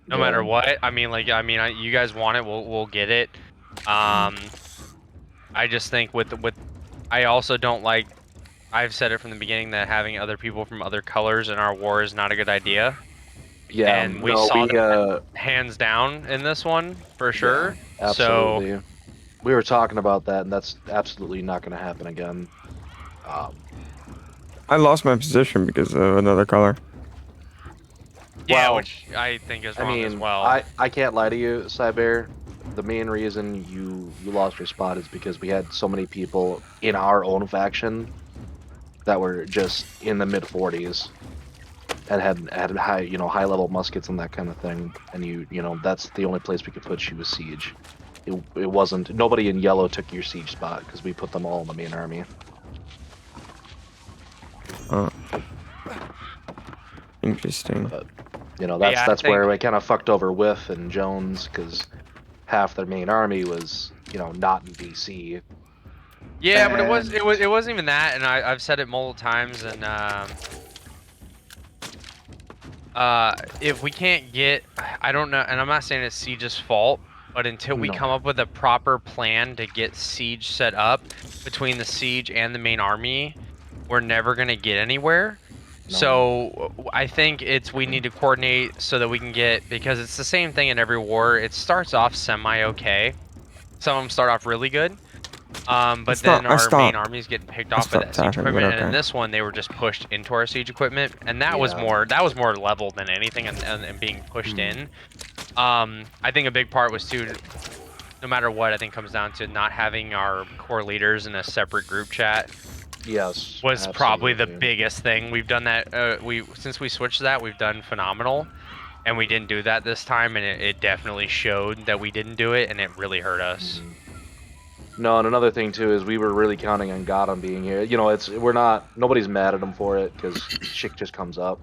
No matter what. I mean, you guys want it, we'll get it. I just think I also don't like. I've said it from the beginning that having other people from other colors in our war is not a good idea. Yeah, and we saw that hands down in this one for sure. Yeah, absolutely. So, we were talking about that, and that's absolutely not going to happen again. I lost my position because of another color. Yeah, which I think is wrong as well. I can't lie to you, Cyber. The main reason you lost your spot is because we had so many people in our own faction that were just in the mid 40s and had high level muskets and that kind of thing. And you know that's the only place we could put you was siege. It wasn't. Nobody in yellow took your siege spot because we put them all in the main army. Interesting. You know, that's Yeah, I that's where think- we kind of fucked over Whiff and Jones because half their main army was, you know, not in BC. Yeah, but it wasn't even that, and I've said it multiple times, and if we can't get, I don't know, and I'm not saying it's Siege's fault, but until we No. come up with a proper plan to get Siege set up between the Siege and the main army, we're never gonna get anywhere. No. So I think we need to coordinate so that we can get, because it's the same thing in every war. It starts off semi-okay. Some of them start off really good. But then our main army's getting picked off by that siege tapping, but equipment, and in okay. this one they were just pushed into our siege equipment, and that was more level than anything, and being pushed in. I think a big part was too, no matter what, I think comes down to not having our core leaders in a separate group chat. Yes, was probably the absolutely. biggest thing. We've done that. Since we switched to that, we've done phenomenal, and we didn't do that this time, and it definitely showed that we didn't do it, and it really hurt us. No, and another thing too is we were really counting on God on being here. You know, nobody's mad at him for it because shit just comes up.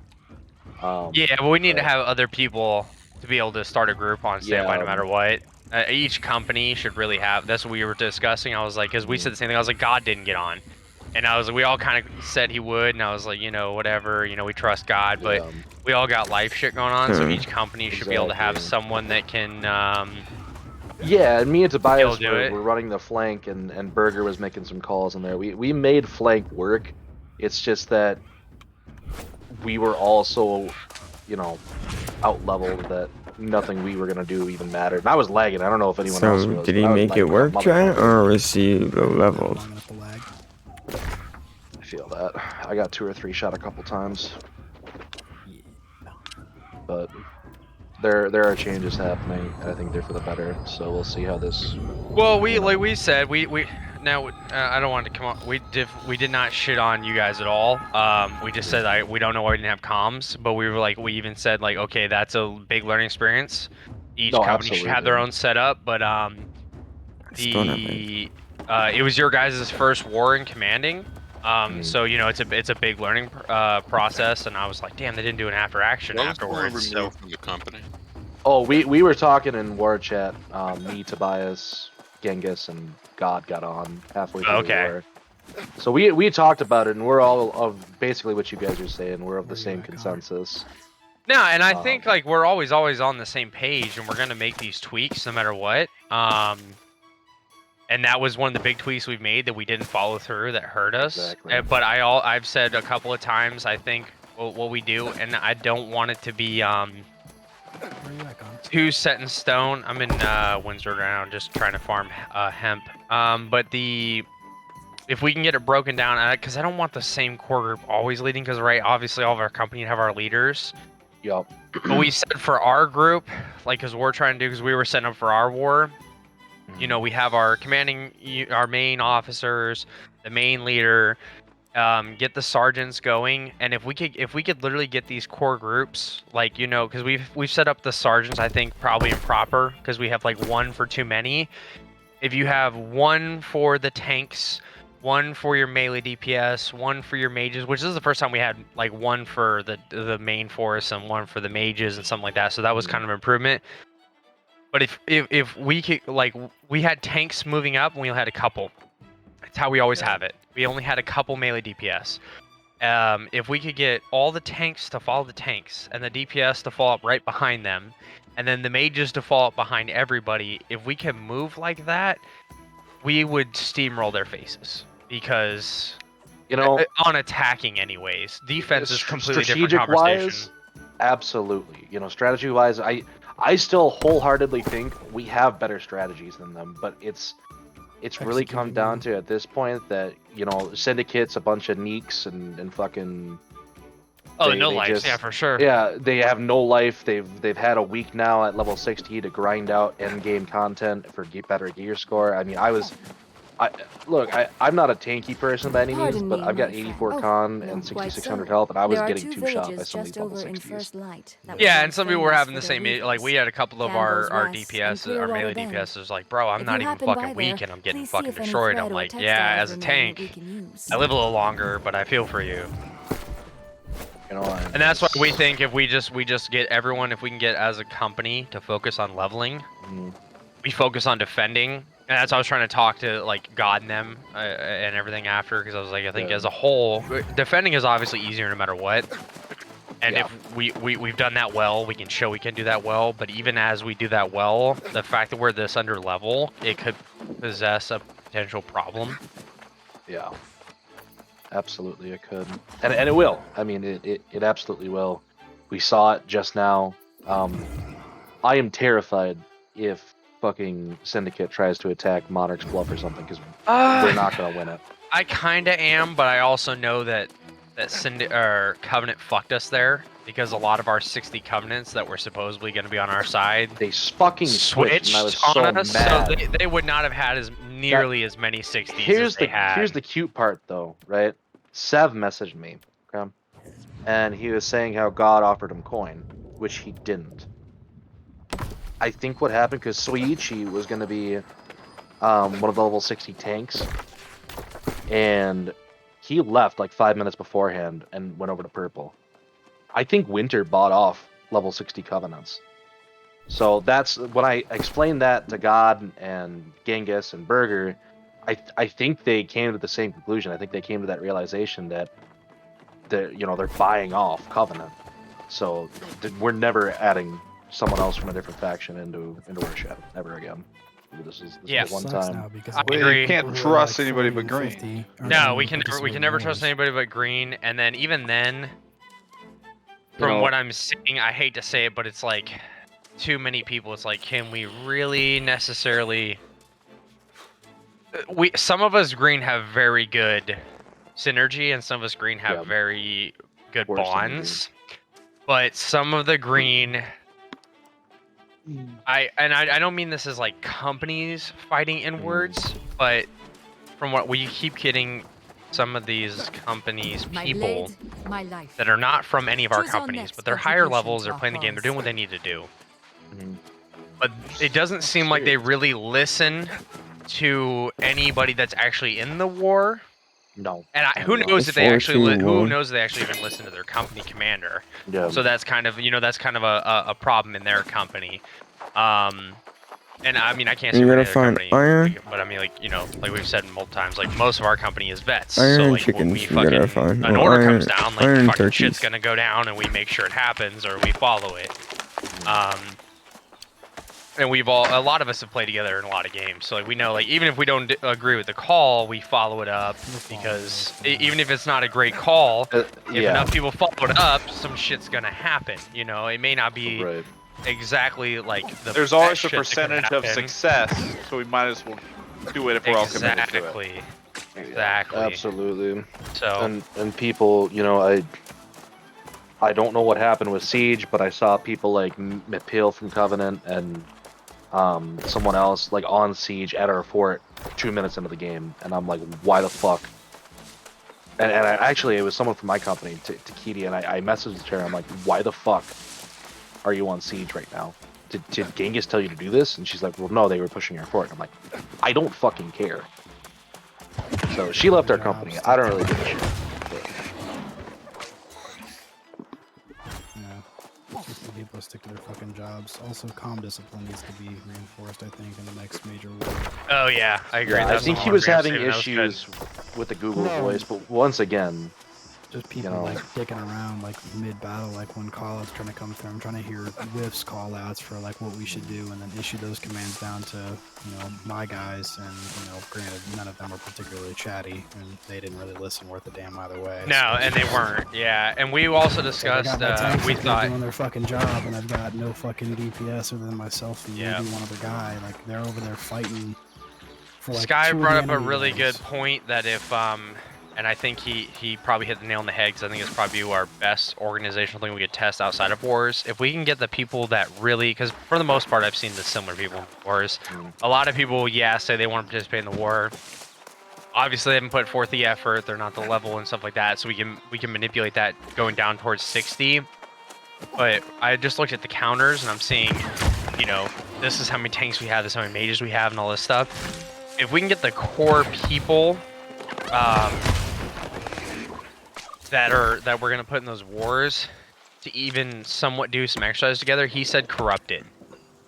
Yeah, but we need to have other people to be able to start a group on standby no matter what. Each company should really have. That's what we were discussing. I was like, because we said the same thing. I was like, God didn't get on, and I was like, we all kind of said he would, and I was like, you know, whatever, you know, we trust God, but we all got life shit going on, so each company should be able to have someone that can. Yeah, and me and Tobias do were running the flank, and Berger was making some calls in there. We made flank work. It's just that we were all so, you know, out leveled that nothing we were gonna do even mattered. And I was lagging. I don't know if anyone else was. Did he make it work, chat, or was he low leveled? I feel that. I got 2 or 3 shot a couple times. But there are changes happening, and I think they're for the better. So we'll see how this. Well, like we said, we now I don't want to come up. We did not shit on you guys at all. We just said we don't know why we didn't have comms, but we were like, we even said like, okay, that's a big learning experience. Each company should have their own setup, but it was your guys' first war in commanding. So you know it's a big learning process, and I was like, damn, they didn't do an after action afterwards. So from the company. Oh, we were talking in war chat. Me, Tobias, Genghis, and God got on halfway through the war. So we talked about it, and we're all of basically what you guys are saying. We're of the same consensus. No, and I think like we're always on the same page, and we're gonna make these tweaks no matter what. And that was one of the big tweaks we've made that we didn't follow through that hurt us. Exactly. But I've said a couple of times, I think what we do, and I don't want it to be too set in stone. I'm in Windsor now, just trying to farm hemp. But if we can get it broken down, because I don't want the same core group always leading, because obviously all of our company have our leaders. Yup. But we said for our group, like, because we're trying to do, because we were setting up for our war. You know, we have our our main officers, the main leader, get the sergeants going, and if we could literally get these core groups, like, you know, because we've set up the sergeants, I think, probably improper, because we have like one for too many. If you have one for the tanks, one for your melee DPS, one for your mages, which is the first time we had like one for the main force and one for the mages and something like that, so that was kind of an improvement. But if we could, like, we had tanks moving up and we only had a couple. That's how we always have it. We only had a couple melee DPS. If we could get all the tanks to follow the tanks and the DPS to fall up right behind them, and then the mages to fall up behind everybody, if we can move like that, we would steamroll their faces. Because, you know, on attacking anyways, defense is completely different conversation. Absolutely. You know, strategy-wise, I still wholeheartedly think we have better strategies than them, but it's really come down to at this point that, you know, Syndicate's a bunch of neeks and fucking. No life, yeah, for sure. Yeah, they have no life. They've had a week now at level 60 to grind out end game content for better gear score. I mean, I'm not a tanky person by any means, but I've got 84 con and 6,600 health, and I was getting 2 shot by some of these level 60s. Yeah, and some people were having the same, like, we had a couple of our DPS, our melee DPS was like, bro, I'm not even fucking weak and I'm getting fucking destroyed. I'm like, yeah, as a tank, I live a little longer, but I feel for you. You know, And that's why we think if we just get everyone, if we can get as a company to focus on leveling, we focus on defending. And that's why I was trying to talk to like God and them and everything after, because I was like, I think as a whole, defending is obviously easier no matter what. And if we've done that well, we can show we can do that well. But even as we do that well, the fact that we're this under level, it could possess a potential problem. Yeah. Absolutely, it could, and it will. I mean, it absolutely will. We saw it just now. I am terrified if fucking Syndicate tries to attack Monarch's Bluff or something, because we're not gonna win it. I kinda am, but I also know that Covenant fucked us there, because a lot of our 60 Covenants that were supposedly going to be on our side, they fucking switched, and I was so on us, mad. so they would not have had as nearly as many 60s Here's as they had. Here's the cute part, though, right? Sev messaged me, okay? And he was saying how God offered him coin, which he didn't. I think what happened, because Soichi was going to be one of the level 60 tanks, and he left like 5 minutes beforehand and went over to purple. I think Winter bought off level 60 Covenants. So that's when I explained that to God and Genghis and Burger. I think they came to the same conclusion. I think they came to that realization that they're buying off Covenant. So we're never adding someone else from a different faction into our shadow ever again. This is the one time. You can't trust anybody but Green. No, we can never trust anybody but Green. And then even then, from what I'm seeing, I hate to say it, but it's like too many people. It's like, can we really necessarily? Some of us Green have very good synergy, and some of us Green have very good bonds. But some of the Green, I don't mean this as like companies fighting inwards, but from what we keep getting, some of these companies, people that are not from any of our companies, but they're higher levels, they're playing the game, they're doing what they need to do. But it doesn't seem like they really listen to anybody that's actually in the war. No. And who knows if they actually who knows if they actually even listen to their company commander. Yeah. So that's kind of a problem in their company. And I mean, I can't say You for gotta any other find company, iron. but I mean, like, like we've said multiple times, like most of our company is vets. Iron so like chickens, when we you gotta fucking find. an Well, order iron- comes down, like iron fucking turkeys. shit's gonna go down, and we make sure it happens or we follow it. And a lot of us have played together in a lot of games, so like we know, like even if we don't agree with the call, we follow it up, because even if it's not a great call, if enough people follow it up, some shit's gonna happen. It may not be exactly like the. There's always best a shit that could percentage of happen. success, so we might as well do it if we're all committed to it. Exactly. Absolutely. So and people, I don't know what happened with Siege, but I saw people like Mipil from Covenant and someone else like on Siege at our fort 2 minutes into the game, and I'm like, why the fuck? And it was someone from my company, Takiti, and I messaged her. I'm like, why the fuck are you on Siege right now? Did Genghis tell you to do this? And she's like, well, no, they were pushing our fort. I'm like, I don't fucking care. So she left our company. I don't really give a shit. Just the people stick to their fucking jobs. Also, comm discipline needs to be reinforced, I think, in the next major war. Oh yeah, I agree. Yeah, I That's think the he one was thing I've having seen, that was good. issues with the Google No. voice, but once again, Just people like dicking around like mid-battle, like when call-outs trying to come through. I'm trying to hear whiffs call-outs for like what we should do, and then issue those commands down to my guys. And granted, none of them were particularly chatty, and they didn't really listen worth a damn either way. No, and they weren't. Yeah, and we also discussed. I got my tanks We that are thought. doing their fucking job, and I've got no fucking DPS other than myself and maybe one other guy. Like they're over there fighting. For, like, Sky two of brought the up a enemy really guys. good point that if and I think he probably hit the nail on the head, because I think it's probably our best organizational thing we could test outside of wars. If we can get the people that really, because for the most part I've seen the similar people in wars. A lot of people, say they want to participate in the war. Obviously they haven't put forth the effort, they're not the level and stuff like that, so we can manipulate that going down towards 60. But I just looked at the counters and I'm seeing, this is how many tanks we have, this is how many mages we have, and all this stuff. If we can get the core people that we're gonna put in those wars to even somewhat do some exercise together, he said corrupted.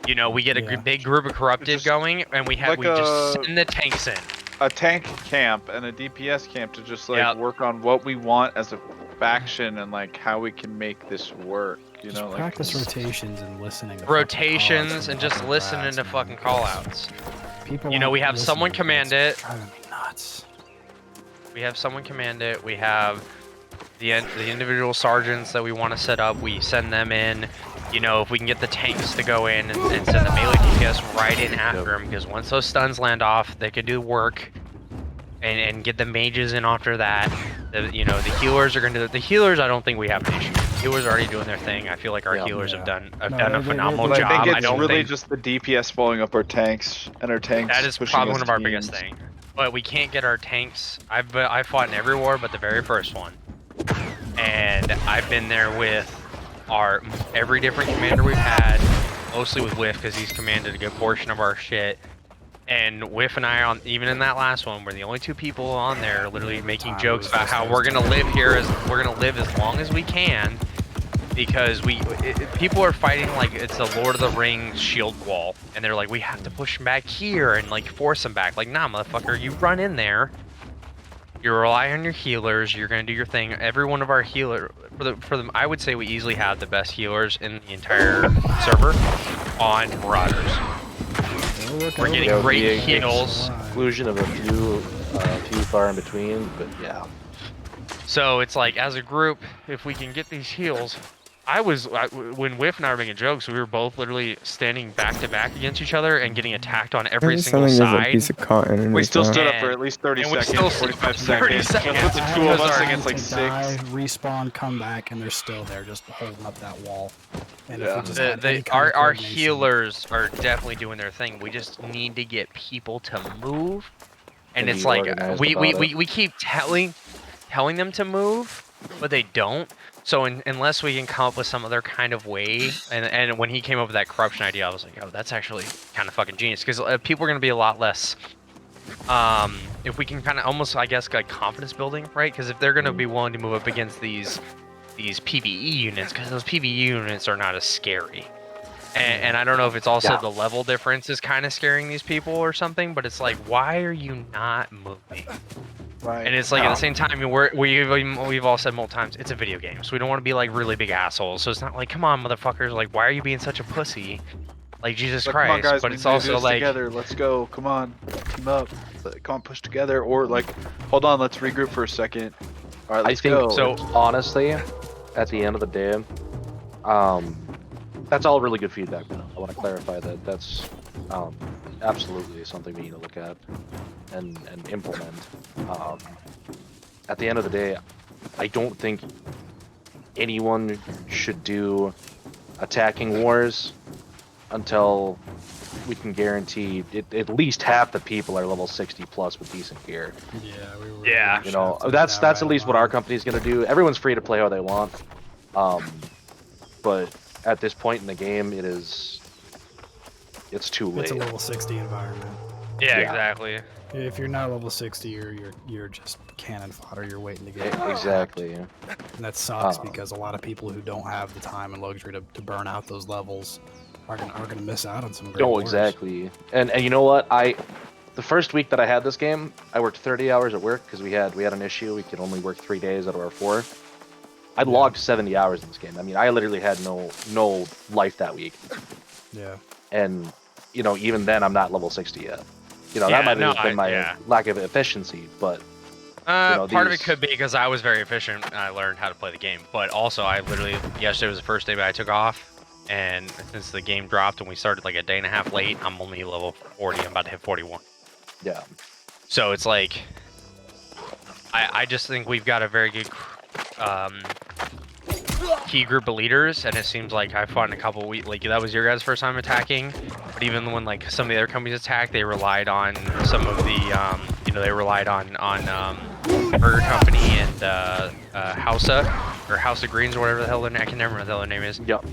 You know, we get a big group of corrupted going, and we just send the tanks in. A tank camp and a DPS camp to just like work on what we want as a faction and like how we can make this work. You know, like practice rotations and listening. To rotations and just listening to fucking callouts. You know, we have someone command it. Driving me nuts. We have someone command it. We have the individual sergeants that we want to set up. We send them in. You know, if we can get the tanks to go in and send the melee DPS right in after them, because once those stuns land off, they can do work, and get the mages in after that. You know, the healers are going to. The healers, I don't think we have an issue. The healers are already doing their thing. I feel like our healers have done a phenomenal job. I think it's really just the DPS following up our tanks and our tanks. That is probably one of our biggest things. But we can't get our tanks. I've fought in every war but the very first one, and I've been there with every different commander we've had, mostly with Whiff because he's commanded a good portion of our shit. And Whiff and I, even in that last one, we're the only two people on there literally making jokes about how we're gonna live here we're gonna live as long as we can, because people are fighting like it's the Lord of the Rings shield wall, and they're like, we have to push them back here and like force them back. Like, nah, motherfucker, you run in there. You rely on your healers. You're gonna do your thing. Every one of our healer, for them, I would say we easily have the best healers in the entire server on Marauders. We're getting great heals. Exclusion of a few far in between, but yeah. So it's like, as a group, if we can get these heals, when Whiff and I were making jokes, we were both literally standing back to back against each other and getting attacked on every single side. A piece of cotton in we his still mouth. stood up for at least 30 seconds, 45 seconds. Just with the two of us against like 6. Respawn, come back, and they're still there, just holding up that wall. And if we just had any kind of our coordination- healers are definitely doing their thing. We just need to get people to move, and And it's be like organized we about it. we keep telling them to move, but they don't. So unless we can come up with some other kind of way, and when he came up with that corruption idea, I was like, oh, that's actually kind of fucking genius, because people are going to be a lot less, if we can kind of almost, I guess, like confidence building, right? Because if they're going to be willing to move up against these PvE units, because those PvE units are not as scary. And I don't know if it's also the level difference is kind of scaring these people or something, but it's like, why are you not moving? Right. And it's like, at the same time, we've all said multiple times, it's a video game, so we don't want to be like really big assholes. So it's not like, come on, motherfuckers, like, why are you being such a pussy? Like, Jesus Christ. Come on, guys, but we it's can do also this like, together. Let's go. Come on, team up. Come on, push together. Or like, hold on, let's regroup for a second. All right, let's go. So honestly, at the end of the day, that's all really good feedback. I want to clarify that that's absolutely something we need to look at and implement. At the end of the day, I don't think anyone should do attacking wars until we can guarantee at least half the people are level 60 plus with decent gear. Yeah. You know, that's at least what our company's gonna do. Everyone's free to play how they want, but at this point in the game, it's too late. It's a level 60 environment. Yeah, exactly. If you're not level 60, you're just cannon fodder. You're waiting to get exactly. And that sucks because a lot of people who don't have the time and luxury to burn out those levels are gonna miss out on some great wars. Exactly. And you know what? The first week that I had this game, I worked 30 hours at work because we had an issue. We could only work 3 days out of our 4. I logged 70 hours in this game. I mean, I literally had no life that week. Yeah. And you know, even then, I'm not level 60 yet. You know, that might have been my lack of efficiency, but part of it could be because I was very efficient and I learned how to play the game. But also, yesterday was the first day that I took off, and since the game dropped and we started like a day and a half late, I'm only level 40. I'm about to hit 41. Yeah. So it's like, I just think we've got a very good key group of leaders, and it seems like I fought in a couple of weeks. Like, that was your guys' first time attacking, but even when like some of the other companies attacked, they relied on some of the they relied on Burger Company and House of Greens or whatever the hell their name, I can never remember what the other name is. Yep.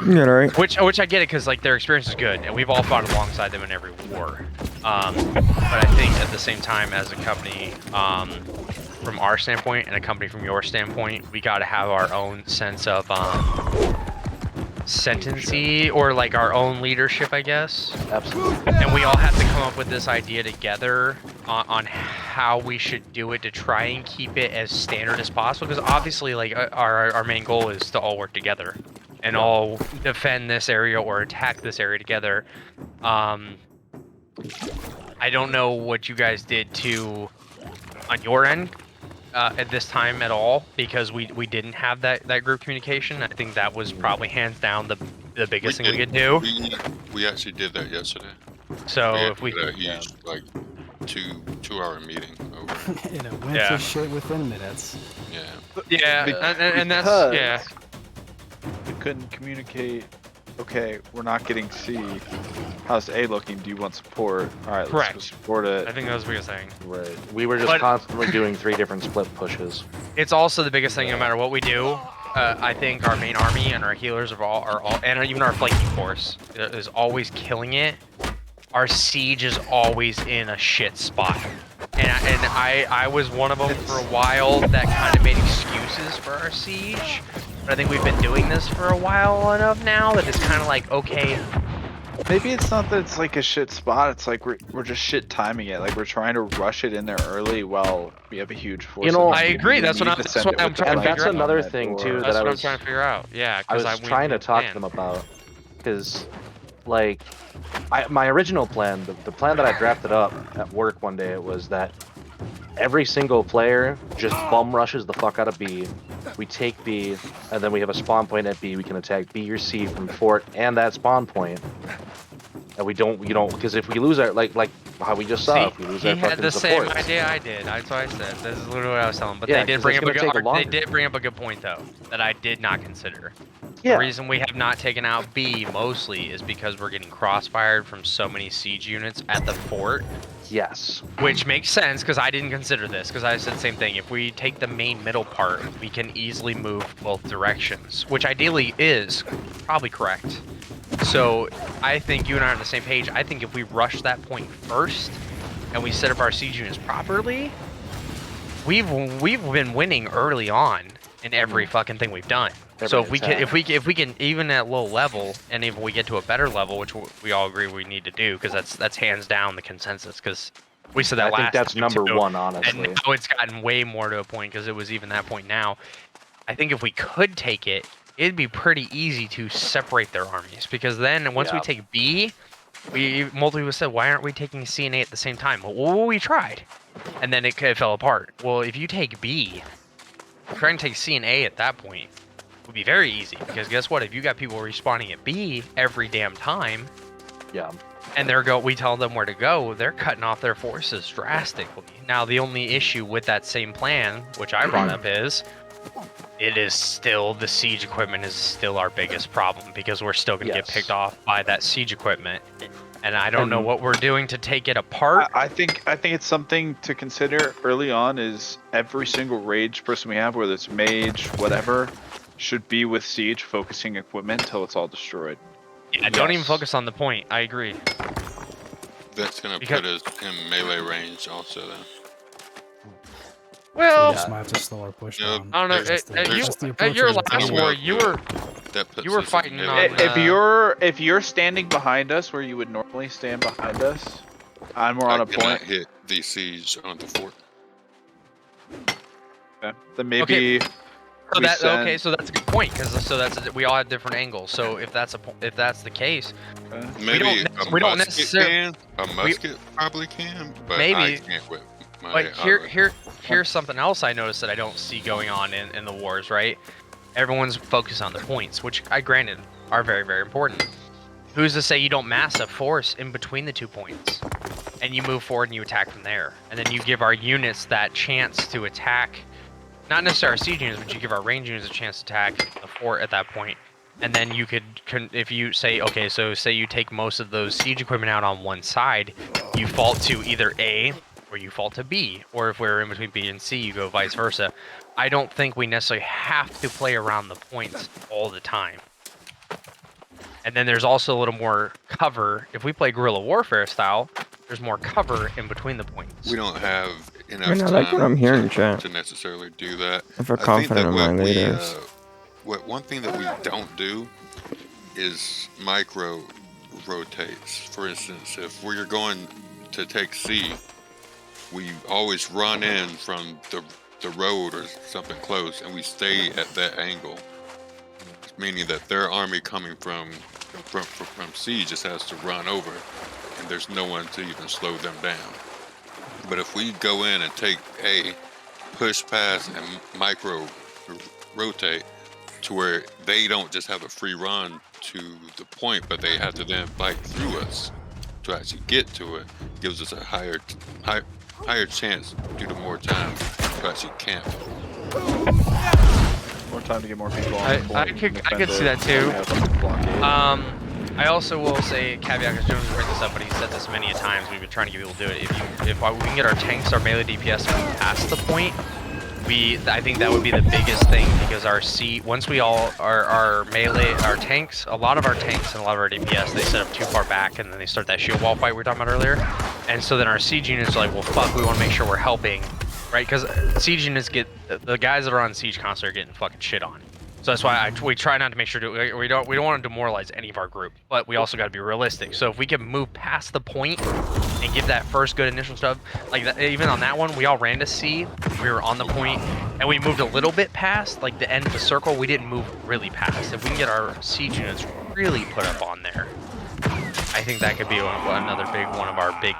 Yeah, right. Which I get it, because like their experience is good, and we've all fought alongside them in every war. But I think at the same time, as a company, from our standpoint and a company from your standpoint, we got to have our own sense of sentency or like our own leadership, I guess. Absolutely. And we all have to come up with this idea together on how we should do it to try and keep it as standard as possible. Because obviously, like our main goal is to all work together and all defend this area or attack this area together. I don't know what you guys did on your end at this time at all, because we didn't have that group communication. I think that was probably hands down the biggest thing we could do. We actually did that yesterday. So if we had a huge like 2-hour meeting over. And it went to shit within minutes. Yeah, and that's we couldn't communicate. Okay, we're not getting C. How's A looking? Do you want support? All right, correct. Let's go support it. I think that was the biggest thing. Right. We were just constantly doing 3 different split pushes. It's also the biggest thing, no matter what we do. I think our main army and our healers are all, and even our flanking force is always killing it. Our siege is always in a shit spot, and I was one of them for a while that kind of made excuses for our siege. But I think we've been doing this for a while enough now that it's kind of like, okay. Maybe it's not that it's like a shit spot. It's like we're just shit timing it. Like we're trying to rush it in there early while we have a huge force. You know, I agree. That's what I'm trying to figure out. And that's another thing too that I was trying to figure out. Yeah, I was trying to talk to them about, because like my original plan, the plan that I drafted up at work one day, it was that every single player just bum rushes the fuck out of B. We take B, and then we have a spawn point at B. We can attack B or C from fort and that spawn point. And we don't, because if we lose our, like how we just saw, if we lose our fucking supports. He had the same idea I did. That's what I said. This is literally what I was telling him. But yeah, they did bring up a good point though that I did not consider. Yeah. The reason we have not taken out B mostly is because we're getting crossfired from so many siege units at the fort. Yes. Which makes sense, because I didn't consider this, because I said the same thing. If we take the main middle part, we can easily move both directions, which ideally is probably correct. So I think you and I are on the same page. I think if we rush that point first and we set up our siege units properly, we've been winning early on in every fucking thing we've done. So if we can even at low level, and if we get to a better level, which we all agree we need to do, because that's hands down the consensus. Because we said that I think that's number one, honestly. And now it's gotten way more to a point, because it was even that point now. I think if we could take it, it'd be pretty easy to separate their armies, because then once we take B, multiple people said, why aren't we taking C and A at the same time? Well, we tried, and then it fell apart. Well, if you take B, trying to take C and A at that point would be very easy, because guess what? If you got people respawning at B every damn time, and we tell them where to go, they're cutting off their forces drastically. Now, the only issue with that same plan, which I brought up, is it is still the siege equipment is still our biggest problem, because we're still going to get picked off by that siege equipment. And I don't know what we're doing to take it apart. I think it's something to consider early on. Is every single rage person we have, whether it's mage, whatever, should be with siege, focusing equipment till it's all destroyed. Yeah, don't even focus on the point. I agree. That's gonna put us in melee range also then. Well, we just might have to slow our push down. I don't know. At your last war, you were fighting on. If you're standing behind us where you would normally stand behind us, and we're on a point. Hit the siege on the fort. Okay. Then maybe. So that's a good point, because we all have different angles. So if that's the case, maybe we don't necessarily. A musket probably can, but maybe. I can't with my But here's something else I noticed that I don't see going on in the wars. Right, everyone's focused on the points, which I granted are very, very important. Who's to say you don't mass a force in between the 2 points, and you move forward and you attack from there, and then you give our units that chance to attack. Not necessarily our siege units, but you give our range units a chance to attack the fort at that point. And then you could, if you say, okay, so say you take most of those siege equipment out on one side, you fall to either A or you fall to B. Or if we're in between B and C, you go vice versa. I don't think we necessarily have to play around the points all the time. And then there's also a little more cover. If we play guerrilla warfare style, there's more cover in between the points. We don't have enough I like what time I'm hearing, chat. to necessarily do that. I feel I think confident that in my what we, leaders. one thing that we don't do is micro rotates. For instance, if we're going to take C, we always run in from the road or something close, and we stay at that angle, meaning that their army coming from C just has to run over, and there's no one to even slow them down. But if we go in and take A, push past and micro rotate to where they don't just have a free run to the point, but they have to then fight through us to actually get to it, gives us a higher chance due to more time to actually camp. More time to get more people on. I could see that too. I also will say, caveat, because Jones bring this up, but he said this many a times. We've been trying to get people to do it. If we can get our tanks, our melee DPS past the point, I think that would be the biggest thing, because once we all our melee, our tanks, a lot of our tanks and a lot of our DPS, they set up too far back, and then they start that shield wall fight we were talking about earlier. And so then our siege units are like, well, fuck, we want to make sure we're helping, right? Because siege units the guys that are on siege constantly are getting fucking shit on. So that's why we try not to make sure we don't want to demoralize any of our group, but we also got to be realistic. So if we can move past the point and give that first good initial stuff, like that, even on that one, we all ran to C, we were on the point, and we moved a little bit past, like the end of the circle. We didn't move really past. If we can get our siege units really put up on there, I think that could be another one of our big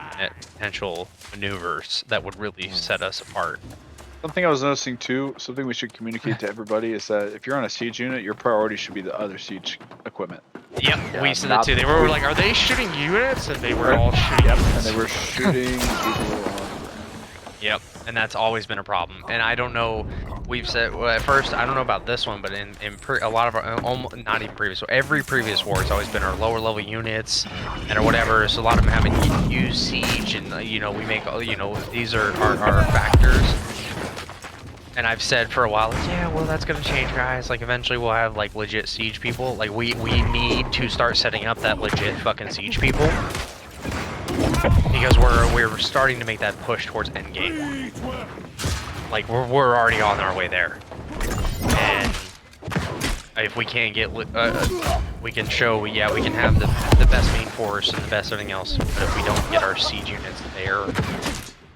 potential maneuvers that would really set us apart. Something I was noticing too, something we should communicate to everybody is that if you're on a siege unit, your priority should be the other siege equipment. Yep, yeah, we said that too. They were like, are they shooting units? And they were all shooting units. And they were shooting people on. Yep, and that's always been a problem. And I don't know, we've said, well, at first, I don't know about this one, but in a lot of our, not even previous, so every previous war, it's always been our lower level units and or whatever. So a lot of them haven't used siege, and you know, we make, you know, these are our factors. And I've said for a while, like, yeah, well, that's gonna change, guys. Like, eventually we'll have, like, legit siege people. Like, we need to start setting up that legit fucking siege people. Because we're starting to make that push towards endgame. Like, we're already on our way there. And if we can't get, we can show, yeah, we can have the best main force and the best everything else. But if we don't get our siege units there,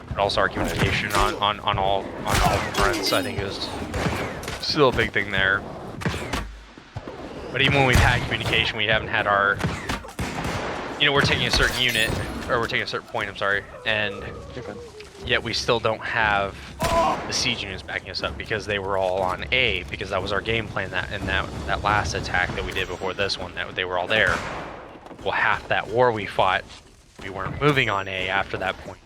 but also our communication on all fronts, I think is still a big thing there. But even when we've had communication, we haven't had our, you know, we're taking a certain unit, or we're taking a certain point, I'm sorry, and yet we still don't have the siege units backing us up because they were all on A, because that was our game plan that last attack that we did before this one, that they were all there. Well, half that war we fought, we weren't moving on A after that point,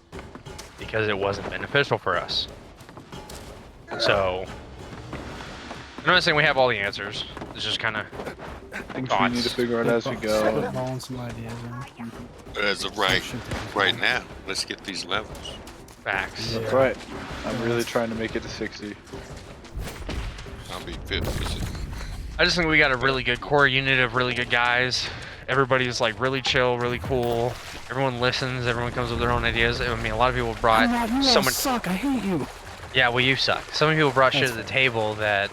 because it wasn't beneficial for us. So, I'm not saying we have all the answers. It's just kind of things we need to figure out as we go. Some ideas in. But as of right now, let's get these levels. Facts. That's right. I'm really trying to make it to 60. I'll be 50%. I just think we got a really good core unit of really good guys. Everybody's like really chill, really cool. Everyone listens. Everyone comes with their own ideas. I mean, a lot of people brought someone. Suck. I hate you. Yeah, well, you suck. So many people brought shit to the table that,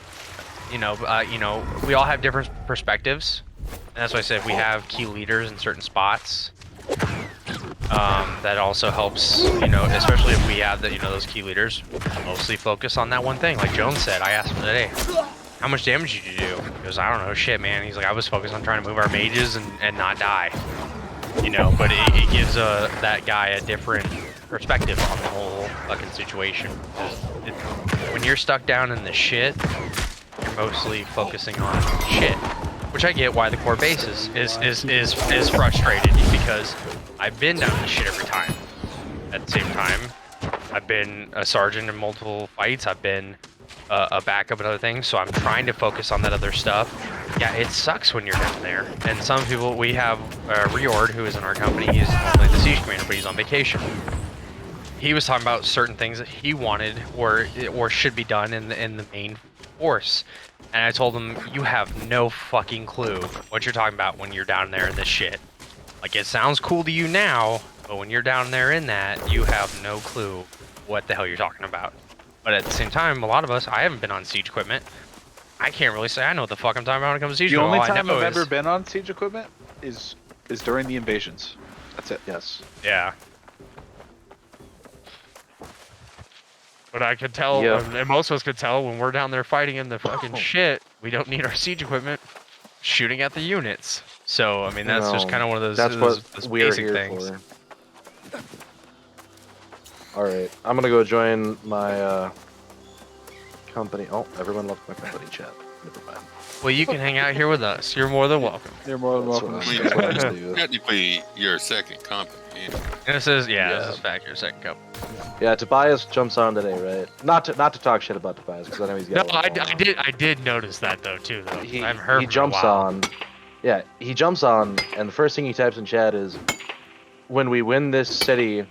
you know, we all have different perspectives, and that's why I said we have key leaders in certain spots. That also helps, you know, especially if we have that, you know, those key leaders mostly focus on that one thing. Like Jones said, I asked him today, how much damage did you do? He goes, I don't know, shit, man. He's like, I was focused on trying to move our mages and not die. You know, but it gives that guy a different perspective on the whole fucking situation. When you're stuck down in the shit, you're mostly focusing on shit. Which I get why the core base is frustrated, because I've been down the shit every time. At the same time, I've been a sergeant in multiple fights. I've been a backup and other things, so I'm trying to focus on that other stuff. Yeah, it sucks when you're down there. And some people, we have Riord, who is in our company. He's normally the siege commander, but he's on vacation. He was talking about certain things that he wanted or should be done in the main force. And I told him, you have no fucking clue what you're talking about when you're down there in this shit. Like, it sounds cool to you now, but when you're down there in that, you have no clue what the hell you're talking about. But at the same time, a lot of us, I haven't been on siege equipment. I can't really say I know what the fuck I'm talking about when it comes to siege The equipment. only All I time know I've is- ever been on siege equipment is during the invasions. That's it. Yes. Yeah. But I could tell, Yep. and most of us could tell, when we're down there fighting in the fucking shit, we don't need our siege equipment shooting at the units. So, I mean, that's just kind of one of those, That's those what we're basic here things. for. All right, I'm gonna go join my company. Oh, everyone left my company chat. Never mind. Well, you can hang out here with us. You're more than welcome. You're more than welcome. That's what I do. Technically, your second company. And this is, this is back your second cup. Yeah, Tobias jumps on today, right? Not to talk shit about Tobias because I know he's No, got. I did notice that though too. Though He, I've heard he from jumps him a while. on. Yeah, he jumps on, and the first thing he types in chat is, "When we win this city,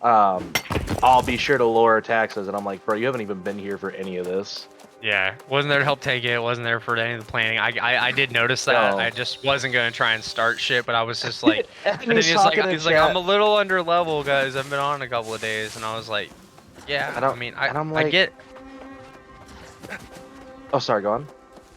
I'll be sure to lower taxes." And I'm like, bro, you haven't even been here for any of this. Yeah, wasn't there to help take it. Wasn't there for any of the planning. I did notice that. No. I just wasn't gonna try and start shit, but I was just like, And and then he's he's like, talking in I'm chat. a little under level, guys. I've been on a couple of days, and I was like, yeah. I mean, I get. Oh, sorry, go on.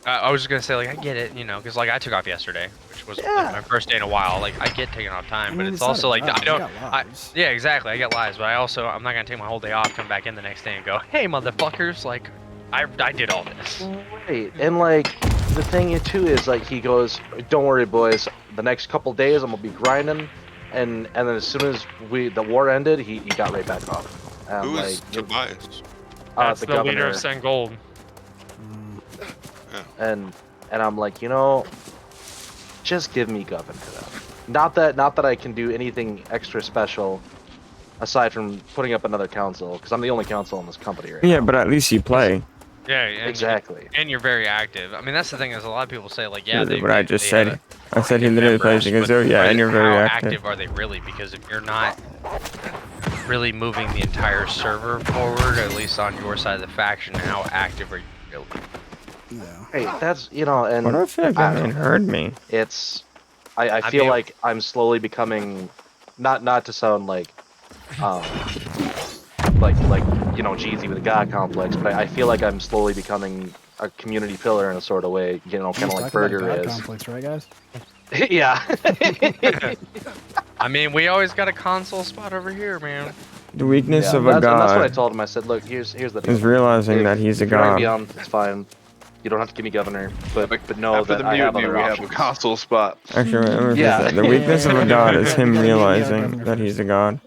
I was just gonna say, like, I get it, you know, because like I took off yesterday, which was like, my first day in a while. Like, I get taking off time, but mean, it's it's also not like a job, I you don't. got I, lives. yeah, exactly. I get lives, but I'm not gonna take my whole day off, come back in the next day, and go, hey, motherfuckers, like, I did all this. Right, and like the thing too is like he goes, "Don't worry, boys. The next couple days I'm gonna be grinding," and then as soon as the war ended, he got right back off. Who is like, Tobias? That's the the leader governor. of Sen Gold. And I'm like, you know, just give me governor. Not that I can do anything extra special, aside from putting up another council, because I'm the only council in this company right Yeah, but at least you play. Yeah, and Exactly. And you're very active. I mean, that's the thing is a lot of people say like, yeah, What I just said. have I said he literally plays against but zero. Yeah, and you're very how active. are they really? Because if you're not really moving the entire server forward, at least on your side of the faction, how active are you really? Hey, that's, you know, and Why do I feel like that man heard me? It's, I feel mean- like I'm slowly becoming, not to sound like, like you know, Jeezy with a god complex, but I feel like I'm slowly becoming a community pillar in a sort of way, you know, kind of like Burger is. Complex, right, guys? Yeah. I mean, we always got a console spot over here, man. The weakness Yeah, of a and that's what I god told him. I said, look, here's the deal. is realizing If- that he's a if you're not gonna god. be on, it's fine. You don't have to give me governor, but know After that the I have mutiny, other we have options. a console spot. Actually, let me rephrase Yeah. that. The weakness of a god is him realizing that he's a god.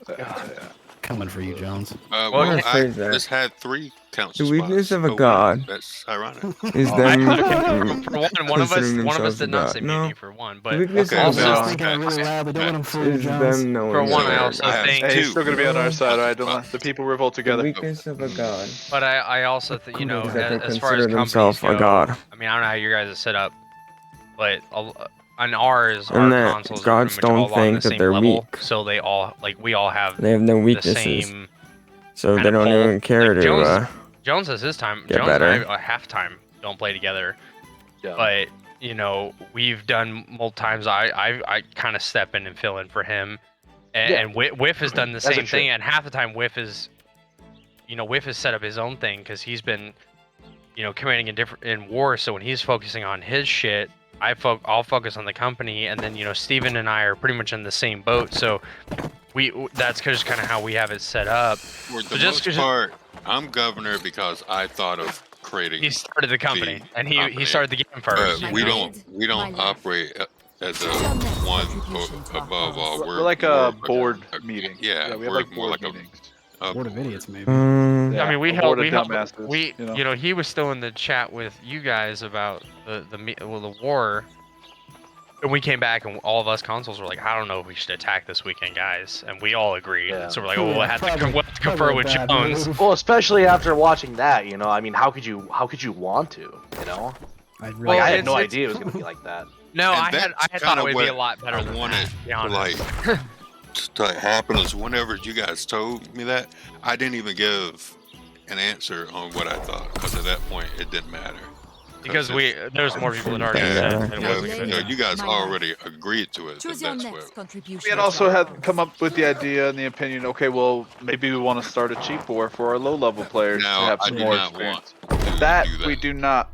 Coming for you, Jones. Well, I'm gonna I phrase that. just had 3 council The weakness spots of a per week. god That's ironic. is them For one of us considering did not themselves say a mutiny god. for one, The but weakness Okay, of also a no, god Thinking really loudly, don't let him fool you, is Jones. them knowing. for one, So, I also I have think. Hey, he's two. still gonna be on our side, alright? Don't let the people revolt The together. weakness of a god But I also think, you know, is that they as far as consider companies themselves go, a god. I mean, I don't know how you guys are set up, but on ours, And our that consoles gods are pretty much don't all on think the that same they're level, weak. so they all, like, we all have They have no the weaknesses, same so they kind of don't pull. even care Like, to. Jones has his time. get Jones better. and I, half time, don't play together. Yeah. But you know, we've done multiple times. I kind of step in and fill in for him, and Whiff has done the As same it thing. should. And half the time, Whiff has set up his own thing because he's been, you know, commanding in war. So when he's focusing on his shit, I'll focus on the company, and then, you know, Steven and I are pretty much in the same boat. So that's just kind of how we have it set up. For the So just most part, I'm governor because I thought of creating. He started the company, and he company. started the game first. We don't operate as a one above all. We're like a more board like meeting. Yeah, we have we're like more board like meetings. a Board of idiots, maybe. Yeah, I mean, we a held, board of dumbasses, you know, he was still in the chat with you guys about the war, and we came back and all of us consoles were like, I don't know if we should attack this weekend, guys, and we all agreed. Yeah. So we're like, oh, we'll have to confer with Jones. Well, especially after watching that, you know, I mean, how could you want to, you know? I Like, I had no idea it was gonna be like that. No, And I had that's thought kinda it would be a what lot better I than wanted that, to be to, honest. to happen is whenever you guys told me that, I didn't even give an answer on what I thought because at that point it didn't matter. Because there's more people that already said it wasn't gonna you guys already agreed to it. Choose so your that's next contribution. We had also had come up with the idea and the opinion. Okay, well maybe we want to start a cheap war for our low-level players to have some more experience. That we do not.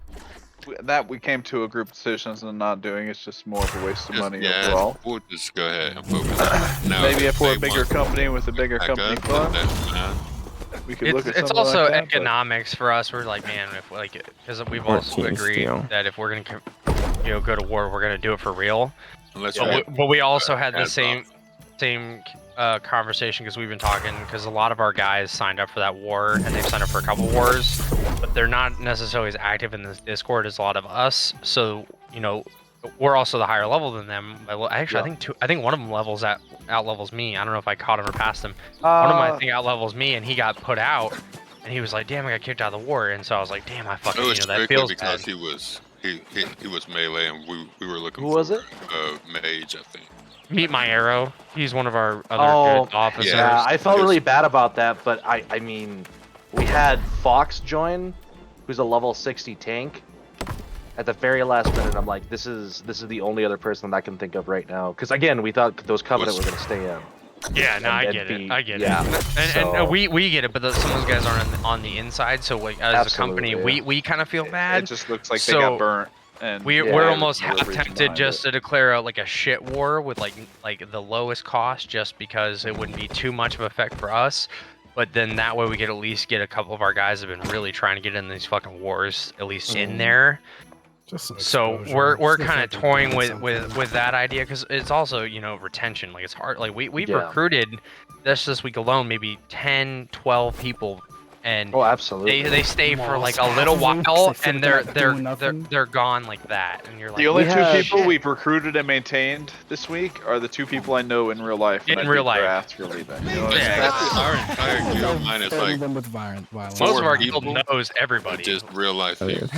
That we came to a group decisions and not doing. It's just more of a waste of money overall. We'll just go ahead and focus on it. Now, Maybe if we're a they bigger want company with a bigger back company up, fund, that's fine. we could look at It's something also like that, but- economics for us. We're like, man, if because we've also 14 agreed steel. that if we're gonna go to war, we're gonna do it for real. Unless But we also had the ads same conversation because we've been talking because a lot of our guys signed up for that war and they've signed up for a couple wars, but they're not necessarily as active in this Discord as a lot of us. So we're also the higher level than them. Actually, I think one of them out levels me. I don't know if I caught him or passed him. One of them I think out levels me, and he got put out, and he was like, "Damn, I got kicked out of the war." And so I was like, "Damn, I fucking it was that strictly feels because bad." he was melee and we were looking Who for was it? mage, I think. Meet my arrow. He's one of our other good officers. Yeah, I felt really bad about that, but I mean, we had Fox join, who's a level 60 tank. At the very last minute, I'm like, this is the only other person that I can think of right now. Because again, we thought those Covenant were gonna stay in. Yeah, no, I get it. I get it. And we get it, but some of those guys aren't on the inside. So like as a company, we kind of feel bad. It just looks like they got burnt. And we're almost half tempted just to declare like a shit war with like the lowest cost, just because it wouldn't be too much of an effect for us. But then that way we could at least get a couple of our guys that have been really trying to get in these fucking wars at least in there. So we're kind of toying with that idea because it's also retention. Like it's hard. Like we've recruited this week alone maybe 10, 12 people. And absolutely, they stay for like a little while and they're gone like that, and you're like the only two people we've recruited and maintained this week are the two people I know in real life. In real life, asked for leaving. You know what Our entire guild minus like with violence. Most of our guild knows everybody. Just real life people.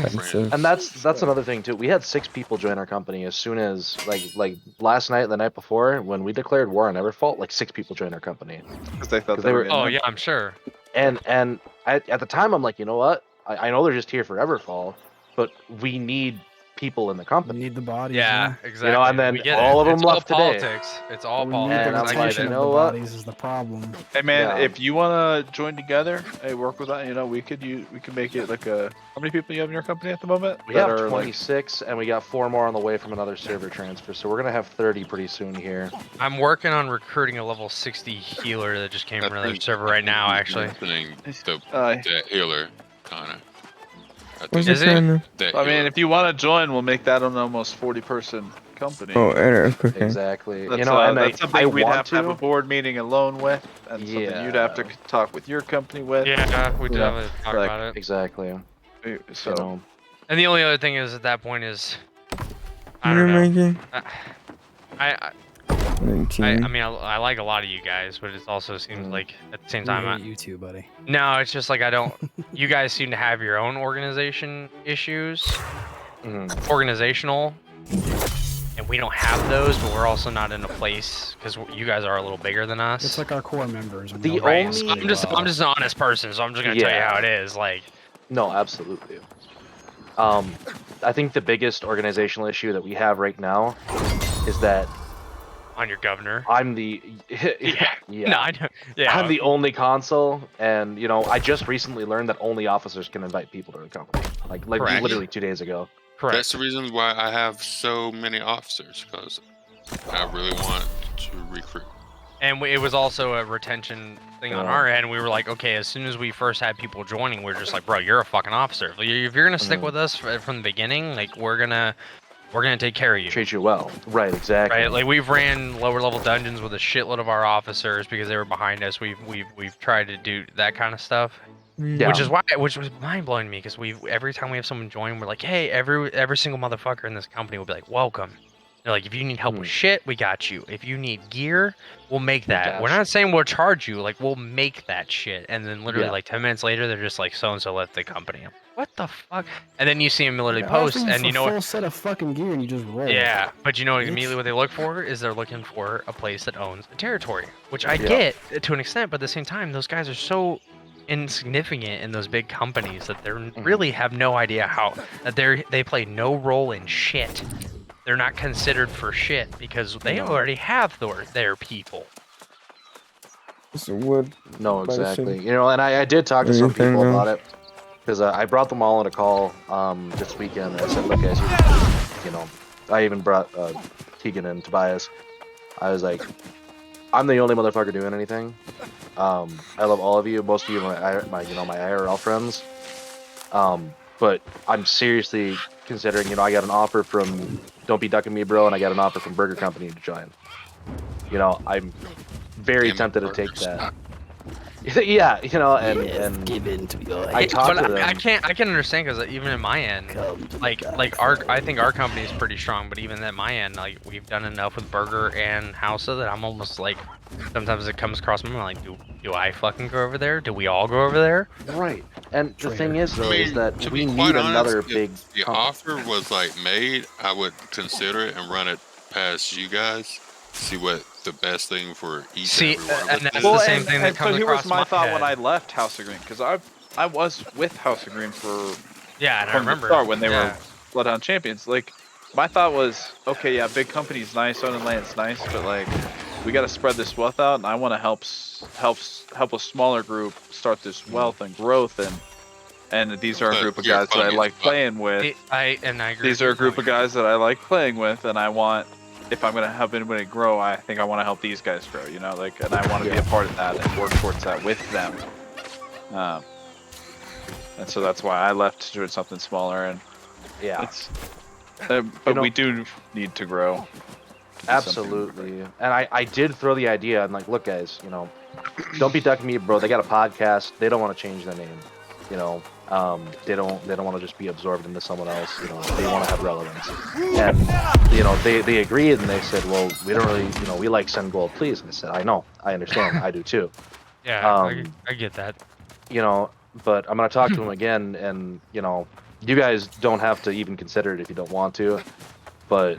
And that's another thing too. We had 6 people join our company as soon as like last night, the night before, when we declared war on Everfault. Like 6 people joined our company because they thought they were. Oh yeah, I'm sure. And at the time, I'm like, you know what? I know they're just here for Everfall, but we need people in the company. We need the bodies. Yeah, exactly. And then all of them left today. It's all politics. And I'm like, you know the what? bodies is the problem. Hey man, if you want to join together, hey, work with that. We could make it like a. How many people you have in your company at the moment? We have 26, and we got 4 more on the way from another server transfer. So we're gonna have 30 pretty soon here. I'm working on recruiting a level 60 healer that just came from another server right now, actually. That healer, Connor. Is it? I mean, if you want to join, we'll make that an almost 40-person company. Oh, okay. Exactly. That's, and that's something we'd want have to have a board meeting alone with, and something you'd have to talk with your company with. Yeah, we did have to talk about it. Exactly. So. And the only other thing is at that point is, I don't know. I mean, I like a lot of you guys, but it also seems like at the same time, you too, buddy. No, it's just like I don't. You guys seem to have your own organization issues, organizational, and we don't have those. But we're also not in a place because you guys are a little bigger than us. It's like our core members. I'm just an honest person, so I'm just gonna tell you how it is. Like, no, absolutely. I think the biggest organizational issue that we have right now is that. On your governor. I'm the No, I know. Yeah. I'm the only consul, and I just recently learned that only officers can invite people to the company. Like literally 2 days ago. Correct. That's the reason why I have so many officers, because I really want to recruit. And it was also a retention thing on our end. We were like, okay, as soon as we first had people joining, we were just like, bro, you're a fucking officer. If you're gonna stick with us from the beginning, like we're gonna take care of you. Treat you well. Right, exactly. Right, like we've ran lower level dungeons with a shitload of our officers because they were behind us. We've tried to do that kind of stuff. Yeah. Which was mind blowing to me because every time we have someone join, we're like, hey, every single motherfucker in this company will be like, welcome. They're like, if you need help with shit, we got you. If you need gear, we'll make that. We're not saying we'll charge you, like we'll make that shit. And then literally like 10 minutes later, they're just like, so and so left the company. What the fuck? And then you see them literally post, and you know full set of fucking gear, and you just roll. Yeah, but you know immediately what they look for is they're looking for a place that owns a territory, which I get to an extent, but at the same time, those guys are so insignificant in those big companies that they really have no idea that they play no role in shit. They're not considered for shit because they already have their people. Wood. No, exactly. You know, and I did talk to some people about it because I brought them all on a call this weekend. I said, look, guys, you know, I even brought Tegan and Tobias. I was like, I'm the only motherfucker doing anything. I love all of you. Most of you are my IRL friends. But I'm seriously considering. You know, I got an offer from Don't Be Ducking Me, Bro, and I got an offer from Burger Company to join. You know, I'm very tempted to take that. Yeah, you know, and give in to your I can understand because even in my end, I think our company is pretty strong, but even at my end, like we've done enough with Burger and Hausa that I'm almost like sometimes it comes across my mind like, do I fucking go over there? Do we all go over there? Right. And the thing is though is that to we be need quite honest, another if big the offer was like made, I would consider it and run it past you guys. See what the best thing for each and every one of us and that's is. the same thing that comes so here across was my thought head. when I left House of Green, because I was with House of Green for and I from remember the start when they were Bloodhound champions. Like my thought was, okay, yeah, big company's nice, owning land's nice, but like we got to spread this wealth out, and I want to help a smaller group start this wealth and growth, and these are a group of guys that I like playing with. I agree. These are a group of guys that I like playing with, and I want. If I'm gonna help anybody grow, I think I want to help these guys grow. You know, like, and I want to be a part of that and work towards that with them. And so that's why I left doing something smaller. And it's, but we do need to grow. Absolutely. And I did throw the idea. I'm like, look, guys, you know, Don't Be Ducking Me, Bro. They got a podcast. They don't want to change their name. You know, they don't want to just be absorbed into someone else. You know, they want to have relevance. And you know, they agreed and they said, well, we don't really, you know, we like Send Gold, please. And I said, I know, I understand, I do too. Yeah, I get that. You know, but I'm gonna talk to them again, and you know, you guys don't have to even consider it if you don't want to. But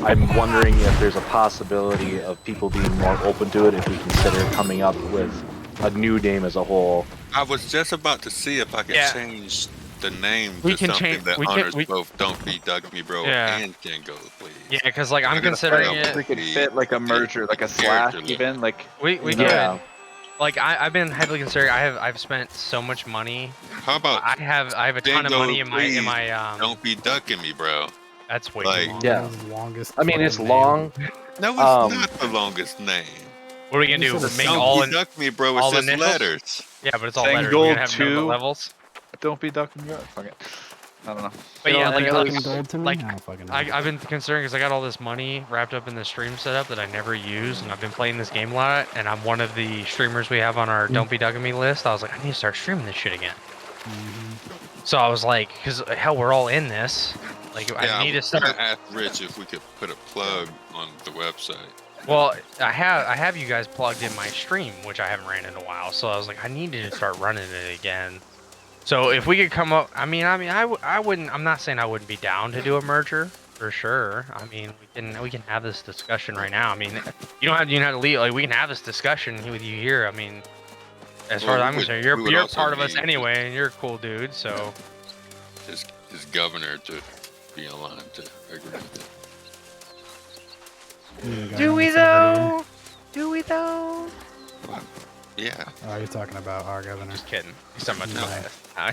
I'm wondering if there's a possibility of people being more open to it if we consider coming up with a new name as a whole. I was just about to see if I could change the name We to can something change- that we can- honors we- both Don't Be Ducking Me, Bro, Yeah. and Can Go, please. Yeah, because like I'm I gotta considering find out it. We could fit like a merger, like a slash, even like We you could. know. Like I've been heavily considering. I've spent so much money. How about I have a ton of Can Go, money in please, my Don't Be Ducking Me, bro. That's way like, too long. Yeah. Longest. I mean, it's long. No, it's not the longest name. What are we gonna do? Make Don't all Be Ducking Me, bro. all It's just initials? letters. Yeah, but it's all Saying letters. gold We're gonna have no 2. levels. Don't be ducking me. Fuck it. I don't know. But You yeah, know, like, and like, gold to me? like I don't fucking know. I've been considering because I got all this money wrapped up in the stream setup that I never use, and I've been playing this game a lot. And I'm one of the streamers we have on our Don't Be Ducking Me list. I was like, I need to start streaming this shit again. So I was like, because hell, we're all in this. Like, Yeah, I need to was start. gonna ask Rich if we could put a plug on the website. Well, I have you guys plugged in my stream, which I haven't ran in a while. So I was like, I need to start running it again. So if we could come up, I wouldn't. I'm not saying I wouldn't be down to do a merger for sure. I mean, we can have this discussion right now. I mean, you don't have to leave. Like, we can have this discussion with you here. I mean, as far as I'm concerned, you're part of us anyway, and you're a cool dude. So his governor to be in line to agree with it. Do we though? Do we though? Yeah. Oh, you're talking about our governor. Just kidding. He's talking about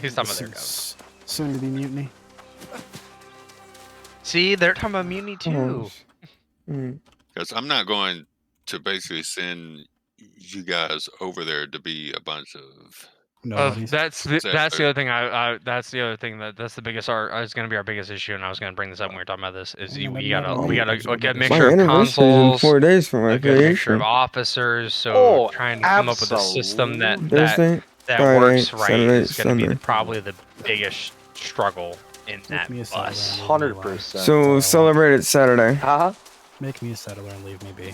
he's talking about their governor. Soon to be mutiny. See, they're talking about mutiny too. Because I'm not going to basically send you guys over there to be a bunch of. That's the other thing. That's the other thing that's the biggest. Is going to be our biggest issue, and I was going to bring this up when we were talking about this. Is we gotta get a mixture of consoles. 4 days from my a good mixture of creation. officers. So trying to come up with a system that Thursday, that Friday, works right Saturday, is going to be Sunday. probably the biggest struggle in that bus. 100%. So celebrate it Saturday. Make me a settler and leave me be.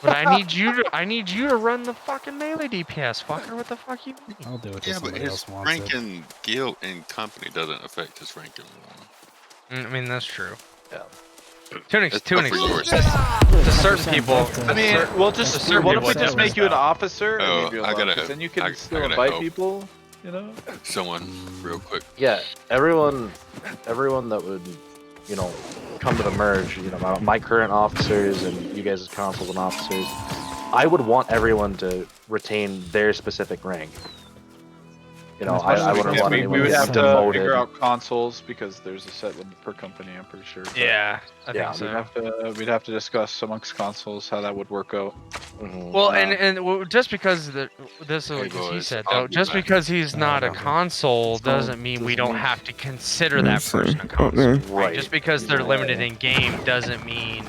But I need you to run the fucking melee DPS, fucker. What the fuck you mean? I'll do it. Yeah, but his ranking guild and company doesn't affect his ranking. I mean, that's true. Yeah. To an It's tough for yours. to certain people. I mean, we'll just. certain What if people we it's just make you an officer and Oh, leave you I alone? gotta 'Cause then you can I still gotta invite help. people. You know. Someone real quick. Yeah, everyone that would, you know, come to the merge, you know, my current officers and you guys as consuls and officers, I would want everyone to retain their specific rank. You know, I wouldn't want anyone we would to have get to demoted. figure out consoles because there's a set limit per company. I'm pretty sure. But Yeah, I think so. We'd have to discuss amongst consoles how that would work out. Well, and just because this is what he boys, said I'll though, be just back. because he's not a console doesn't mean we don't have to consider that Let's see. person a console. Okay. Right? Just because they're limited in game doesn't mean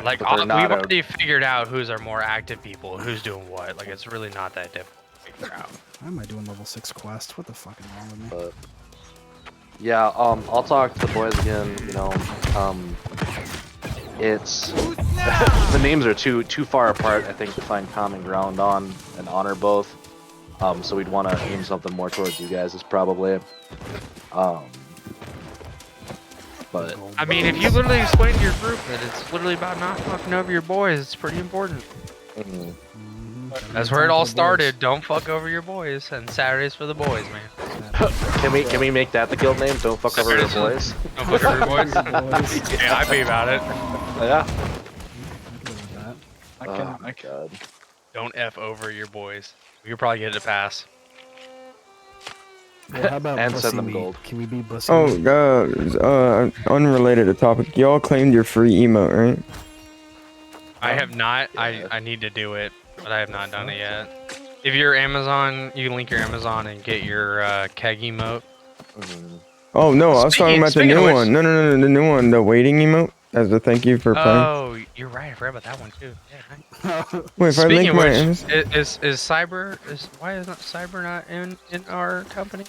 like But they're we've not already figured out who's our more active people, who's doing what. Like it's really not that difficult to figure out. Why am I doing level 6 quest? What the fuck is wrong with me? But yeah, I'll talk to the boys again. You know, it's the names are too far apart, I think, to find common ground on and honor both. So we'd want to aim something more towards you guys, is probably. But I mean, if you literally explain to your group that it's literally about not fucking over your boys, it's pretty important. That's where it all started. Don't fuck over your boys, and Saturdays for the boys, man. Can we make that the guild name? Don't fuck over your boys. Don't fuck over your boys. Yeah, I'd be about it. Yeah. I can. Don't f over your boys. You could probably get it to pass. Well, how about And bussy send them meat? gold. Can we be bussy meat? Unrelated to topic. Y'all claimed your free emote, right? I have not. I need to do it, but I have not done it yet. If you're Amazon, you can link your Amazon and get your keg emote. Oh no, I was talking about the Speaking new of which- one. No, the new one, the waiting emote as a thank you for playing. Oh, you're right. I forgot about that one too. Yeah, nice. Wait, if I Speaking link of my which, Amazon- is Cyber? Why is not Cyber not in our company?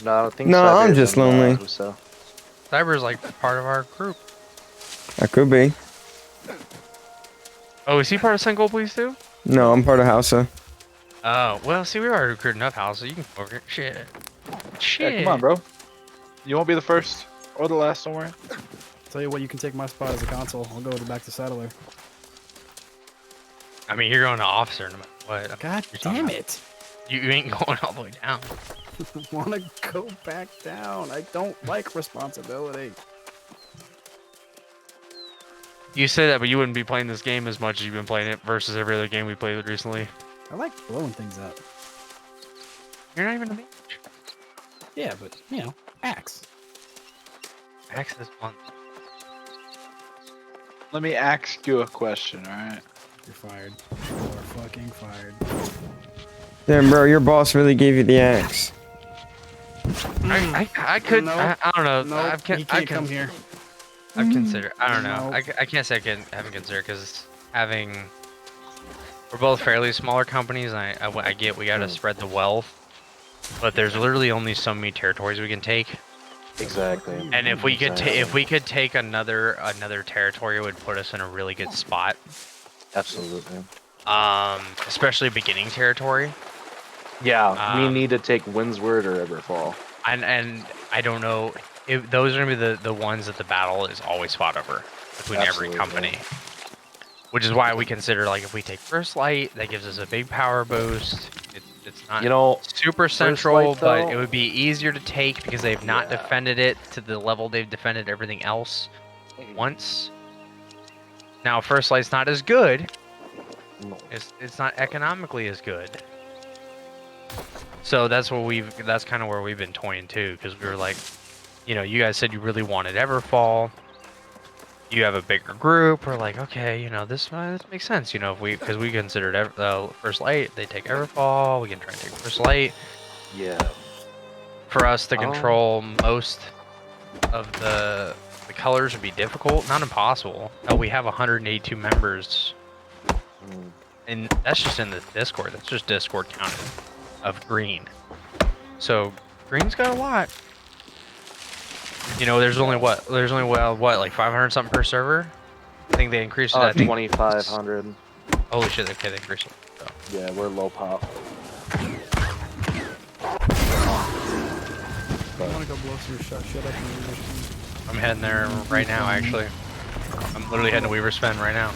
No, I don't think No, Cyber I'm is just in, lonely. so. Cyber is like part of our group. I could be. Oh, is he part of Single Please too? No, I'm part of Hausa. Oh, well, see, we already recruited enough houses, so you can go over it. Shit. Yeah, come on, bro. You won't be the first or the last. Don't worry. Tell you what, you can take my spot as a console. I'll go back to Settler. I mean, you're going to officer no matter what. God damn it. You ain't going all the way down. I want to go back down. I don't like responsibility. You say that, but you wouldn't be playing this game as much as you've been playing it versus every other game we played recently. I like blowing things up. You're not even a mage. Yeah, but, you know, axe. Axe is fun. Let me ask you a question. All right. You're fired. You're fucking fired. Damn, bro, your boss really gave you the axe. I could. No. I don't know. No, I he can't come here. I've considered. I don't know. No. I can't say I haven't considered because we're both fairly smaller companies. And I get we gotta spread the wealth, but there's literally only so many territories we can take. Exactly. And if we could take another territory, it would put us in a really good spot. Absolutely. Especially beginning territory. Yeah, we need to take Windsward or Everfall. And I don't know if those are gonna be the ones that the battle is always fought over between every company. Which is why we consider, like, if we take First Light, that gives us a big power boost. It's not, You know, super First central, Light, but though- it would be easier to take because they've not defended it to the level they've defended everything else once. Now, First Light's not as good. It's not economically as good. So that's kind of where we've been toying too, because we were like, you know, you guys said you really wanted Everfall. You have a bigger group. We're like, okay, you know, this makes sense. You know, because we considered First Light, they take Everfall. We can try and take First Light. Yeah. For us to control most of the colors would be difficult, not impossible. We have 182 members, and that's just in the Discord. That's just Discord counted of green. So green's got a lot. You know, there's only what, like 500 something per server. I think they increased it. 2,500. Holy shit! Okay, they increased it. So. Yeah, we're low pop. I want to go blow some shit up in the I'm heading there right now, actually. I'm literally heading to Weaver's Fen right now.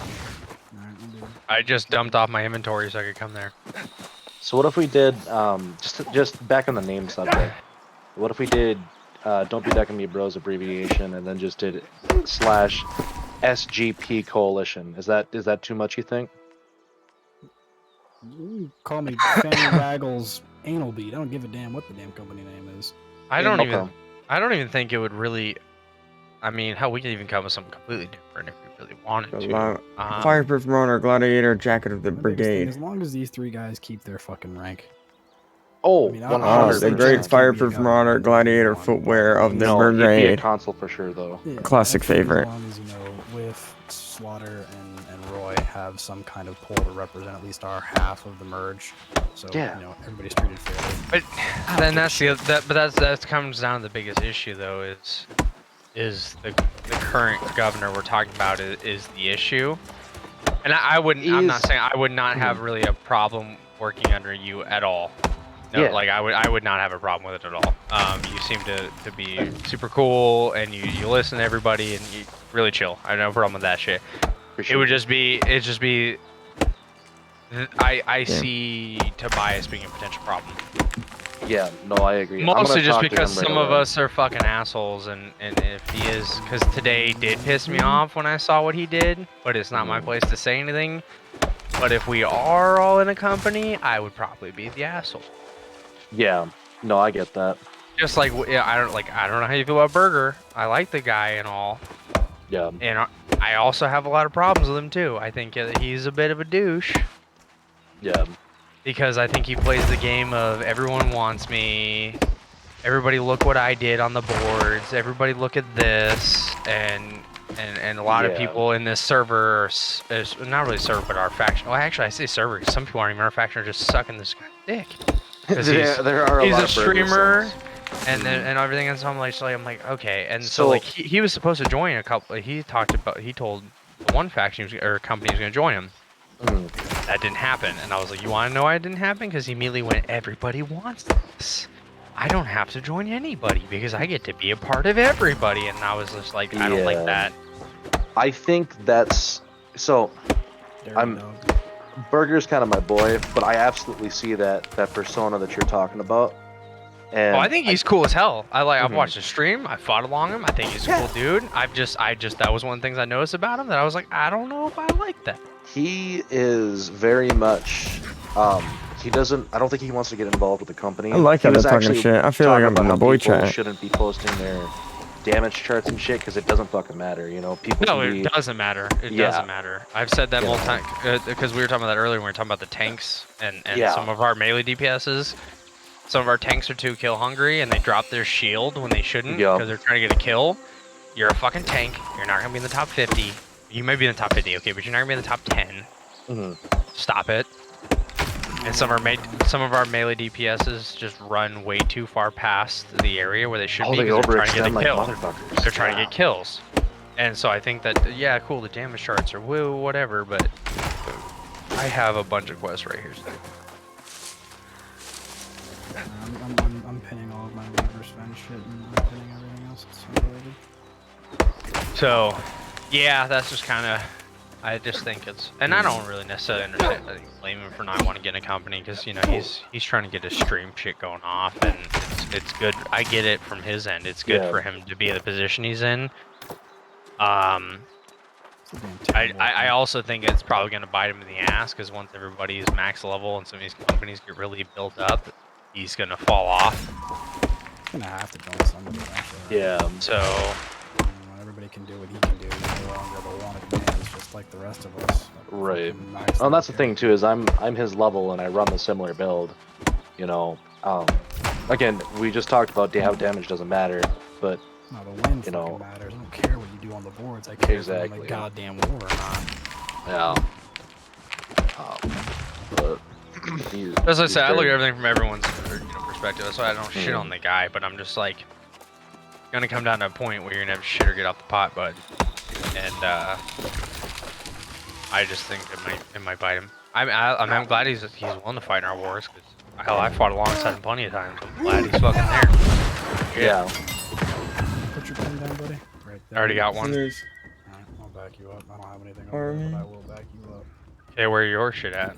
I just dumped off my inventory so I could come there. So what if we did, just back on the name subject, what if we did Don't Be Decking Me Bros abbreviation and then just did /SGP Coalition? Is that too much, you think? You call me Fanny Waggles Anal Beat. I don't give a damn what the damn company name is. I don't even think it would really. I mean, hell, we could even come with something completely different if we really wanted to. Fireproof Runner, Gladiator, Jacket of the Brigade. As long as these three guys keep their fucking rank. Oh, I mean, 100%. The great Fireproof Runner, Gladiator footwear of the No, he'd be a Brigade. console for sure, though. Yeah, Classic I think favorite. As long as, you know, Whiff, Slaughter, and Roy have some kind of pull to represent at least our half of the merge. So, Yeah. you know, everybody's treated fairly. But then that's that comes down to the biggest issue though is the current governor we're talking about is the issue. And I'm not saying I would not have really a problem working under you at all. No, Yeah. like I would not have a problem with it at all. You seem to be super cool and you listen to everybody and you really chill. I have no problem with that shit. It would just be I see Tobias being a potential problem. Yeah, no, I agree. Mostly just because some of us are fucking assholes, and if he is, because today did piss me off when I saw what he did, but it's not my place to say anything. But if we are all in a company, I would probably be the asshole. Yeah, no, I get that. Just like, yeah, I don't know how you feel about Burger. I like the guy and all. Yeah. And I also have a lot of problems with him too. I think he's a bit of a douche. Yeah. Because I think he plays the game of everyone wants me, everybody look what I did on the boards, everybody look at this, and a lot of people in this server, is not really server, but our faction. Well, actually, I say server because some people aren't even our faction, are just sucking this guy's dick. Because he's a streamer, and everything, and so I'm like, okay, and so like he was supposed to join a couple. He told one faction or company was going to join him. That didn't happen, and I was like, you want to know why it didn't happen? Because he immediately went, everybody wants this. I don't have to join anybody because I get to be a part of everybody, and I was just like, I don't like that. I think that's so. Burger's kind of my boy, but I absolutely see that persona that you're talking about. And I think he's cool as hell. I've watched his stream. I fought along him. I think he's a cool dude. I just that was one of the things I noticed about him that I was like, I don't know if I like that. He is very much. He doesn't. I don't think he wants to get involved with the company. I like how they're talking shit. I feel like I'm in the boy people chat. shouldn't be posting their damage charts and shit because it doesn't fucking matter. You know, people. No, it doesn't matter. It doesn't matter. I've said that multiple times because we were talking about that earlier when we were talking about the tanks and some of our melee DPSs. Some of our tanks are too kill hungry and they drop their shield when they shouldn't because they're trying to get a kill. You're a fucking tank. You're not gonna be in the top 50. You may be in the top 50, okay, but you're not gonna be in the top 10. Stop it. And some of our melee DPSs just run way too far past the area where they should be because they're trying to get a kill. They're trying to get kills. And so I think that, yeah, cool, the damage charts are woo, whatever, but I have a bunch of quests right here. I'm pinning all of my Weaver's Fen shit and I'm pinning everything else that's related. So, yeah, that's just kind of, I just think it's, and I don't really necessarily understand, blame him for not wanting to get in a company because, you know, he's trying to get his stream shit going off and it's good. I get it from his end. It's good for him to be in the position he's in. I also think it's probably going to bite him in the ass because once everybody is max level and some of these companies get really built up, he's going to fall off. He's going to have to join somebody eventually. Yeah. So everybody can do what he can do. He's no longer the wanted man. He's just like the rest of us. Right. Well, that's the thing too is I'm his level and I run the similar build. You know, again, we just talked about how damage doesn't matter, but no, the win fucking matters. I don't care what you do on the boards. I care if you're in the goddamn war or not. Yeah. But as I said, I look at everything from everyone's perspective, so I don't shit on the guy, but I'm just like, gonna come down to a point where you're gonna have shit or get off the pot, bud. And I just think it might bite him. I'm glad he's willing to fight in our wars, because hell, I fought alongside him plenty of times. I'm glad he's fucking there. Yeah. Put your pen down, buddy. right I there. already got one. Alright, I'll back you up. I don't have anything over there, but I will back you up. Okay, where your shit at?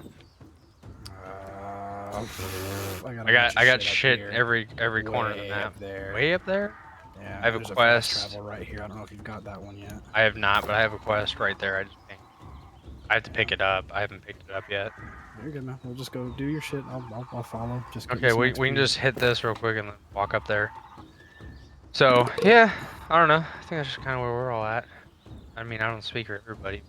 I got shit every corner of the map. Up there. Way up there? Yeah, I have a there's fast quest. travel right here. I don't know if you've got that one yet. I have not, but I have a quest right there. I have to pick it up. I haven't picked it up yet. You're good, man. We'll just go do your shit. I'll follow. Just get me Okay, some we can XP. just hit this real quick and then walk up there. So yeah, I don't know. I think that's just kind of where we're all at. I mean, I don't speak for everybody.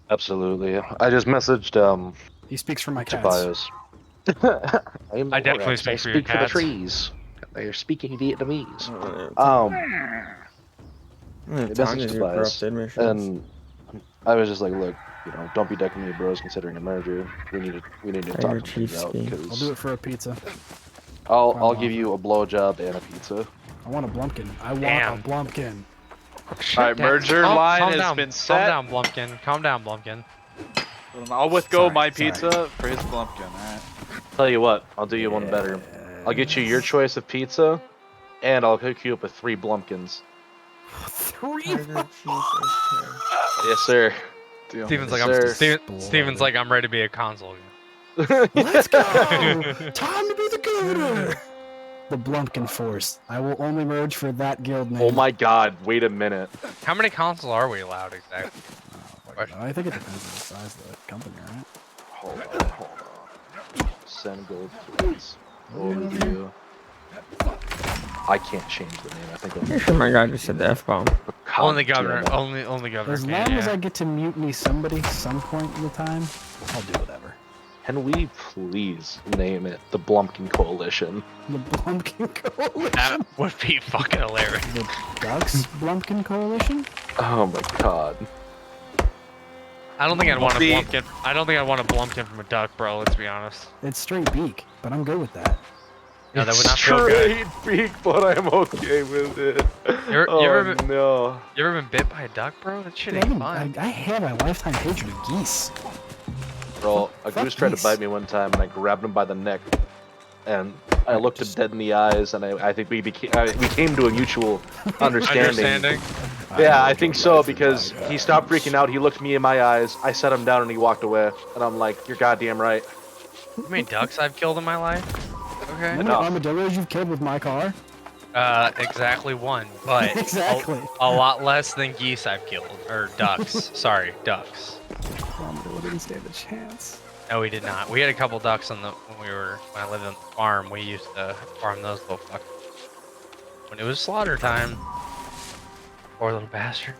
Absolutely. I just messaged He speaks for my cats. Tobias. I definitely speak I for your speak for the cats. trees. They're speaking Vietnamese. I Time to messaged do Tobias, corrupted missions. and I was just like, look, don't be decking me, bros. Considering a merger, we need to I talk know some things out. cheapskate. I'll Because do it for a pizza. I'll give you a blowjob and a pizza. I want a Blumpkin. I want Damn. a Blumpkin. Alright, merger line has been set. Calm down, Blumpkin. Calm down, Blumpkin. I'll withgo my pizza for his Blumpkin, alright? Tell you what, I'll do you one better. I'll get you your choice of pizza, and I'll hook you up with 3 Blumpkins. 3? Yes, sir. Steven's Yes, like, sir. Steven's like, I'm ready to be a console. Let's go! Time to be the gooder! The Blumpkin Force. I will only merge for that guild name. Oh my god, wait a minute. How many consoles are we allowed exactly? I think it depends on the size of the company, right? Hold on. Send gold, please. Overview. I can't change the name. I think I'm Pretty sure my guy just said the F-bomb. Only governor. Only governor. As long as I get to mutiny somebody some point in the time, I'll do whatever. Can we please name it the Blumpkin Coalition? The Blumpkin Coalition? That would be fucking hilarious. The Ducks Blumpkin Coalition? Oh my god. I don't think I'd want a Blumpkin. I don't think I'd want a Blumpkin from a duck, bro. Let's be honest. It's straight beak, but I'm good with that. No, that would not feel good. Straight beak, but I'm okay with it. You ever been, no. You ever been bit by a duck, bro? That shit Dude, ain't fun. I have a lifetime hatred of geese. Bro, a goose tried to bite me one time, and I grabbed him by the neck, and I looked him dead in the eyes, and I think we came to a mutual understanding. Yeah, I think so, because he stopped freaking out, he looked me in my eyes, I set him down, and he walked away, and I'm like, you're goddamn right. How many ducks I've killed in my life? Okay. How many armadillos you've killed with my car? Exactly one, but Exactly. a lot less than geese I've killed, or ducks. Sorry, ducks. Armadillo didn't stand a chance. No, we did not. We had a couple ducks when I lived on the farm. We used to farm those little fuckers. When it was slaughter time. Poor little bastards.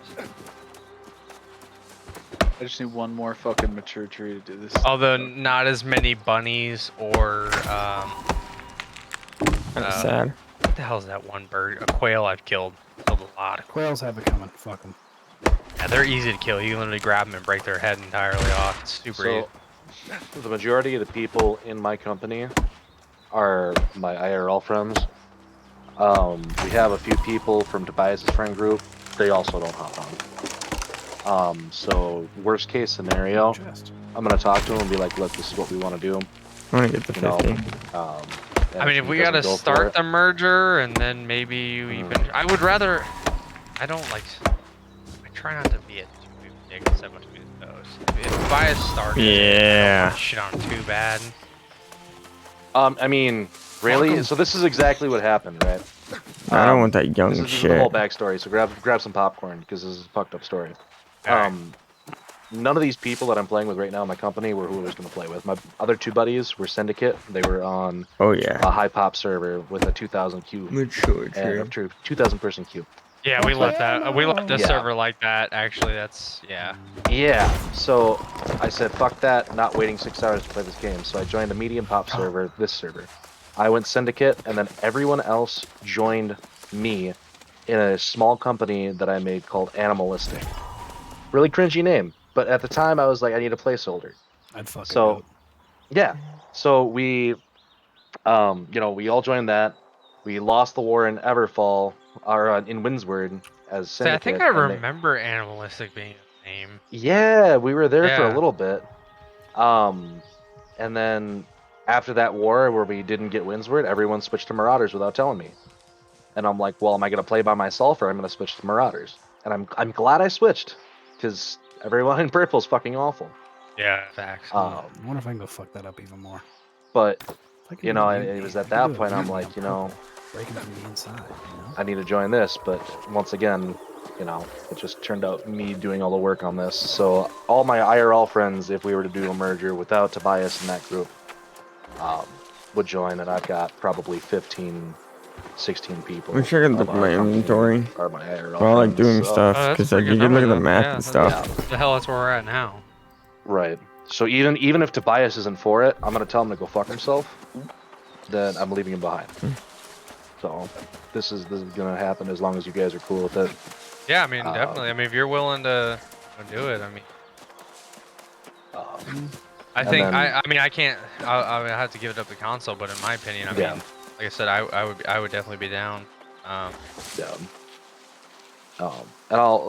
I just need one more fucking mature tree to do this. Although not as many bunnies or That's sad. What the hell is that one bird? A quail I've killed. Killed a lot. Quails have it coming. Fuck them. Yeah, they're easy to kill. You can literally grab them and break their head entirely off. It's super easy. So, the majority of the people in my company are my IRL friends. We have a few people from Tobias' friend group. They also don't hop on. So, worst case scenario, I'm going to talk to them and be like, look, this is what we want to do. I want to get the 50. I mean, if we gotta start the merger and then maybe you even... I would rather... I don't like... I try not to be a too big dick so much as those. If Tobias starts, I don't want shit on too bad. I mean, really? So this is exactly what happened, right? I don't want that young this is shit. the whole backstory, so grab some popcorn, because this is a fucked up story. None of these people that I'm playing with right now in my company were who I was going to play with. My other 2 buddies were Syndicate. They were on a high pop server with a 2,000 queue. Mature and a 2,000 person queue. Yeah, we left that. We left this server like that. Actually, that's Yeah. So I said, fuck that. Not waiting 6 hours to play this game. So I joined the medium pop server, this server. I went Syndicate, and then everyone else joined me in a small company that I made called Animalistic. Really cringy name. But at the time, I was like, I need a placeholder. I'd fucking So, yeah. So we, we all joined that. We lost the war in Everfall, or in Windsward as See, Syndicate. I think I remember Animalistic being a name. Yeah, we were there for a Yeah. little bit. And then after that war where we didn't get Windsward, everyone switched to Marauders without telling me. And I'm like, well, am I going to play by myself or am I going to switch to Marauders? and I'm glad I switched, because everyone in purple is fucking awful. Yeah, facts. I wonder if I can go fuck that up even more. But I can you do know, a it mutiny. was I at can that do a point I'm mutiny like, on you know, purple, breaking from the inside. You know? I need to join this, but once again, you know, it just turned out me doing all the work on this. So all my IRL friends, if we were to do a merger without Tobias in that group, would join, and I've got probably 15, 16 people. I'm checking of our my company inventory are my IRL while like friends, doing so- stuff Oh, that's because a like pretty you good can look number at the then. map Yeah, and that's- stuff. the hell, that's where we're at now. Right. So even if Tobias isn't for it, I'm gonna tell him to go fuck himself. Then I'm leaving him behind. So this is gonna happen as long as you guys are cool with it. Yeah, I mean, definitely. I mean, if you're willing to do it, I mean. I and think then- I mean I can't. I would have to give it up to console, but in my opinion, I Yeah. mean, like I said, I would definitely be down. Yeah. And I'll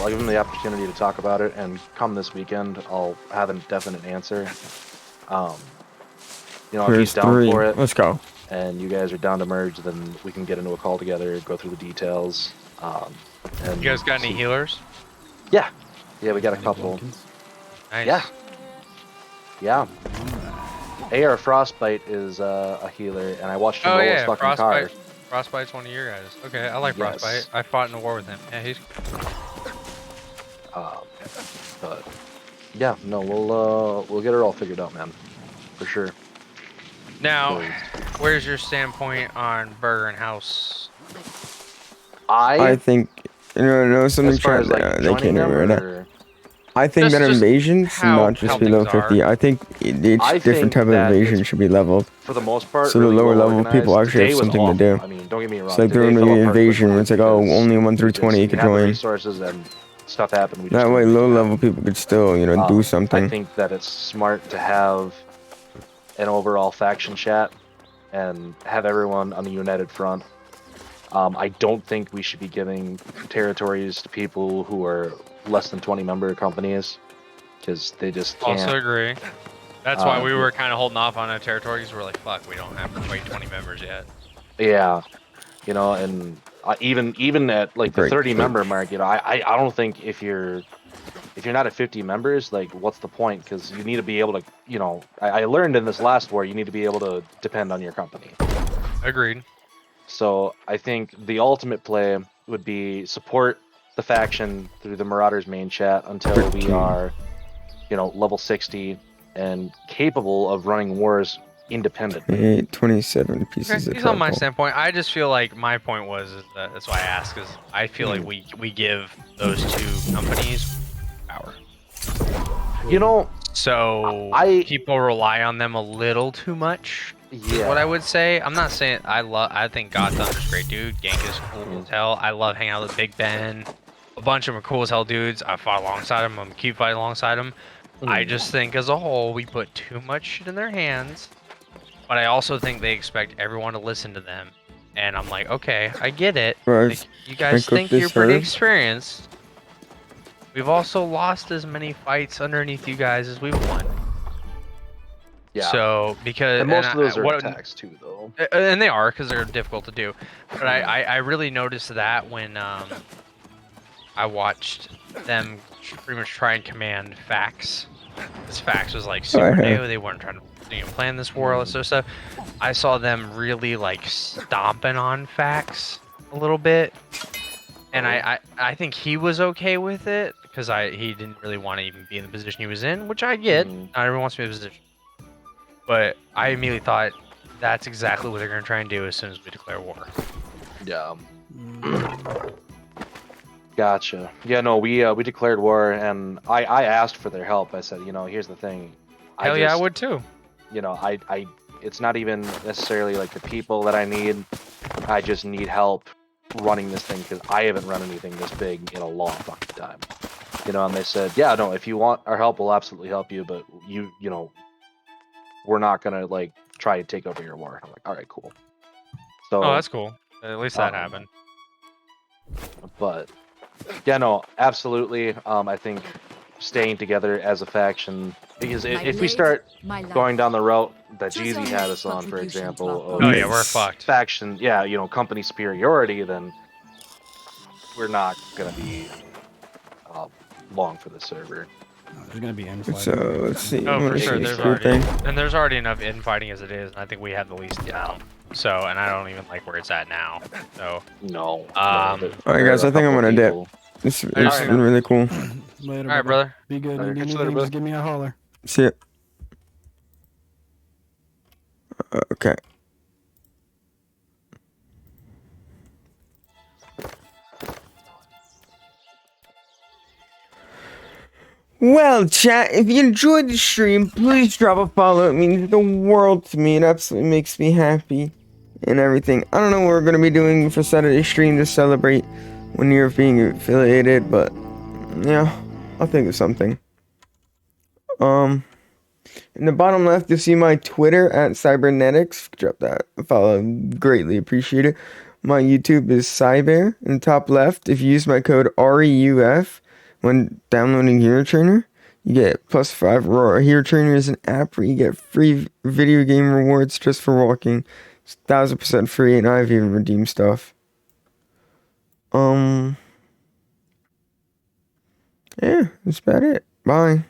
give him the opportunity to talk about it, and come this weekend, I'll have a definite answer. You know, if Here's he's down 3. for it, Let's go. and you guys are down to merge, then we can get into a call together, go through the details. And You guys got any see- healers? Yeah, yeah, we got a couple. Nice. Yeah, yeah. AR Frostbite is a healer, and I watched him Oh roll his yeah, fucking Frostbite. car. Frostbite's one of your guys. Okay, I like Yes. Frostbite. I fought in a war with him. Yeah, he's. But yeah, no, we'll get it all figured out, man, for sure. Now, where's your standpoint on Burger and House? I think no something As far as, like, they joining can't them, hear it. or- I think Just that invasions should how not just be level things 50. are. I think each I different think type of that invasion should be leveled. For the most part, So really the lower well level people organized. actually have Today was something awful. to do. I mean, don't get me wrong. It's like Today during fell the apart invasion where it's like, oh, because only 1 through we 20 just- could we had the join. resources and stuff happened. We just That didn't way, make it low happen. level people could still, do something. I think that it's smart to have an overall faction chat and have everyone on a united front. I don't think we should be giving territories to people who are less than 20 member companies, because they just can't. Also agree. That's why we yeah. were kind of holding off on a territory because we're like, fuck, we don't have quite 20 members yet. Yeah, and even at like the Great. 30 member mark, I don't think if you're not at 50 members, like, what's the point? Because you need to be able to, I learned in this last war, you need to be able to depend on your company. Agreed. So I think the ultimate play would be support the faction through the Marauders main chat until we are, level 60 and capable of running wars independently. 27 pieces Okay, of he's on my purple. standpoint. I just feel like my point was is that that's why I asked, because I feel like we give those two companies power. So people rely on them a little too much. Is what I would say. I'm not saying I think God Thunder's a great dude. Gank is cool as hell. I love hanging out with Big Ben. A bunch of them are cool as hell dudes. I fought alongside them. I'm keep fighting alongside them. I just think as a whole we put too much shit in their hands. But I also think they expect everyone to listen to them. And I'm like, okay, I get it. Right. Like, you guys Pick up think you're this pretty herb. experienced. We've also lost as many fights underneath you guys as we've won. Yeah. So because And most of those are what- attacks too, though. and they are because they're difficult to do. But I really noticed that when I watched them pretty much try and command Fax. This Fax was like super new. They weren't trying to plan this war, all this sort of stuff. I saw them really like stomping on Fax a little bit, and I think he was okay with it because he didn't really want to even be in the position he was in, which I get. Not everyone wants to be in a position. But I immediately thought that's exactly what they're going to try and do as soon as we declare war. Yeah. Gotcha. Yeah, no, we declared war, and I asked for their help. I said, here's the thing. Hell yeah, I would too. It's not even necessarily like the people that I need. I just need help running this thing because I haven't run anything this big in a long fucking time. And they said, yeah, no, if you want our help, we'll absolutely help you, but we're not gonna like try and take over your war. I'm like, all right, cool. So, oh, that's cool. At least that happened. But yeah, no, absolutely. I think staying together as a faction, because if we start going down the route that Jeezy had us on, for example, Oh yeah, we're fucked. Faction, company superiority, then we're not gonna be long for the server. There's gonna be infighting. So let's see. Oh, I'm for gonna sure. see There's this already thing. and there's already enough infighting as it is, and I think we have the least amount. So, and I don't even like where it's at now. So, no. All right, guys. I think I'm gonna dip. This has been really cool. Later, all right, brother. Be good. Later. Need Catch you anything, later, brother. just give me a holler. See ya. Okay. Well, chat, if you enjoyed the stream, please drop a follow. It means the world to me. It absolutely makes me happy and everything. I don't know what we're going to be doing for Saturday stream to celebrate 1 year of being affiliated, but yeah, I'll think of something. In the bottom left, you'll see my Twitter at Cybernetics. Drop that follow. Greatly appreciate it. My YouTube is Cyber. In the top left, if you use my code REUF when downloading Hero Trainer, you get +5 Aurora. Hero Trainer is an app where you get free video game rewards just for walking. It's 1000% free, and I've even redeemed stuff. Yeah, that's about it. Bye.